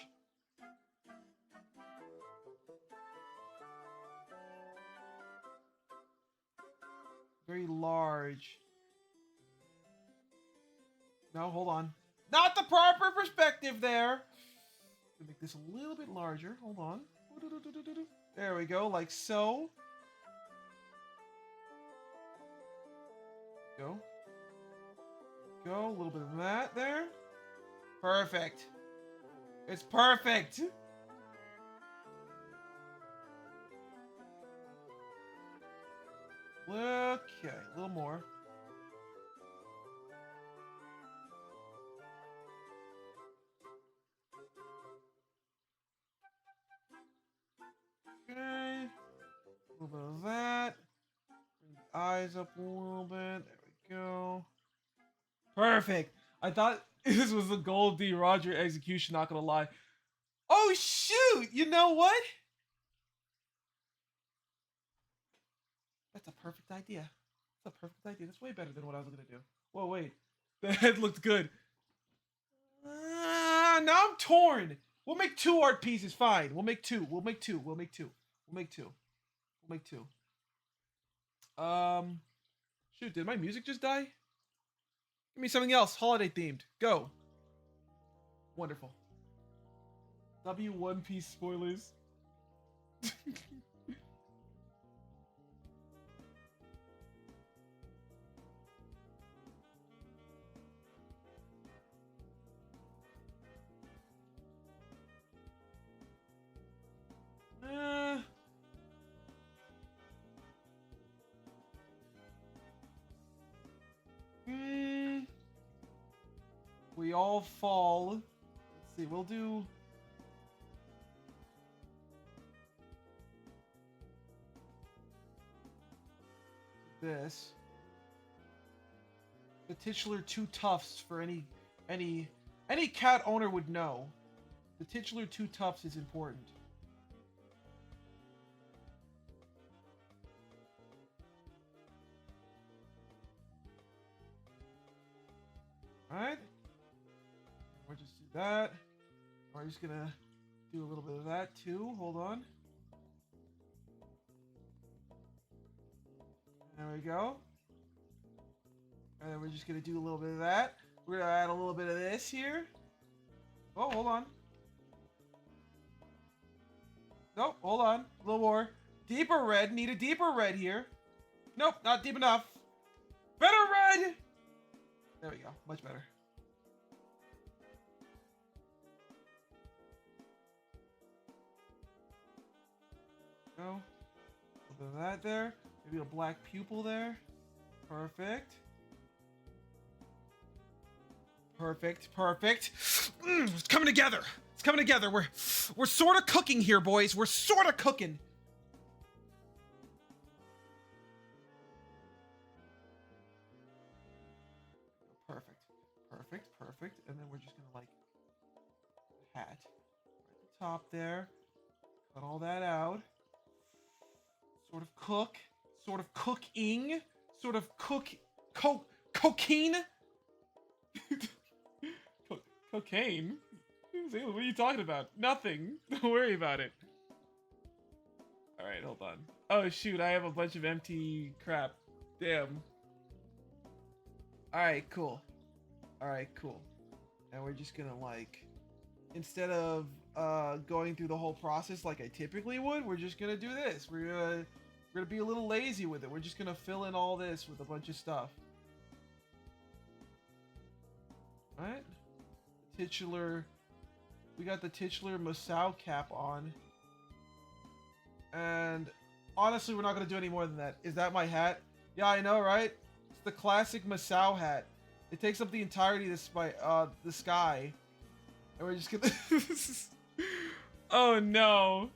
Very large... No, hold on. Not the proper perspective there! Make this a little bit larger. Hold on. There we go, like so. Go. A little bit of that there. Perfect. It's perfect. Okay, a little more. Okay. A little bit of that. Bring the eyes up a little bit. There we go. Perfect. I thought this was the Gold D. Roger execution, not gonna lie. Oh shoot! You know what? That's a perfect idea. That's a perfect idea. That's way better than what I was gonna do. Whoa, wait. The head looked good. Now I'm torn. We'll make 2 art pieces. Fine. We'll make 2. We'll make 2. We'll make 2. We'll make 2. We'll make 2. Shoot, did my music just die? Give me something else. Holiday themed. Go. Wonderful. W One Piece spoilers. We all fall. Let's see, we'll do... this. The titular 2 tufts for any cat owner would know. The titular 2 tufts is important. Alright. We'll just do that. We're just gonna do a little bit of that too. Hold on. There we go. And then we're just gonna do a little bit of that. We're gonna add a little bit of this here. Oh, hold on. Nope, hold on. A little more. Deeper red. Need a deeper red here. Nope, not deep enough. Better red! There we go. Much better. Go. A little bit of that there. Maybe a black pupil there. Perfect. Perfect. Perfect. It's coming together. It's coming together. We're sort of cooking here, boys. We're sort of cooking. Perfect. Perfect. Perfect. And then we're just gonna like hat right at the top there. Cut all that out. Sort of cook. Sort of cooking. Sort of cocaine. Cocaine? What are you talking about? Nothing. Don't worry about it. Alright, hold on. Oh shoot, I have a bunch of empty crap. Damn. Alright, cool. Alright, cool. And we're just gonna like, instead of going through the whole process like I typically would, we're just gonna do this. We're gonna be a little lazy with it. We're just gonna fill in all this with a bunch of stuff. Alright. Titular. We got the titular Masao cap on. And honestly, we're not going to do any more than that. Is that my hat? Yeah, I know, right? It's the classic Masao hat. It takes up the entirety of the sky. And we're just going to... Oh, no.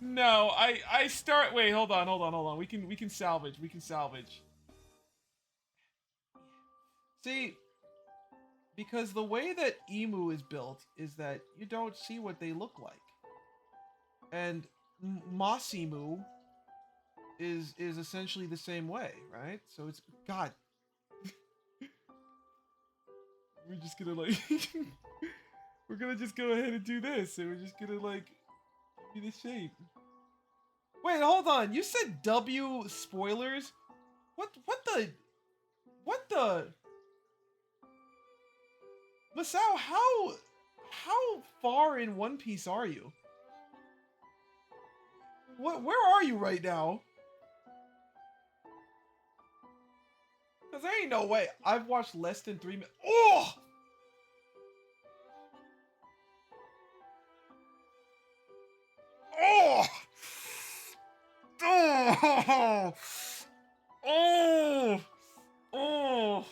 No, I start... Wait, hold on. We can salvage. We can salvage. See... Because the way that Emu is built is that you don't see what they look like. And Mossimu is essentially the same way, right? So it's... God. We're just gonna like... we're gonna just go ahead and do this. And we're just gonna like... Give me the shape. Wait, hold on. You said W spoilers? What the... Masao, how far in One Piece are you? Where are you right now? Cause there ain't no way. I've watched less than 3 minutes. Oh! Oh! Oh! Oh! Oh!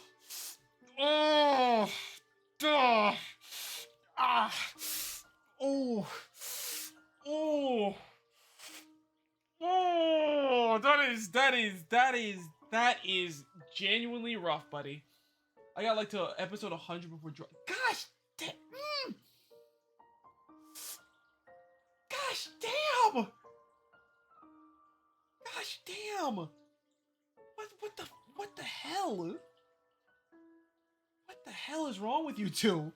Oh! Duh! Ah! Oh! Oh! Oh! That is genuinely rough, buddy. I got like to episode 100 before drop. Gosh damn! Gosh damn! Gosh damn! What the hell? What the hell is wrong with you two?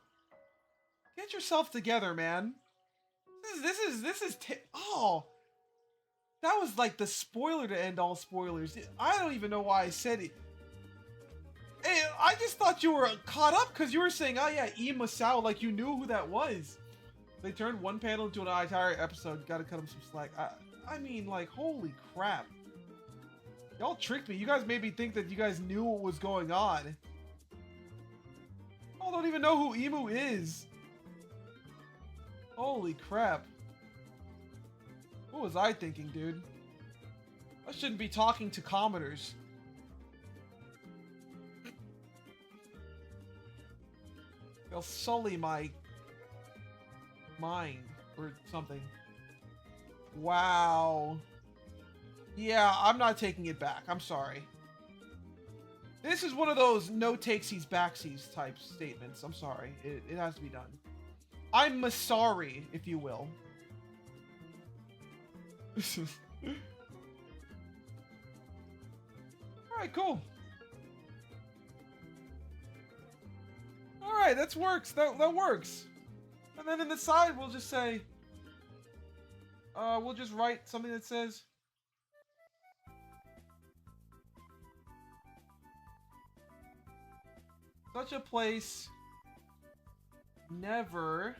Get yourself together, man. This is oh, that was like the spoiler to end all spoilers. I don't even know why I said it. Hey, I just thought you were caught up because you were saying, oh yeah, E Masao, like you knew who that was. They turned one panel into an entire episode. Gotta cut them some slack. I mean, like, holy crap. Y'all tricked me. You guys made me think that you guys knew what was going on. I don't even know who Emu is. Holy crap. What was I thinking, dude? I shouldn't be talking to commoners. They'll sully my mind or something. Wow. Yeah, I'm not taking it back. I'm sorry. This is one of those no takesies backsies type statements. I'm sorry. It has to be done. I'm sorry, if you will. Alright, cool. Alright, that works. That works. And then in the side, we'll just say... we'll just write something that says... Such a place never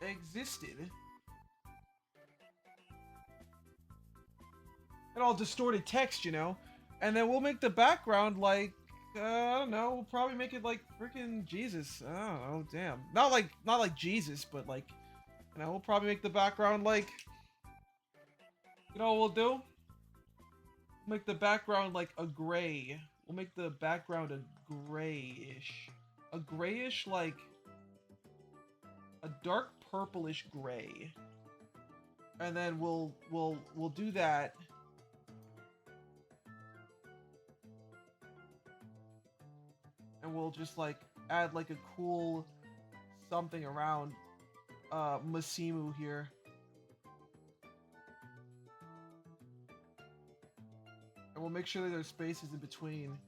existed. And all distorted text, you know? And then we'll make the background like, I don't know, we'll probably make it like freaking Jesus. I don't know, damn. Not like Jesus, but like, you know, we'll probably make the background like, you know what we'll do? Make the background like a gray. We'll make the background a grayish. A grayish, like a dark purplish gray. And then we'll do that. And we'll just like add like a cool something around Masimu here. And we'll make sure that there's spaces in between.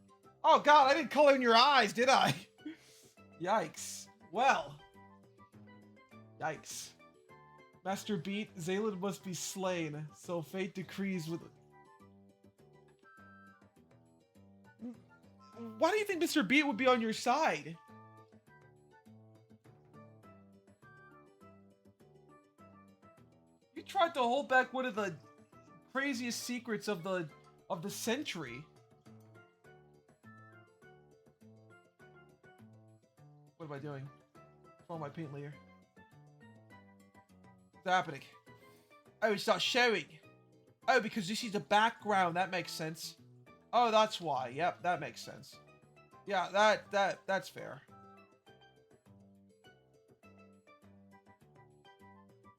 Oh god, I didn't color in your eyes, did I? Yikes. Well. Yikes. Master Beat, Zaylin must be slain, so fate decrees with... Why do you think Mr. Beat would be on your side? You tried to hold back one of the craziest secrets of the century. What am I doing? What's wrong with my paint layer? What's happening? Oh, it's not showing. Oh, because this is the background. That makes sense. Oh, that's why. Yep, that makes sense. Yeah, that's fair.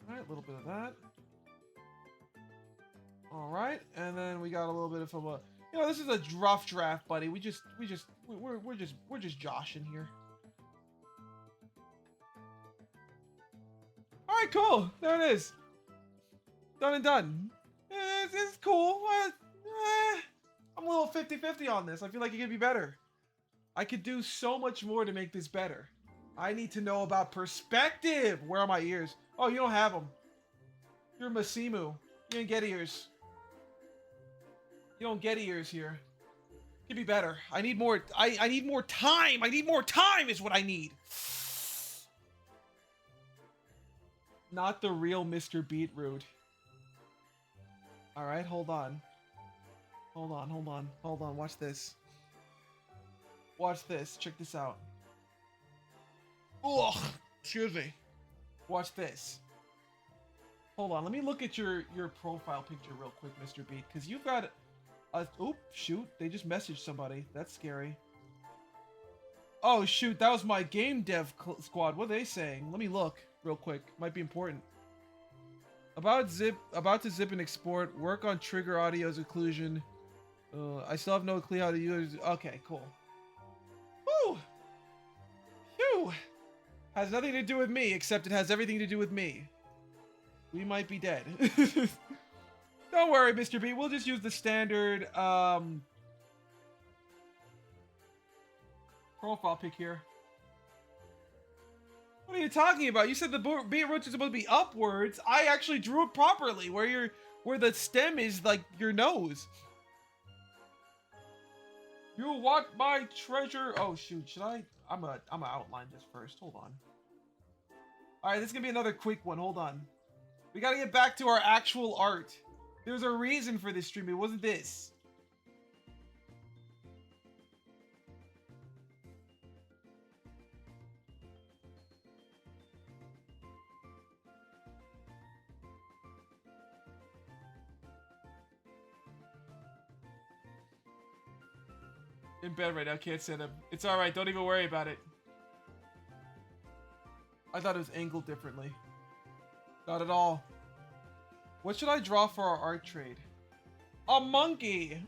Alright, a little bit of that. Alright, and then we got a little bit of a, you know, this is a rough draft, buddy. We're just joshing here. Alright, cool. There it is. Done and done. It's cool. I'm a little 50-50 on this. I feel like it could be better. I could do so much more to make this better. I need to know about perspective. Where are my ears? Oh, you don't have them. You're Masimu. You didn't get ears. You don't get ears here. Could be better. I need more. I need more time. I need more time is what I need. Not the real Mr. Beetroot. Alright, hold on. Hold on. Watch this. Watch this. Check this out. Ugh. Excuse me. Watch this. Hold on, let me look at your profile picture real quick, Mr. Beat, because you've got a... Oh, shoot, they just messaged somebody. That's scary. Oh, shoot, that was my game dev squad. What are they saying? Let me look real quick. Might be important. About to zip and export. Work on trigger audio's occlusion. I still have no clue how to use... Okay, cool. Woo! Phew! Has nothing to do with me, except it has everything to do with me. We might be dead. Don't worry, Mr. B. We'll just use the standard, profile pic here. What are you talking about? You said the beetroot is supposed to be upwards. I actually drew it properly, where the stem is like your nose. You want my treasure? Oh shoot, should I? I'm gonna outline this first. Hold on. All right, this is gonna be another quick one. Hold on. We gotta get back to our actual art. There's a reason for this stream. It wasn't this. In bed right now, can't send him. It's alright, don't even worry about it. I thought it was angled differently. Not at all. What should I draw for our art trade? A monkey!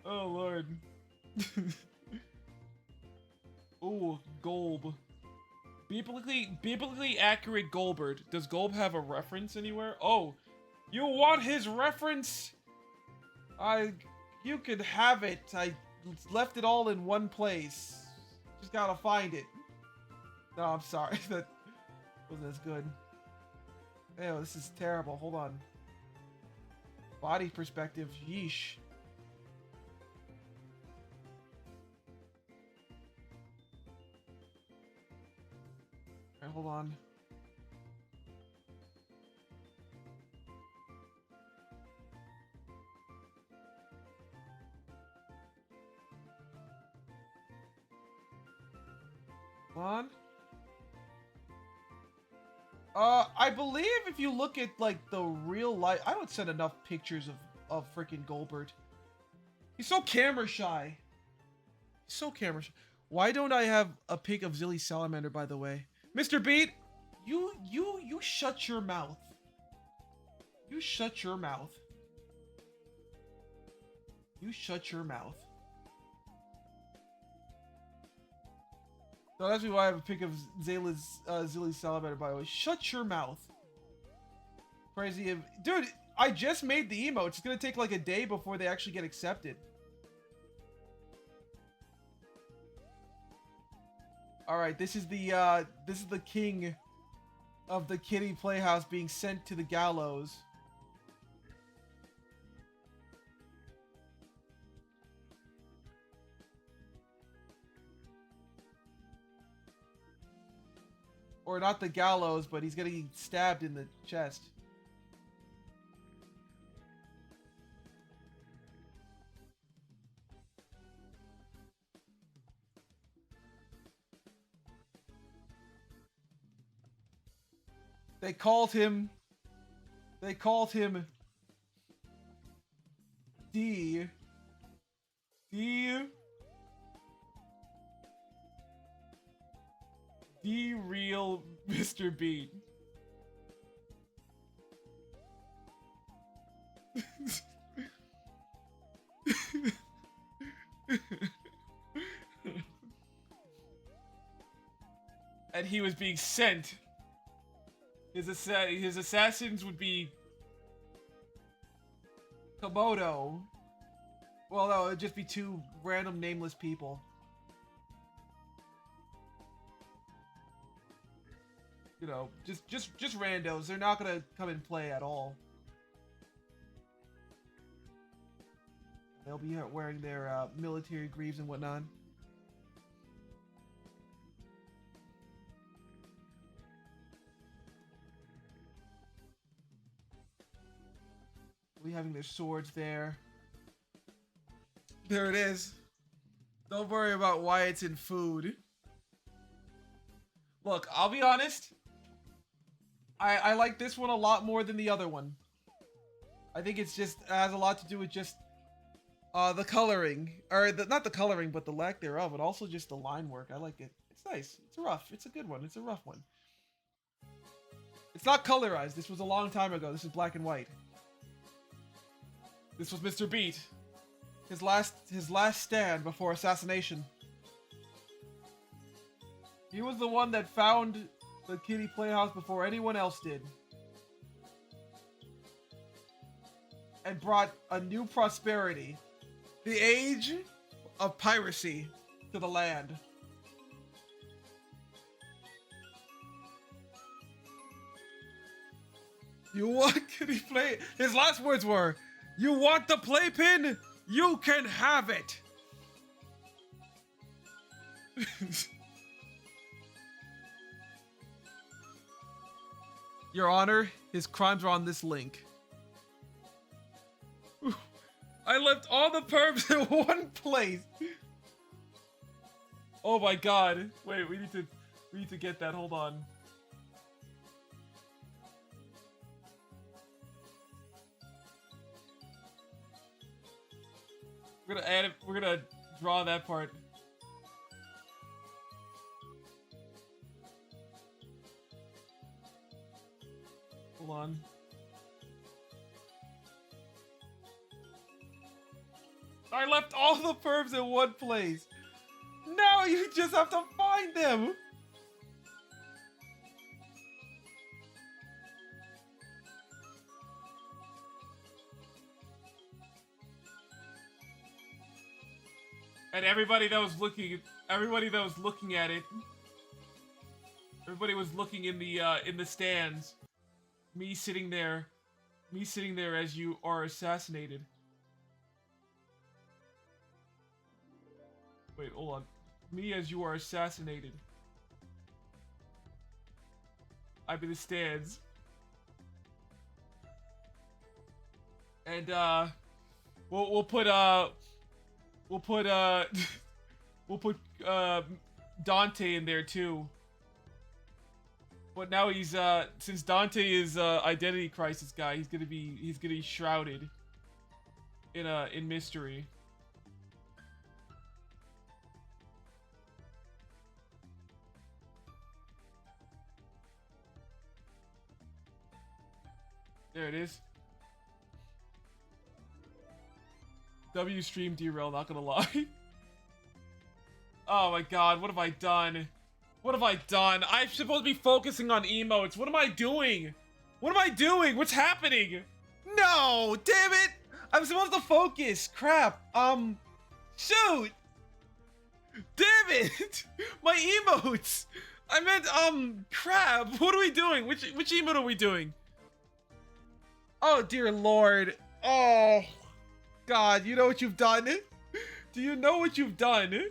Oh lord. Ooh, Golb. Biblically accurate Golbert. Does Golb have a reference anywhere? Oh, you want his reference? You could have it. I left it all in one place. Just gotta find it. No, I'm sorry. That wasn't as good. Ew, this is terrible. Hold on. Body perspective. Yeesh. Alright, hold on. Hold on. I believe if you look at, like, the real life... I don't send enough pictures of freaking Golbert. He's so camera shy. He's so camera shy. Why don't I have a pic of Zilly Salamander, by the way? Mr. Beat, you shut your mouth. You shut your mouth. You shut your mouth. Don't ask me why I have a pic of Zilly Salamander, by the way. Shut your mouth. Crazy of... Dude, I just made the emotes. It's gonna take like a day before they actually get accepted. Alright, this is the king of the kitty playhouse being sent to the gallows. Or not the gallows, but he's getting stabbed in the chest. They called him the real Mr. Bean. And he was being sent. His assassins would be Komodo. Well, no, it'd just be two random nameless people. You know, just randos. They're not gonna come and play at all. They'll be wearing their military greaves and whatnot. We having their swords there. There it is. Don't worry about why it's in food. Look, I'll be honest. I like this one a lot more than the other one. I think it's just has a lot to do with just the coloring, or not the coloring, but the lack thereof, and also just the line work. I like it. It's nice. It's rough. It's a good one. It's a rough one. It's not colorized. This was a long time ago. This is black and white. This was Mr. Beat. His last stand before assassination. He was the one that found the kiddie playhouse before anyone else did. And brought a new prosperity. The age of piracy to the land. You want kiddie play? His last words were, "You want the playpen? You can have it." Your Honor, his crimes are on this link. I left all the perps in one place. Oh my god. Wait, we need to get that. Hold on. We're gonna add it. We're gonna draw that part. Hold on. I left all the perps in one place. Now you just have to find them. And everybody that was looking at it, everybody was looking in the stands. Me sitting there as you are assassinated. Wait, hold on. Me as you are assassinated. I'm in the stands. And we'll put Dante in there too. But now he's since Dante is identity crisis guy, he's gonna be shrouded in mystery. There it is. W stream derail, not gonna lie. Oh my god, what have I done? What have I done? I'm supposed to be focusing on emotes. What am I doing? What am I doing? What's happening? No, damn it! I'm supposed to focus. Crap. Shoot! Damn it! My emotes! I meant, crap. What are we doing? Which emote are we doing? Oh, dear lord. Oh, God, you know what you've done? Do you know what you've done?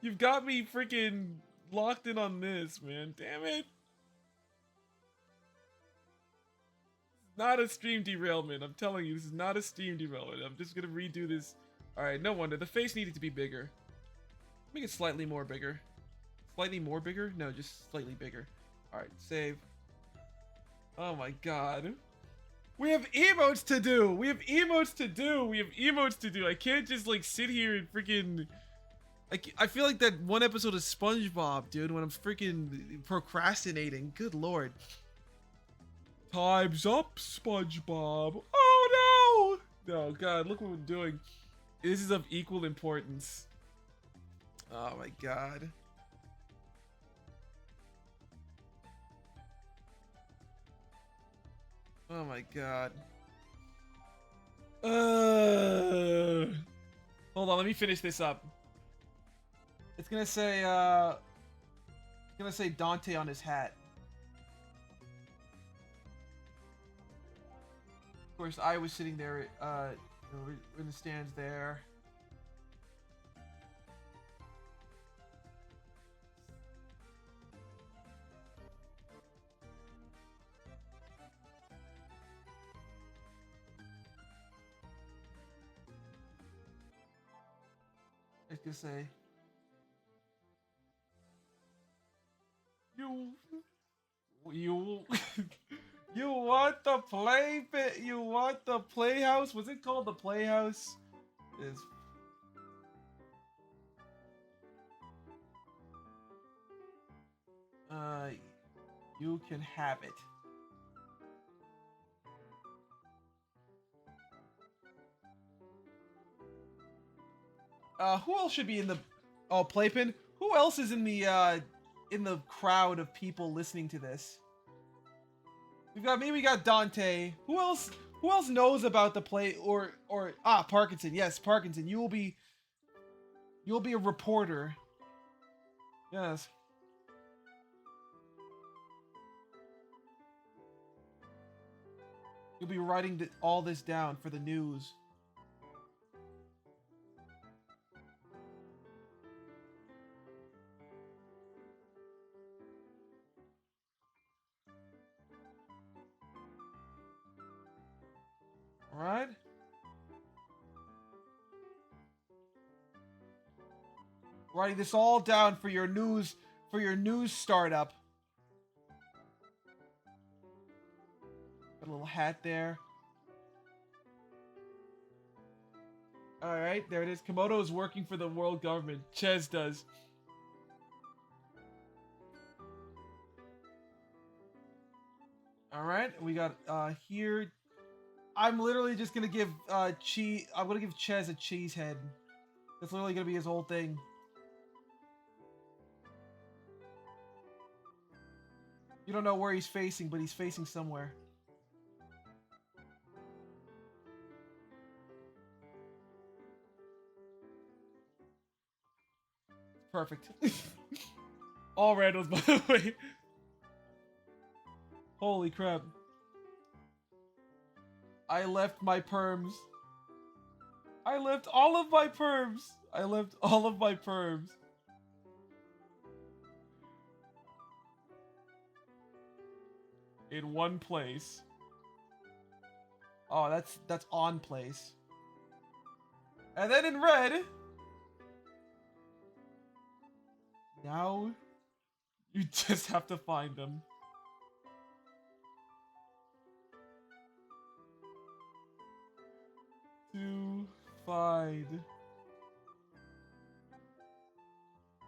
You've got me freaking locked in on this, man. Damn it. Not a stream derailment. I'm telling you, this is not a stream derailment. I'm just gonna redo this. Alright, no wonder. The face needed to be bigger. Make it slightly more bigger. Slightly more bigger? No, just slightly bigger. Alright, save. Oh my god. We have emotes to do! We have emotes to do! We have emotes to do! I can't just like sit here and freaking... I feel like that one episode of SpongeBob, dude, when I'm freaking procrastinating. Good lord. Time's up, SpongeBob. Oh no! No, god, look what we're doing. This is of equal importance. Oh my god. Oh my god. Hold on, let me finish this up. It's gonna say Dante on his hat. Of course, I was sitting there, in the stands there. was gonna say. You you you want the you want the playhouse? Was it called the playhouse? Is you can have it. Who else should be in the playpen? Who else is in the crowd of people listening to this? We got Dante. Who else knows about the play or Parkinson. Yes, Parkinson. You'll be a reporter. Yes. You'll be writing all this down for the news. All right. Writing this all down for your news startup. Got a little hat there. All right, there it is. Komodo is working for the world government. Ches does. All right, we got here. I'm literally just gonna give cheese. I'm gonna give Ches a cheese head. That's literally gonna be his whole thing. You don't know where he's facing, but he's facing somewhere. Perfect. All randos, by the way. Holy crap. I left my perms. I left all of my perms. I left all of my perms. In one place. Oh, that's on place. And then in red. Now you just have to find them. To find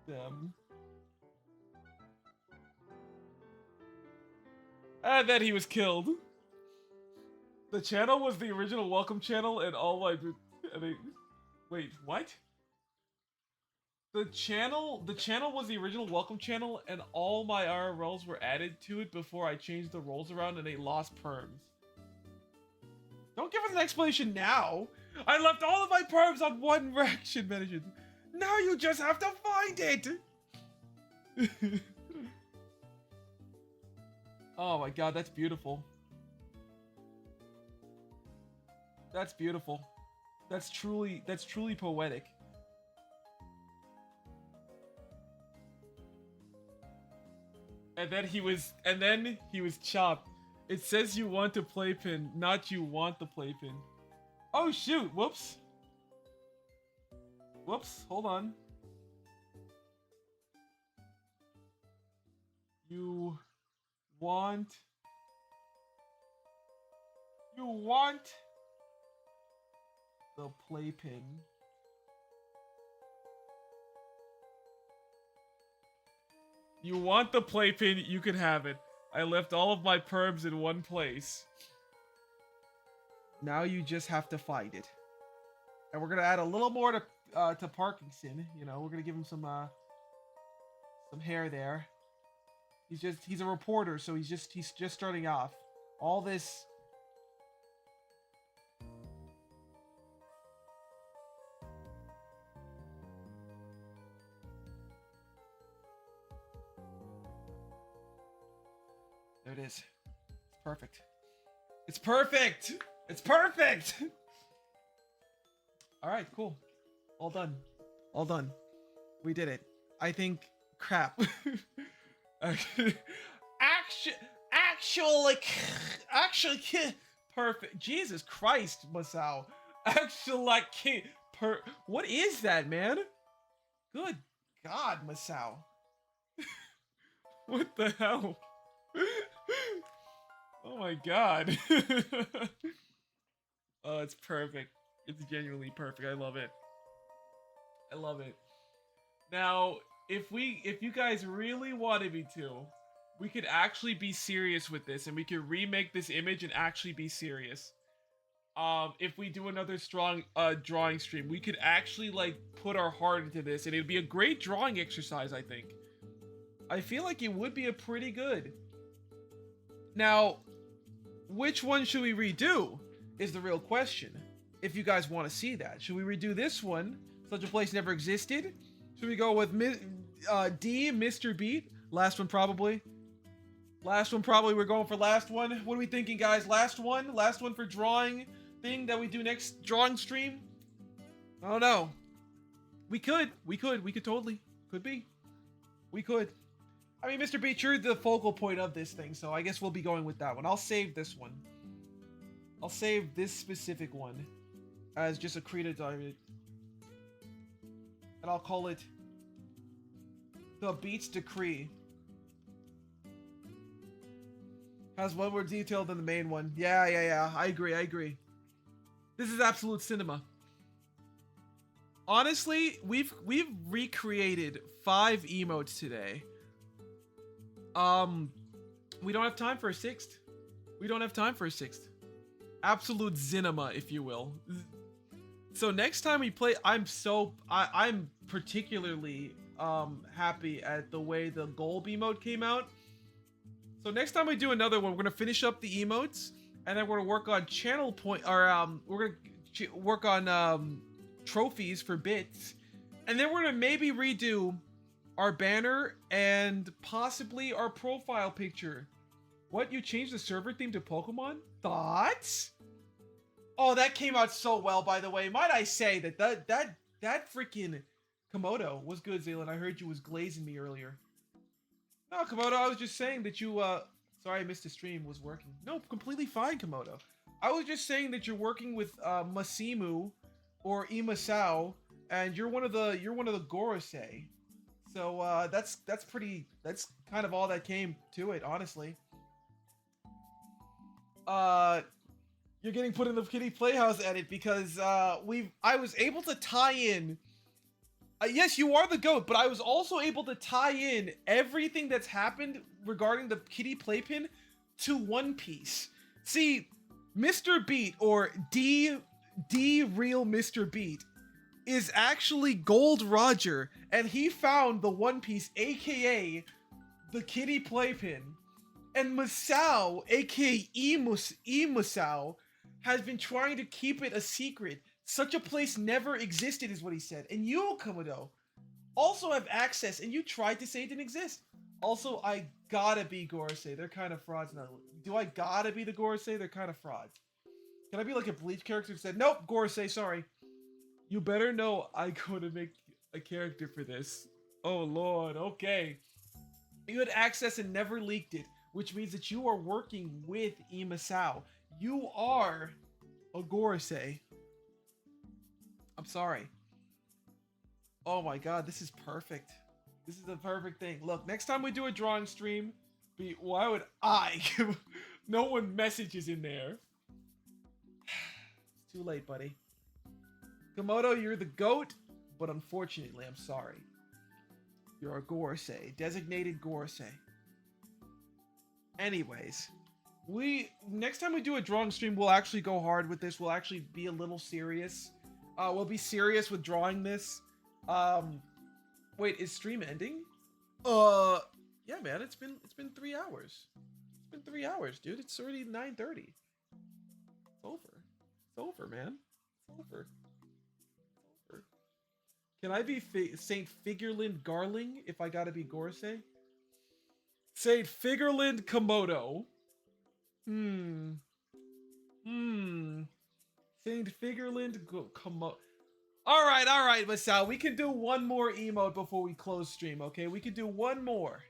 them. And then he was killed. The channel was the original welcome channel and all my... Wait, what? The channel was the original welcome channel and all my IRLs were added to it before I changed the roles around and they lost perms. Don't give us an explanation now. I left all of my perms on one reaction manager. Now you just have to find it. Oh my god, that's beautiful. That's beautiful. That's truly poetic. And then he was chopped. It says you want the playpen, not you want the playpen. Oh shoot, whoops. Whoops, hold on. You want the playpen. You want the playpen, you can have it. I left all of my perms in one place. Now you just have to find it. And we're gonna add a little more to Parkinson. You know, we're gonna give him some hair there. He's a reporter, so he's just starting off. All this. There it is. It's perfect. It's perfect! It's perfect! Alright, cool. All done. All done. We did it. I think... Crap. Actually, perfect. Jesus Christ, Masao. Actually, what is that, man? Good God, Masao. What the hell? Oh my God. Oh, it's perfect. It's genuinely perfect. I love it. I love it. Now, if you guys really wanted me to, we could actually be serious with this and we could remake this image and actually be serious. If we do another strong drawing stream, we could actually like put our heart into this and it'd be a great drawing exercise, I think. I feel like it would be a pretty good. Now, which one should we redo is the real question. If you guys want to see that, should we redo this one? Such a place never existed. Should we go with D, Mr. Beat? Last one probably. Last one probably. We're going for last one. What are we thinking, guys? Last one? Last one for drawing thing that we do next drawing stream? I don't know. We could totally. Could be. We could. I mean, Mr. Beat, you're the focal point of this thing, so I guess we'll be going with that one. I'll save this one. I'll save this specific one as just a creative diamond. And I'll call it the Beats Decree. Has one more detail than the main one. Yeah. I agree. This is absolute cinema. Honestly, we've recreated 5 emotes today. We don't have time for a 6th. Absolute cinema, if you will. So next time we play, I'm particularly happy at the way the gold emote came out. So next time we do another one, we're gonna finish up the emotes, and then we're gonna work on channel point, or we're gonna work on trophies for bits, and then we're gonna maybe redo our banner and possibly our profile picture. What, you changed the server theme to Pokemon? Thoughts? Oh, that came out so well, by the way. Might I say that freaking Komodo was good, Zaylan. I heard you was glazing me earlier. No, Komodo, I was just saying that you, sorry I missed the stream, was working. No, completely fine, Komodo. I was just saying that you're working with, Masimu, or Imasao, and you're one of the Gorosei. So, that's kind of all that came to it, honestly. You're getting put in the Kitty Playhouse edit because, I was able to tie in. Yes, you are the GOAT, but I was also able to tie in everything that's happened regarding the Kitty Playpen to One Piece. See, Mr. Beat, or D Real Mr. Beat, is actually Gold Roger, and he found the One Piece, aka the Kitty Playpen. And Masao, aka Masao, has been trying to keep it a secret. Such a place never existed, is what he said. And you, Komodo, also have access, and you tried to say it didn't exist. Also, I gotta be Gorosei. They're kind of frauds now. Do I gotta be the Gorosei? They're kind of frauds. Can I be like a Bleach character who said, nope, Gorosei, sorry. You better know I go to make a character for this. Oh, Lord, okay. You had access and never leaked it, which means that you are working with Imasao. You are a Gorosei. I'm sorry. Oh my God, this is perfect. This is the perfect thing. Look, next time we do a drawing stream, why would I? No one messages in there. It's too late, buddy. Komodo, you're the GOAT, but unfortunately, I'm sorry. You're a Gorosei, designated Gorosei. Anyways, next time we do a drawing stream, we'll actually go hard with this. We'll actually be a little serious. We'll be serious with drawing this. Wait, is stream ending? Yeah, man, it's been 3 hours. It's been 3 hours, dude. It's already 9:30. It's over. It's over, man. It's over. It's over. Can I be Saint Figurland Garling if I gotta be Gorosei? Saint Figurland Komodo. Saint Figurland Komodo. All right, Masao. We can do one more emote before we close stream, okay? We can do one more.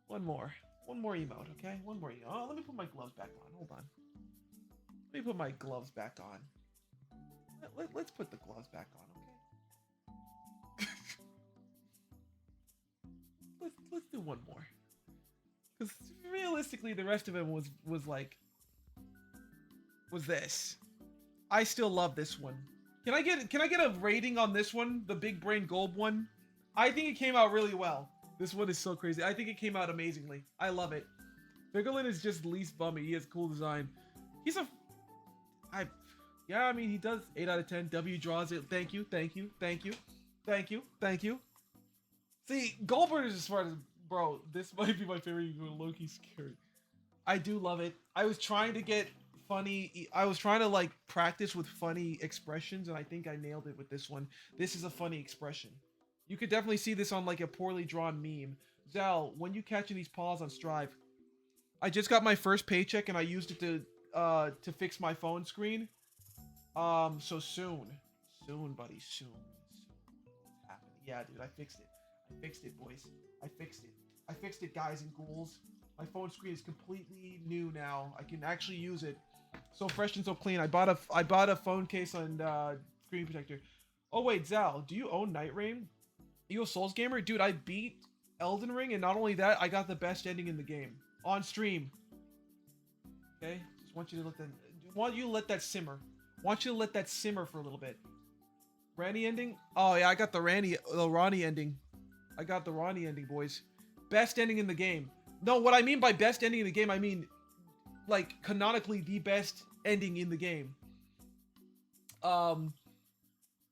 One more emote, okay? One more emote. Oh, let me put my gloves back on. Hold on. Let me put my gloves back on. Let's put the gloves back on, okay? one more. Because realistically, the rest of it was this. I still love this one. Can I get a rating on this one? The big brain gold one? I think it came out really well. This one is so crazy. I think it came out amazingly. I love it. Vigilin is just least bummy. He has cool design. He's a... Yeah, I mean, he does 8 out of 10. W draws it. Thank you, thank you, thank you, thank you, thank you. See, Goldberg is as far as... Bro, this might be my favorite. Low-key scary. I do love it. I was trying to get funny... I was trying to, like, practice with funny expressions, and I think I nailed it with this one. This is a funny expression. You could definitely see this on, like, a poorly drawn meme. Zal, when you catching these paws on Strive? I just got my first paycheck, and I used it to fix my phone screen. So soon. Soon, buddy, soon. Yeah, dude, I fixed it. I fixed it, boys. I fixed it. I fixed it, guys and ghouls. My phone screen is completely new now. I can actually use it. So fresh and so clean. I bought a phone case and screen protector. Oh wait, Zal, do you own Night Rain? Are you a Souls gamer? Dude, I beat Elden Ring, and not only that, I got the best ending in the game. On stream. Okay? Just want you to let that simmer. Want you to let that simmer for a little bit. Randy ending? Oh yeah, I got the Ronnie ending. I got the Ronnie ending, boys. Best ending in the game. No, what I mean by best ending in the game, I mean, like, canonically the best ending in the game.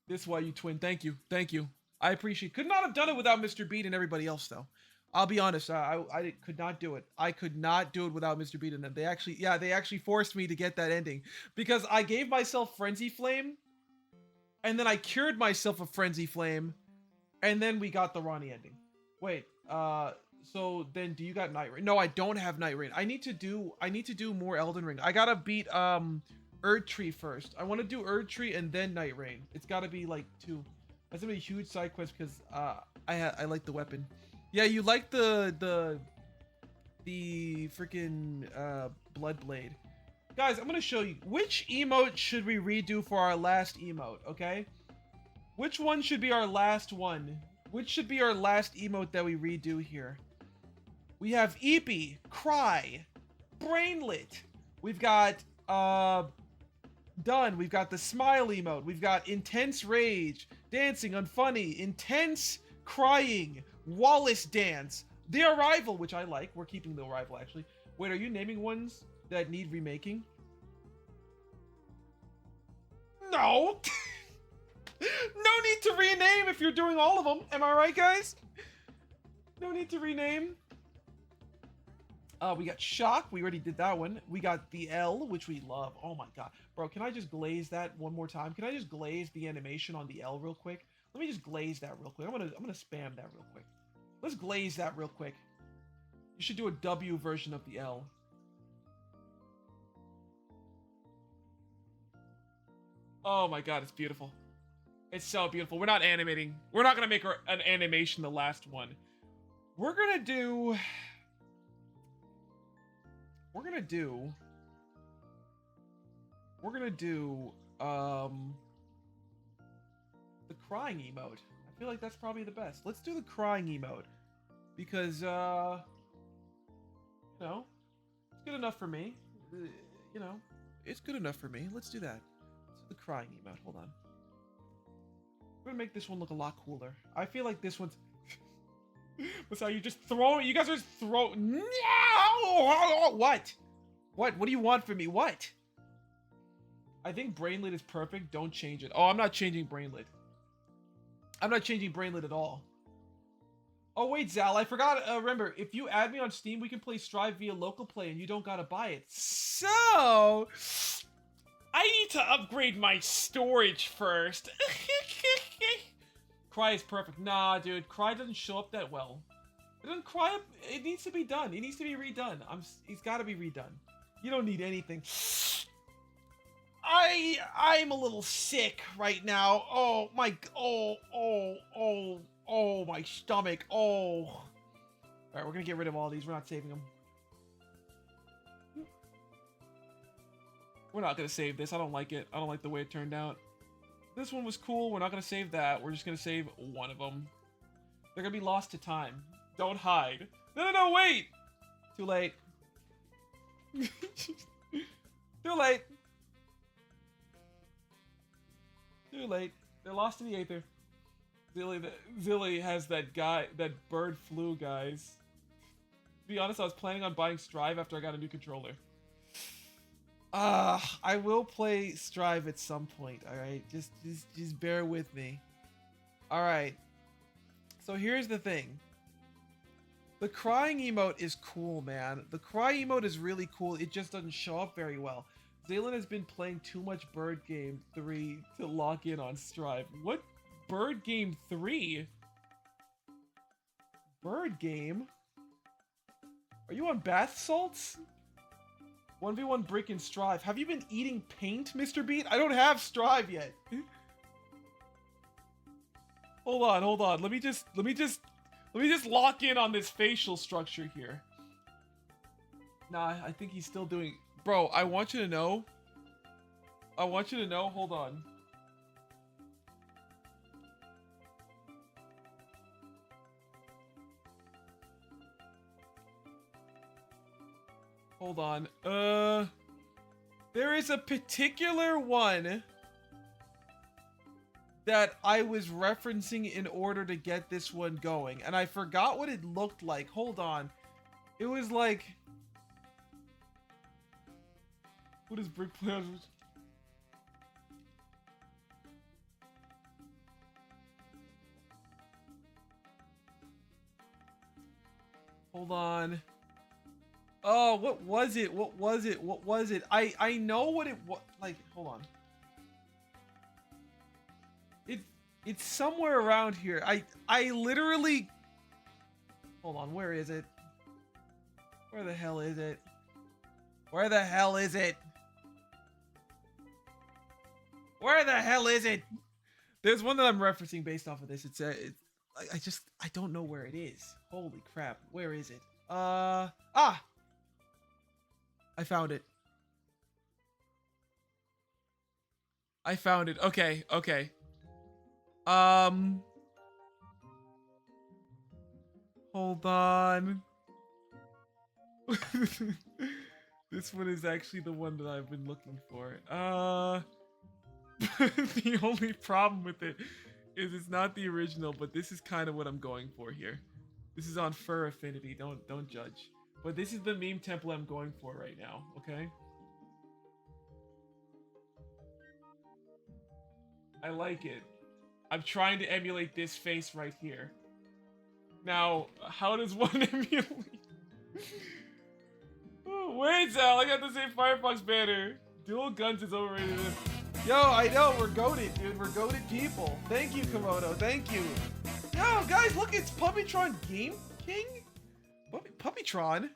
This is why you twin. Thank you. Thank you. I appreciate. Could not have done it without Mr. Beat and everybody else, though. I'll be honest. I could not do it. I could not do it without Mr. Beat and them. They actually forced me to get that ending because I gave myself Frenzy Flame, and then I cured myself of Frenzy Flame, and then we got the Ronnie ending. Wait. So then, do you got Night Rain? No, I don't have Night Rain. I need to do more Elden Ring. I gotta beat Erd Tree first. I want to do Erd Tree and then Night Rain. It's gotta be like 2. That's gonna be a huge side quest because I like the weapon. Yeah, you like the freaking Blood Blade. Guys, I'm gonna show you which emote should we redo for our last emote. Okay, which one should be our last one? Which should be our last emote that we redo here? We have Eepy, Cry, Brainlit. We've got Done. We've got the Smile emote. We've got Intense Rage, Dancing, Unfunny, Intense Crying, Wallace Dance, The Arrival, which I like. We're keeping The Arrival, actually. Wait, are you naming ones that need remaking? No! No need to rename if you're doing all of them. Am I right, guys? No need to rename. We got Shock. We already did that one. We got the L, which we love. Oh my god. Bro, can I just glaze that one more time? Can I just glaze the animation on the L real quick? Let me just glaze that real quick. I'm gonna spam that real quick. Let's glaze that real quick. You should do a W version of the L. Oh my god, it's beautiful. It's so beautiful. We're not animating. We're not gonna make an animation the last one. We're gonna do the crying emote. I feel like that's probably the best. Let's do the crying emote because you know, it's good enough for me. You know, it's good enough for me. Let's do that. Let's do the crying emote. Hold on. We're gonna make this one look a lot cooler. I feel like this one's what's how you just throw? You guys are just throw. No! What? What do you want from me? What? I think Brainlit is perfect. Don't change it. Oh, I'm not changing Brainlit. I'm not changing Brainlit at all. Oh, wait, Zal. I forgot. Remember, if you add me on Steam, we can play Strive via local play, and you don't gotta buy it. So, I need to upgrade my storage first. Cry is perfect. Nah, dude. Cry doesn't show up that well. It doesn't cry up. It needs to be done. It needs to be redone. It's got to be redone. You don't need anything. I'm a little sick right now. Oh my. Oh my stomach. Oh. All right, we're gonna get rid of all these. We're not saving them. We're not gonna save this. I don't like it. I don't like the way it turned out. This one was cool. We're not gonna save that. We're just gonna save one of them. They're gonna be lost to time. Don't hide. No, wait! Too late. Too late. Too late. They're lost in the aether. Zilly has that bird flu, guys. To be honest, I was planning on buying Strive after I got a new controller. I will play Strive at some point, alright? Just bear with me. Alright. So here's the thing. The crying emote is cool, man. The cry emote is really cool. It just doesn't show up very well. Zaylen has been playing too much Bird Game 3 to lock in on Strive. What? Bird Game 3? Bird Game? Are you on bath salts? 1v1 Brick and Strive. Have you been eating paint, Mr. Beat? I don't have Strive yet. Hold on. Let me just lock in on this facial structure here. Nah, I think he's still doing... Bro, I want you to know. Hold on. Hold on. There is a particular one that I was referencing in order to get this one going, and I forgot what it looked like. Hold on. It was like... What is Brick Players? Hold on. Oh, what was it? I know what it was. Like, hold on. It's somewhere around here. I literally... Hold on, where is it? Where the hell is it? Where the hell is it? Where the hell is it? There's one that I'm referencing based off of this. I don't know where it is. Holy crap. Where is it? I found it. Okay. Hold on. This one is actually the one that I've been looking for. The only problem with it is it's not the original, but this is kind of what I'm going for here. This is on Fur Affinity. Don't judge. But this is the meme template I'm going for right now, okay? I like it. I'm trying to emulate this face right here. Now, how does one emulate? Oh, wait, Sal, I got the same Firefox banner. Dual guns is overrated. Yo, I know, we're goated, dude. We're goated people. Thank you, Komodo. Thank you. Yo, guys, look, it's Puppytron Game King? Puppytron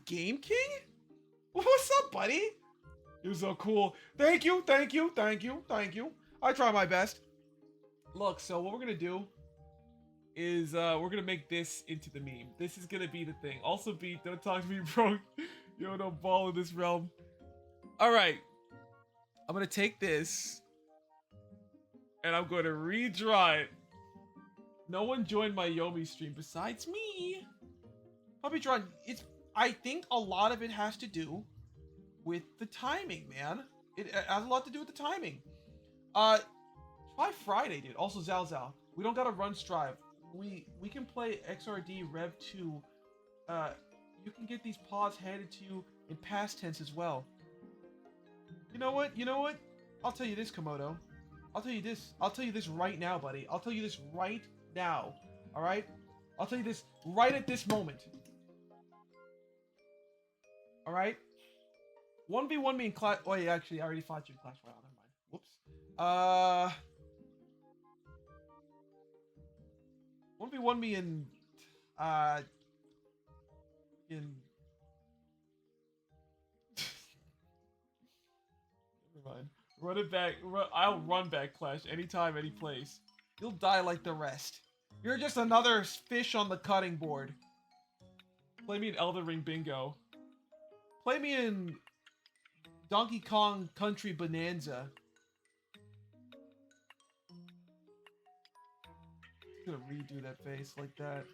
Game King? What's up, buddy? You're so cool. Thank you. I try my best. Look, so what we're gonna do is we're gonna make this into the meme. This is gonna be the thing. Also, Beat, don't talk to me, bro. Yo, no ball in this realm. Alright. I'm gonna take this and I'm going to redraw it. No one joined my Yomi stream besides me. Puppytron, I think a lot of it has to do with the timing, man. It has a lot to do with the timing. Try Friday, dude. Also, Zao. We don't gotta run Strive. We can play XRD Rev 2. You can get these pods handed to you in past tense as well. You know what? I'll tell you this, Komodo. I'll tell you this right now, buddy. I'll tell you this right now. Alright? I'll tell you this right at this moment. Alright? 1v1 me in Clash... Oh, yeah, actually, I already fought you in Clash Royale. Never mind. Whoops. 1v1 me in... Never mind. Run it back. I'll run back Clash anytime, any place. You'll die like the rest. You're just another fish on the cutting board. Play me in Elden Ring Bingo. Play me in Donkey Kong Country Bonanza. I'm gonna redo that face like that.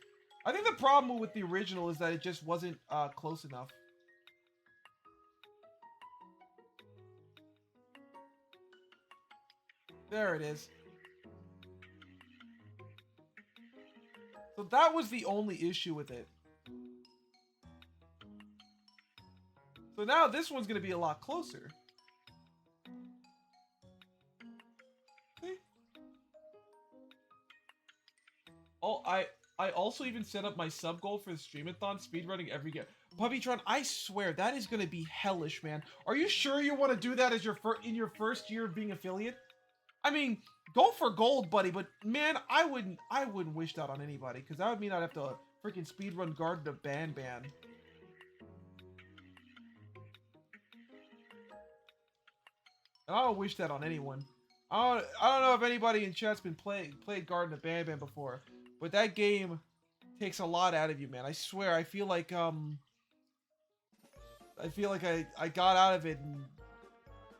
I think the problem with the original is that it just wasn't close enough. There it is. So that was the only issue with it. So now this one's gonna be a lot closer. See? Oh, I also even set up my sub goal for the streamathon, speedrunning every game. Puppytron, I swear that is gonna be hellish, man. Are you sure you want to do that as in your first year of being affiliate? I mean, go for gold, buddy, but man, I wouldn't wish that on anybody, because that would mean I'd have to freaking speedrun Garden of Banban. And I don't wish that on anyone. I don't know if anybody in chat's been played Garden of Banban before, but that game takes a lot out of you, man. I swear, I feel like I got out of it and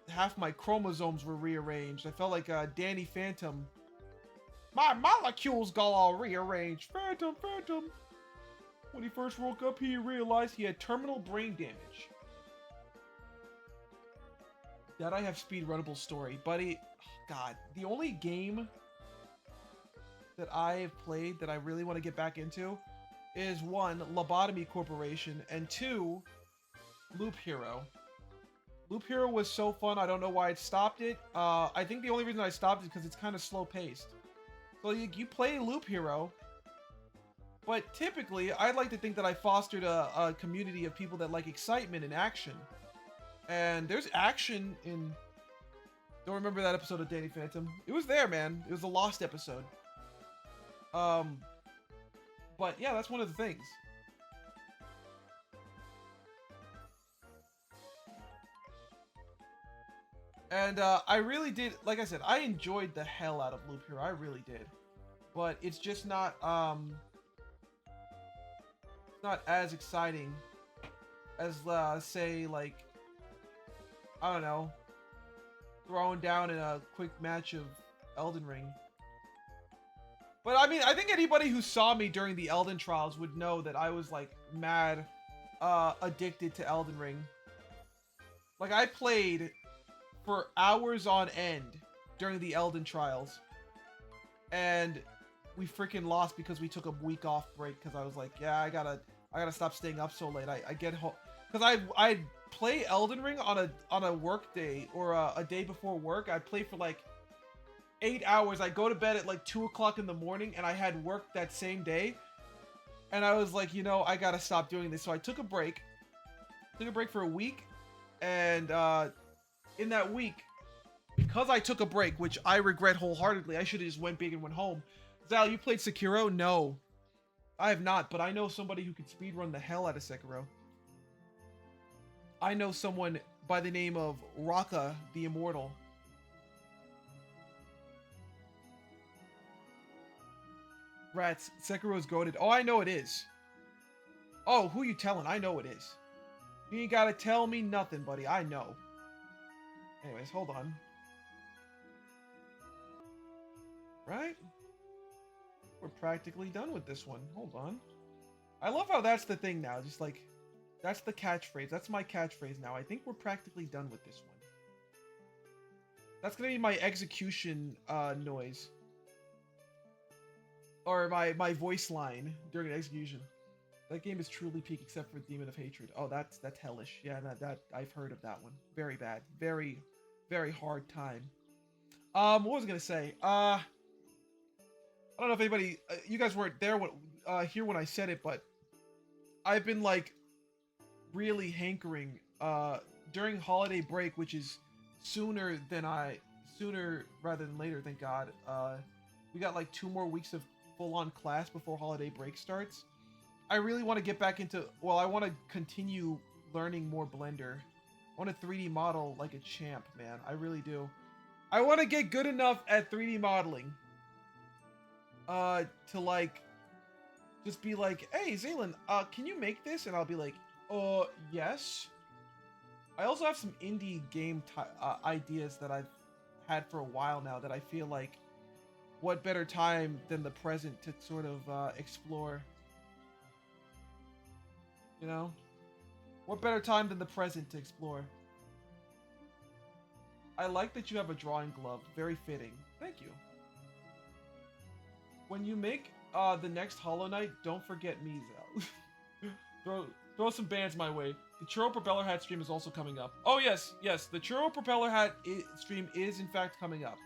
half my chromosomes were rearranged. I felt like Danny Phantom. My molecules got all rearranged. Phantom. When he first woke up, he realized he had terminal brain damage. That I have speedrunnable story, buddy. Oh, God, the only game that I have played that I really want to get back into is 1, Lobotomy Corporation, and 2, Loop Hero. Loop Hero was so fun, I don't know why I stopped it. I think the only reason I stopped is because it's kind of slow-paced. So you play Loop Hero, but typically, I'd like to think that I fostered a community of people that like excitement and action. And there's action in... Don't remember that episode of Danny Phantom. It was there, man. It was a lost episode. But yeah, that's one of the things. And I really did, like I said, I enjoyed the hell out of Loop Hero. I really did. But it's just not as exciting as say, like, I don't know, throwing down in a quick match of Elden Ring. But I mean, I think anybody who saw me during the Elden Trials would know that I was like mad addicted to Elden Ring. Like, I played for hours on end during the Elden Trials, and we freaking lost because we took a week off break because I was like, yeah, I gotta stop staying up so late. I get home because I play Elden Ring on a work day or a day before work. I'd play for like 8 hours. I go to bed at like 2 o'clock in the morning, and I had work that same day, and I was like, you know, I gotta stop doing this. So I took a break for a week, and in that week, because I took a break, which I regret wholeheartedly, I should have just went big and went home. Zal, you played Sekiro? No, I have not, but I know somebody who can speedrun the hell out of Sekiro. I know someone by the name of Raka the Immortal. Rats, Sekiro's goated. Oh, I know it is. Oh, who you telling? I know it is. You ain't gotta tell me nothing, buddy. I know. Anyways, hold on. Right? We're practically done with this one. Hold on. I love how that's the thing now. Just like, that's the catchphrase. That's my catchphrase now. I think we're practically done with this one. That's gonna be my execution noise. Or my voice line during an execution. That game is truly peak except for Demon of Hatred. Oh, that's hellish. Yeah, that I've heard of that one. Very bad. Very, very hard time. What was I gonna say? I don't know if anybody, you guys weren't there here when I said it, but I've been like really hankering during holiday break, which is sooner rather than later. Thank God. We got like 2 more weeks of full-on class before holiday break starts. I really want to get back into, well, I want to continue learning more Blender. I want to 3D model like a champ, man. I really do. I want to get good enough at 3D modeling to like just be like, hey, Zaylan, can you make this? And I'll be like, yes. I also have some indie game ideas that I've had for a while now that I feel like what better time than the present to sort of explore. You know? What better time than the present to explore? I like that you have a drawing glove. Very fitting. Thank you. When you make the next Hollow Knight, don't forget me, Zal. throw some bands my way. The Churro Propeller Hat stream is also coming up. Oh, yes. Yes, the Churro Propeller Hat stream is, in fact, coming up.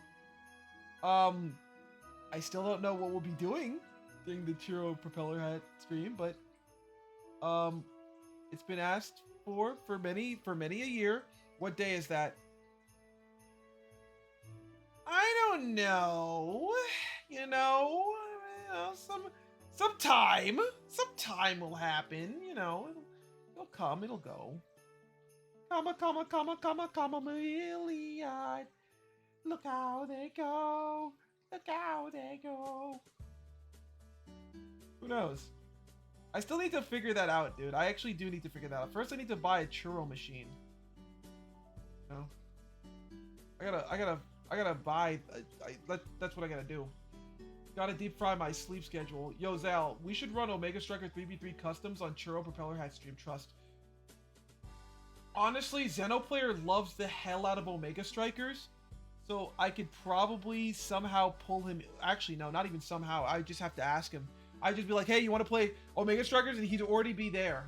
I still don't know what we'll be doing during the Churro Propeller Hat stream, but it's been asked for many a year. What day is that? I don't know. You know, some time will happen. You know, it'll come, it'll go. Chameleon. Look how they go. Look how they go. Who knows? I still need to figure that out, dude. I actually do need to figure that out. First, I need to buy a churro machine. You know? I gotta buy. That's what I gotta do. Gotta deep fry my sleep schedule. Yo, Zal, we should run Omega Striker 3v3 customs on Churro Propeller Hat stream. Trust. Honestly, Xenoplayer loves the hell out of Omega Strikers. So I could probably somehow pull him. Actually, no, not even somehow. I just have to ask him. I'd just be like, hey, you want to play Omega Strikers? And he'd already be there.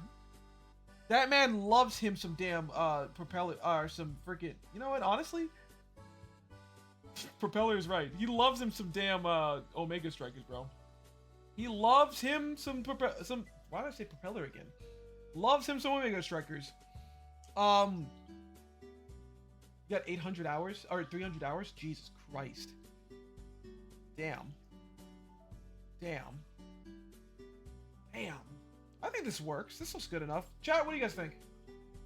That man loves him some damn propeller, or some freaking. You know what? Honestly, Propeller is right. He loves him some damn Omega Strikers, bro. He loves him some. Why did I say Propeller again? Loves him some Omega Strikers. You got 800 hours or 300 hours? Jesus Christ. Damn. I think this works. This looks good enough. Chat, what do you guys think?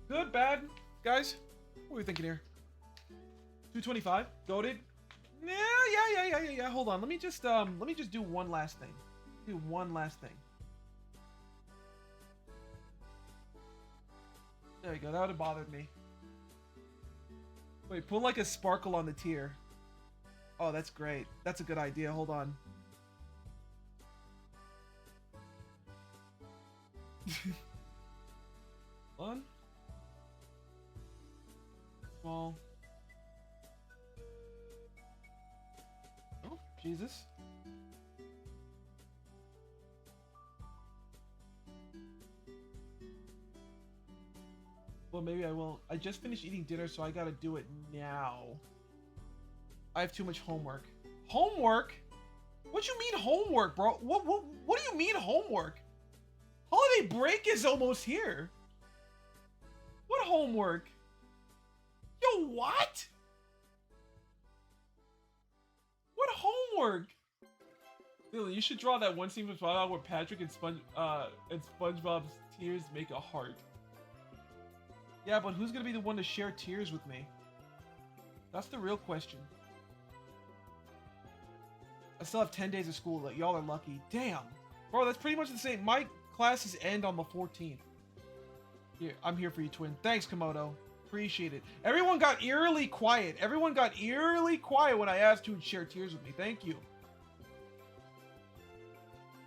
Good, bad, guys? What are we thinking here? 225, goated. Yeah. Hold on. Let me just do one last thing. There you go. That would have bothered me. Wait, put like a sparkle on the tier. Oh, that's great. That's a good idea. Hold on. One. Small. Oh, Jesus. Well, maybe I won't. I just finished eating dinner, so I gotta do it now. I have too much homework. Homework? What you mean homework, bro? What do you mean homework? Holiday break is almost here. What homework? Yo, what? What homework? Lily, you should draw that one scene from SpongeBob where Patrick and SpongeBob's tears make a heart. Yeah, but who's gonna be the one to share tears with me? That's the real question. I still have 10 days of school. Y'all are lucky. Damn. Bro, that's pretty much the same. My classes end on the 14th. Here, I'm here for you, twin. Thanks, Komodo. Appreciate it. Everyone got eerily quiet. When I asked who would share tears with me. Thank you.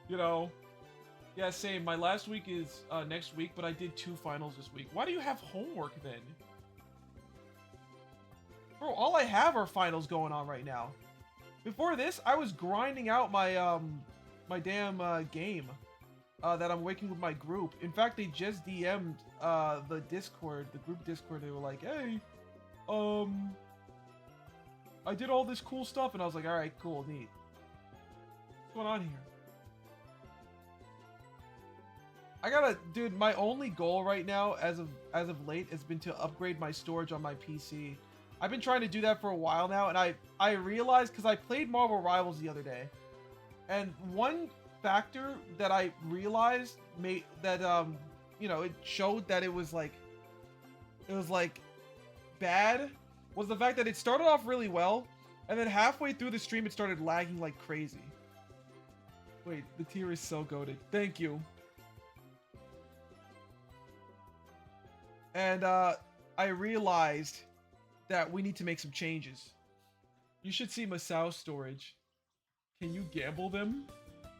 You know. Yeah, same. My last week is next week, but I did 2 finals this week. Why do you have homework then? Bro, all I have are finals going on right now. Before this, I was grinding out my my damn game that I'm working with my group. In fact, they just DM'd the Discord, the group Discord. They were like, "Hey, I did all this cool stuff," and I was like, "All right, cool, neat. What's going on here?" I gotta, dude. My only goal right now, as of late, has been to upgrade my storage on my PC. I've been trying to do that for a while now, and I realized, because I played Marvel Rivals the other day, and one factor that I realized made that you know, it showed that it was like bad, was the fact that it started off really well, and then halfway through the stream it started lagging like crazy. Wait, the tier is so goated. Thank you. And I realized that we need to make some changes. You should see Masau's storage. Can you gamble them?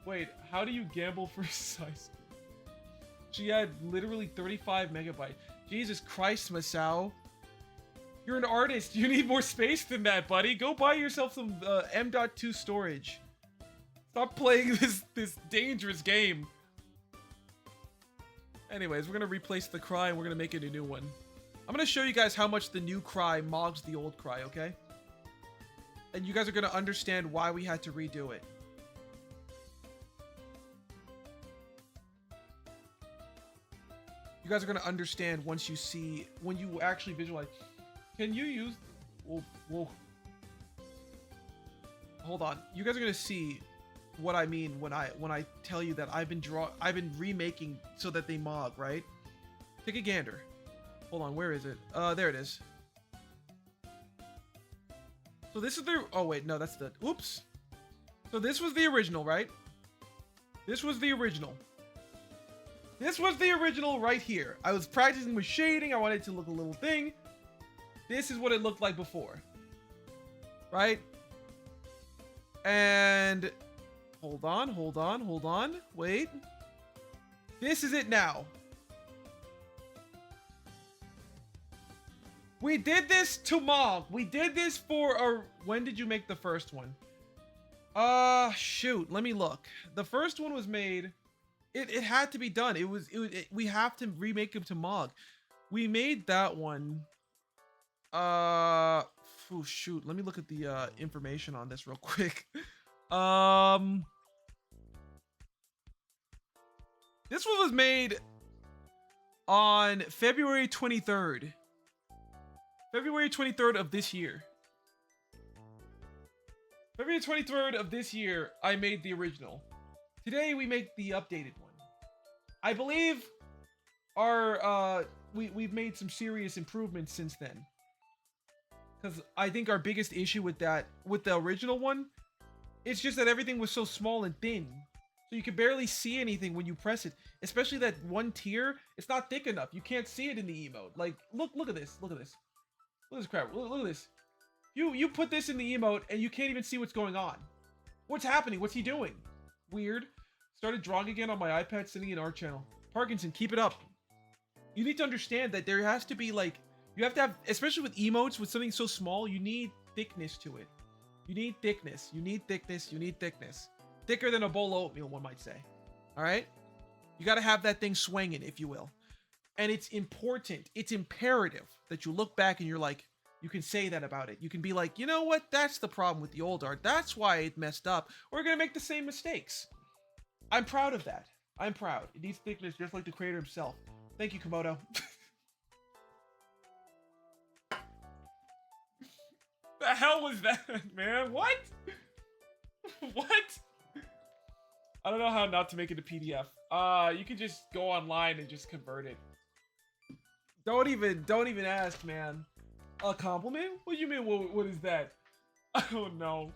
Wait, how do you gamble for size? She had literally 35 megabytes. Jesus Christ, Masao. You're an artist. You need more space than that, buddy. Go buy yourself some M.2 storage. Stop playing this dangerous game. Anyways, we're gonna replace the cry and we're gonna make it a new one. I'm gonna show you guys how much the new cry mogs the old cry, okay? And you guys are gonna understand why we had to redo it. You guys are gonna understand once you see, when you actually visualize. Can you use? Whoa. Hold on. You guys are gonna see what I mean when I tell you that I've been remaking so that they mog, right? Take a gander. Hold on, where is it? There it is. So this is the, oh wait, no, that's the, oops. So this was the original, right? This was the original. This was the original right here. I was practicing with shading. I wanted it to look a little thing. This is what it looked like before. Right? And hold on. Wait. This is it now. We did this to Mog. We did this for a, when did you make the first one? Shoot, let me look. The first one was made, it had to be done. We have to remake him to Mog. We made that one. Oh shoot, let me look at the information on this real quick. This one was made on February 23rd. February 23rd of this year. February 23rd of this year, I made the original. Today, we make the updated one. I believe our, we've made some serious improvements since then. Because I think our biggest issue with that, with the original one, it's just that everything was so small and thin. So you could barely see anything when you press it. Especially that one tier, it's not thick enough. You can't see it in the emote. Like, look at this. Look at this. Look at this crap. Look at this. You put this in the emote and you can't even see what's going on. What's happening? What's he doing? Weird. Started drawing again on my iPad sitting in our channel. Parkinson, keep it up. You need to understand that there has to be like, you have to have, especially with emotes, with something so small, you need thickness to it. You need thickness. You need thickness. You need thickness. Thicker than a bowl of oatmeal, one might say. All right? You got to have that thing swinging, if you will. And it's important. It's imperative that you look back and you're like, you can say that about it. You can be like, you know what? That's the problem with the old art. That's why it messed up. We're going to make the same mistakes. I'm proud of that. I'm proud. It needs thickness just like the creator himself. Thank you, Komodo. The hell was that, man? What? What? I don't know how not to make it a PDF. You can just go online and just convert it. Don't even ask, man. A compliment? What do you mean? What is that? I don't know.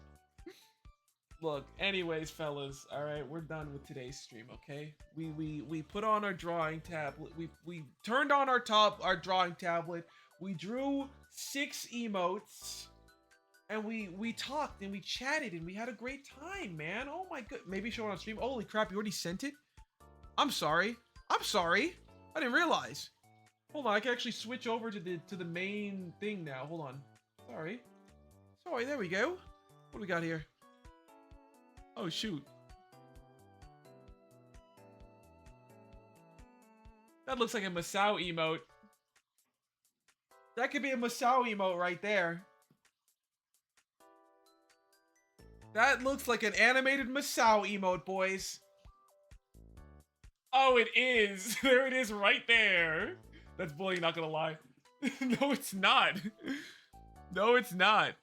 Look, anyways, fellas, all right, we're done with today's stream, okay? We put on our drawing tablet. We turned on our drawing tablet. We drew 6 emotes. And we talked and we chatted and we had a great time, man. Oh my god. Maybe show it on stream. Holy crap, you already sent it? I'm sorry. I didn't realize. Hold on, I can actually switch over to the main thing now. Hold on. Sorry, there we go. What do we got here? Oh shoot. That looks like a Masao emote. That could be a Masao emote right there. That looks like an animated Masao emote, boys. Oh, it is. There it is right there. That's bullying, not gonna lie. No, it's not. No, it's not.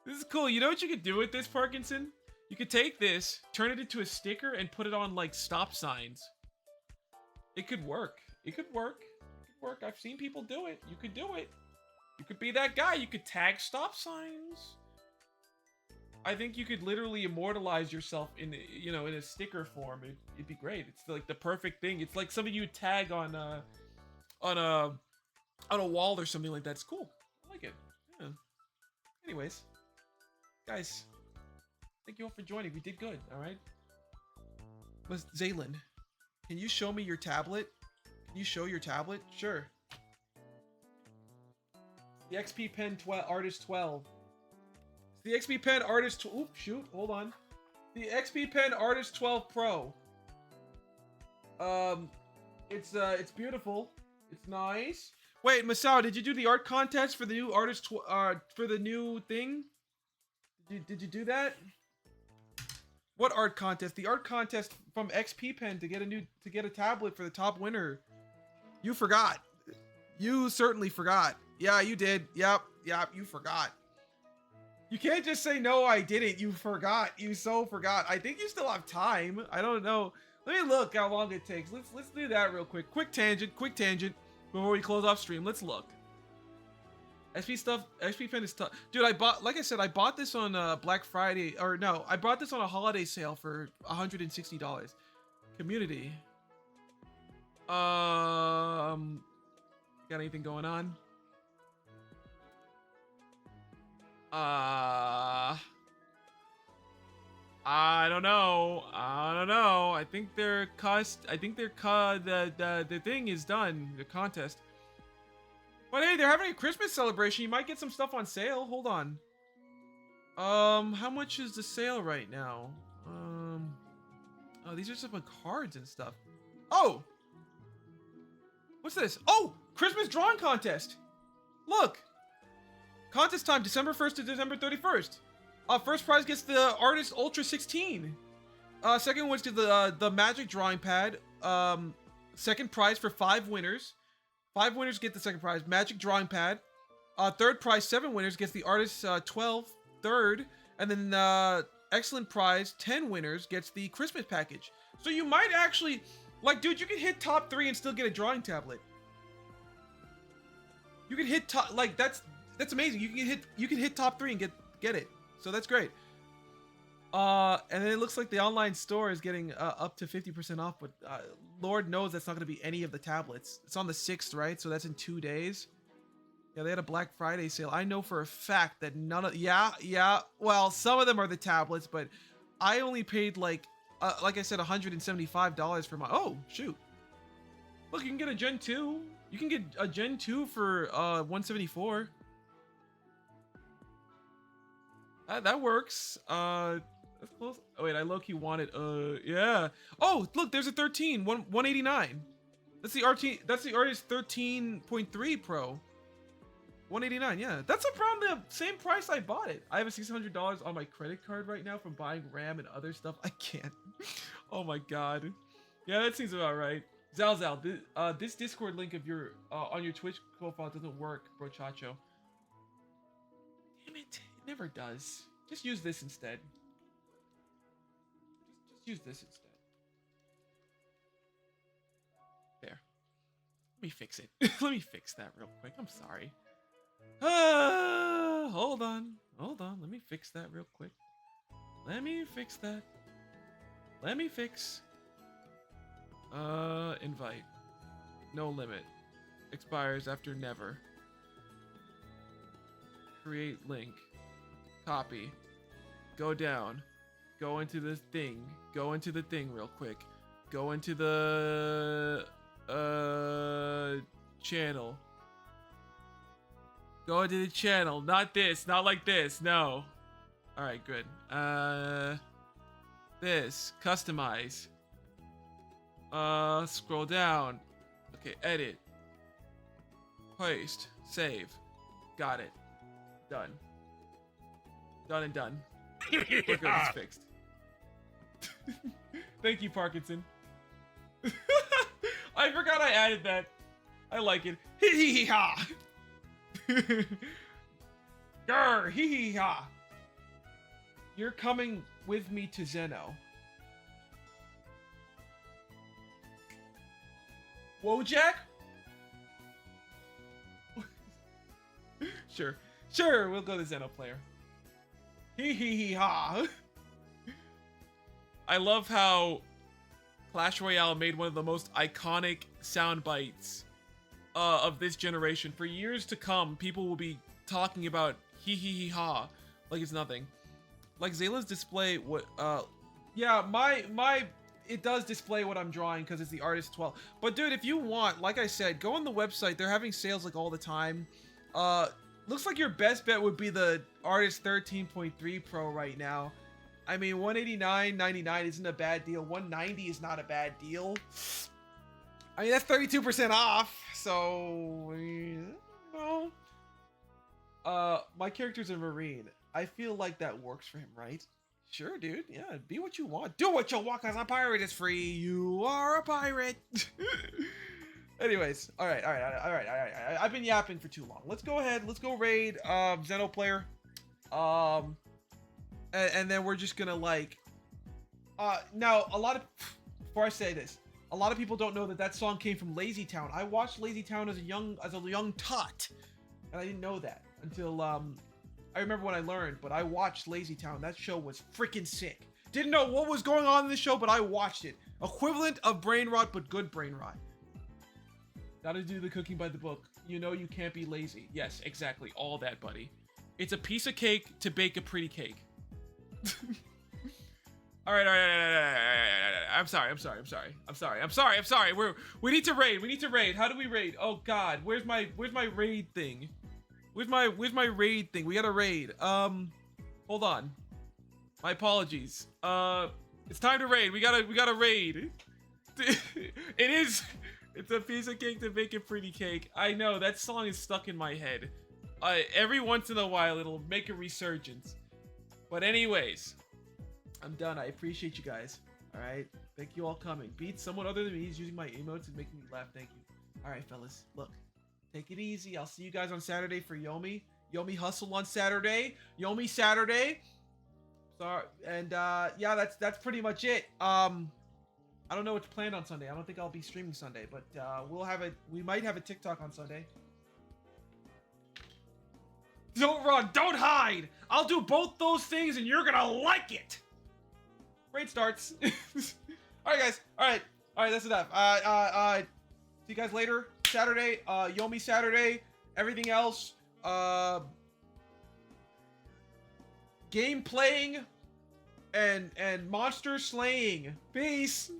This is cool. You know what you could do with this, Parkinson? You could take this, turn it into a sticker, and put it on, like, stop signs. It could work. It could work. It could work. I've seen people do it. You could do it. You could be that guy. You could tag stop signs. I think you could literally immortalize yourself in, you know, in a sticker form. It'd be great. It's like the perfect thing. It's like something you would tag on a wall or something like that. It's cool. I like it. Yeah. Anyways, guys, thank you all for joining. We did good. All right. Was Zaylin? Can you show me your tablet? Can you show your tablet? Sure. The XP Pen 12 Artist 12. It's the XP Pen Artist. Oop, shoot, hold on. The XP Pen Artist 12 Pro. It's beautiful. It's nice. Wait, Masao, did you do the art contest for the new artist? For the new thing? Did you do that? What art contest? The art contest from XP Pen to get a tablet for the top winner. You forgot. You certainly forgot. Yeah, you did. Yep, you forgot. You can't just say no, I didn't. You forgot. You so forgot. I think you still have time. I don't know. Let me look how long it takes. Let's do that real quick. Quick tangent before we close off stream. Let's look. XP Pen is tough. Dude, like I said, I bought this on Black Friday, or no, I bought this on a holiday sale for $160. Community. Got anything going on? I don't know. I think the thing is done. The contest. But hey, they're having a Christmas celebration. You might get some stuff on sale. Hold on. How much is the sale right now? Oh, these are some cards and stuff. Oh! What's this? Oh! Christmas drawing contest! Look! Contest time, December 1st to December 31st. First prize gets the Artist Ultra 16. Second one's get the Magic Drawing Pad. Second prize for 5 winners. 5 winners get the second prize, Magic Drawing Pad. Third prize, 7 winners gets the Artist 12 third. And then excellent prize, 10 winners gets the Christmas package. So you might actually, like, dude, you can hit top 3 and still get a drawing tablet. You can hit top, like, that's amazing. You can hit top 3 and get it. So that's great. And then it looks like the online store is getting up to 50% off, but Lord knows that's not going to be any of the tablets. It's on the 6th, right? So that's in 2 days. Yeah, they had a Black Friday sale. I know for a fact that none of... Yeah. Well, some of them are the tablets, but I only paid, like I said, $175 for my... Oh, shoot. Look, you can get a Gen 2. You can get a Gen 2 for $174. That works. That's close. Oh wait, I low-key wanted. Yeah. Oh, look, there's a 189. That's the Artist 13.3 Pro. 189. Yeah, that's around the same price I bought it. I have a $600 on my credit card right now from buying RAM and other stuff. I can't. Oh my god. Yeah, that seems about right. Zal, this Discord link of your on your Twitch profile doesn't work, brochacho. Damn it. It never does. Just use this instead. Just use this instead. There. Let me fix it. Let me fix that real quick. I'm sorry. Hold on. Let me fix that real quick. Let me fix that. Let me fix. Invite. No limit. Expires after never. Create link. Copy. Go down. Go into the thing. Go into the thing real quick. Go into the channel. Go into the channel. Not this. Not like this. No. Alright, good. This. Customize. Scroll down. Okay, edit. Paste. Save. Got it. Done. Done and done. We're good. It's fixed. Thank you, Parkinson. I forgot I added that. I like it. Hee hee hee ha. Grr, hee hee ha. You're coming with me to Zeno. Wojak? Sure, we'll go to Zeno player. Hee hee hee ha. I love how Clash Royale made one of the most iconic sound bites of this generation. For years to come, people will be talking about hee hee hee ha like it's nothing. Like Zayla's display, yeah, my it does display what I'm drawing because it's the artist 12. But dude, if you want, like I said, go on the website. They're having sales like all the time. Looks like your best bet would be the artist 13.3 Pro right now. I mean, $189.99 isn't a bad deal. $190 is not a bad deal. I mean, that's 32% off. So, well, my character's a Marine. I feel like that works for him, right? Sure, dude. Yeah, be what you want. Do what you want, cause a pirate is free. You are a pirate. Anyways, all right. I've been yapping for too long. Let's go ahead. Let's go raid Zeno player. And then we're just gonna like. Now before I say this, a lot of people don't know that song came from Lazy Town. I watched Lazy Town as a young tot, and I didn't know that until I remember when I learned. But I watched Lazy Town. That show was freaking sick. Didn't know what was going on in the show, but I watched it. Equivalent of brain rot, but good brain rot. Gotta do the cooking by the book. You know you can't be lazy. Yes, exactly. All that, buddy. It's a piece of cake to bake a pretty cake. All right. I'm sorry. We need to raid. How do we raid? Oh God, where's my raid thing? Where's my raid thing? We gotta raid. Hold on. My apologies. It's time to raid. We gotta raid. It's a piece of cake to bake a pretty cake. I know that song is stuck in my head. Every once in a while it'll make a resurgence. But anyways, I'm done. I appreciate you guys. All right, thank you all coming. Beat someone other than me is using my emotes and making me laugh. Thank you. All right, fellas, look, take it easy. I'll see you guys on Saturday for Yomi Hustle on Saturday. Yomi Saturday. Sorry, and yeah, that's pretty much it. I don't know what's planned on Sunday. I don't think I'll be streaming Sunday, but we might have a TikTok on Sunday. Don't run, don't hide. I'll do both those things and you're gonna like it. Raid starts. All right, guys. All right, that's enough. See you guys later. Saturday, Yomi Saturday. Everything else, game playing and monster slaying. Peace.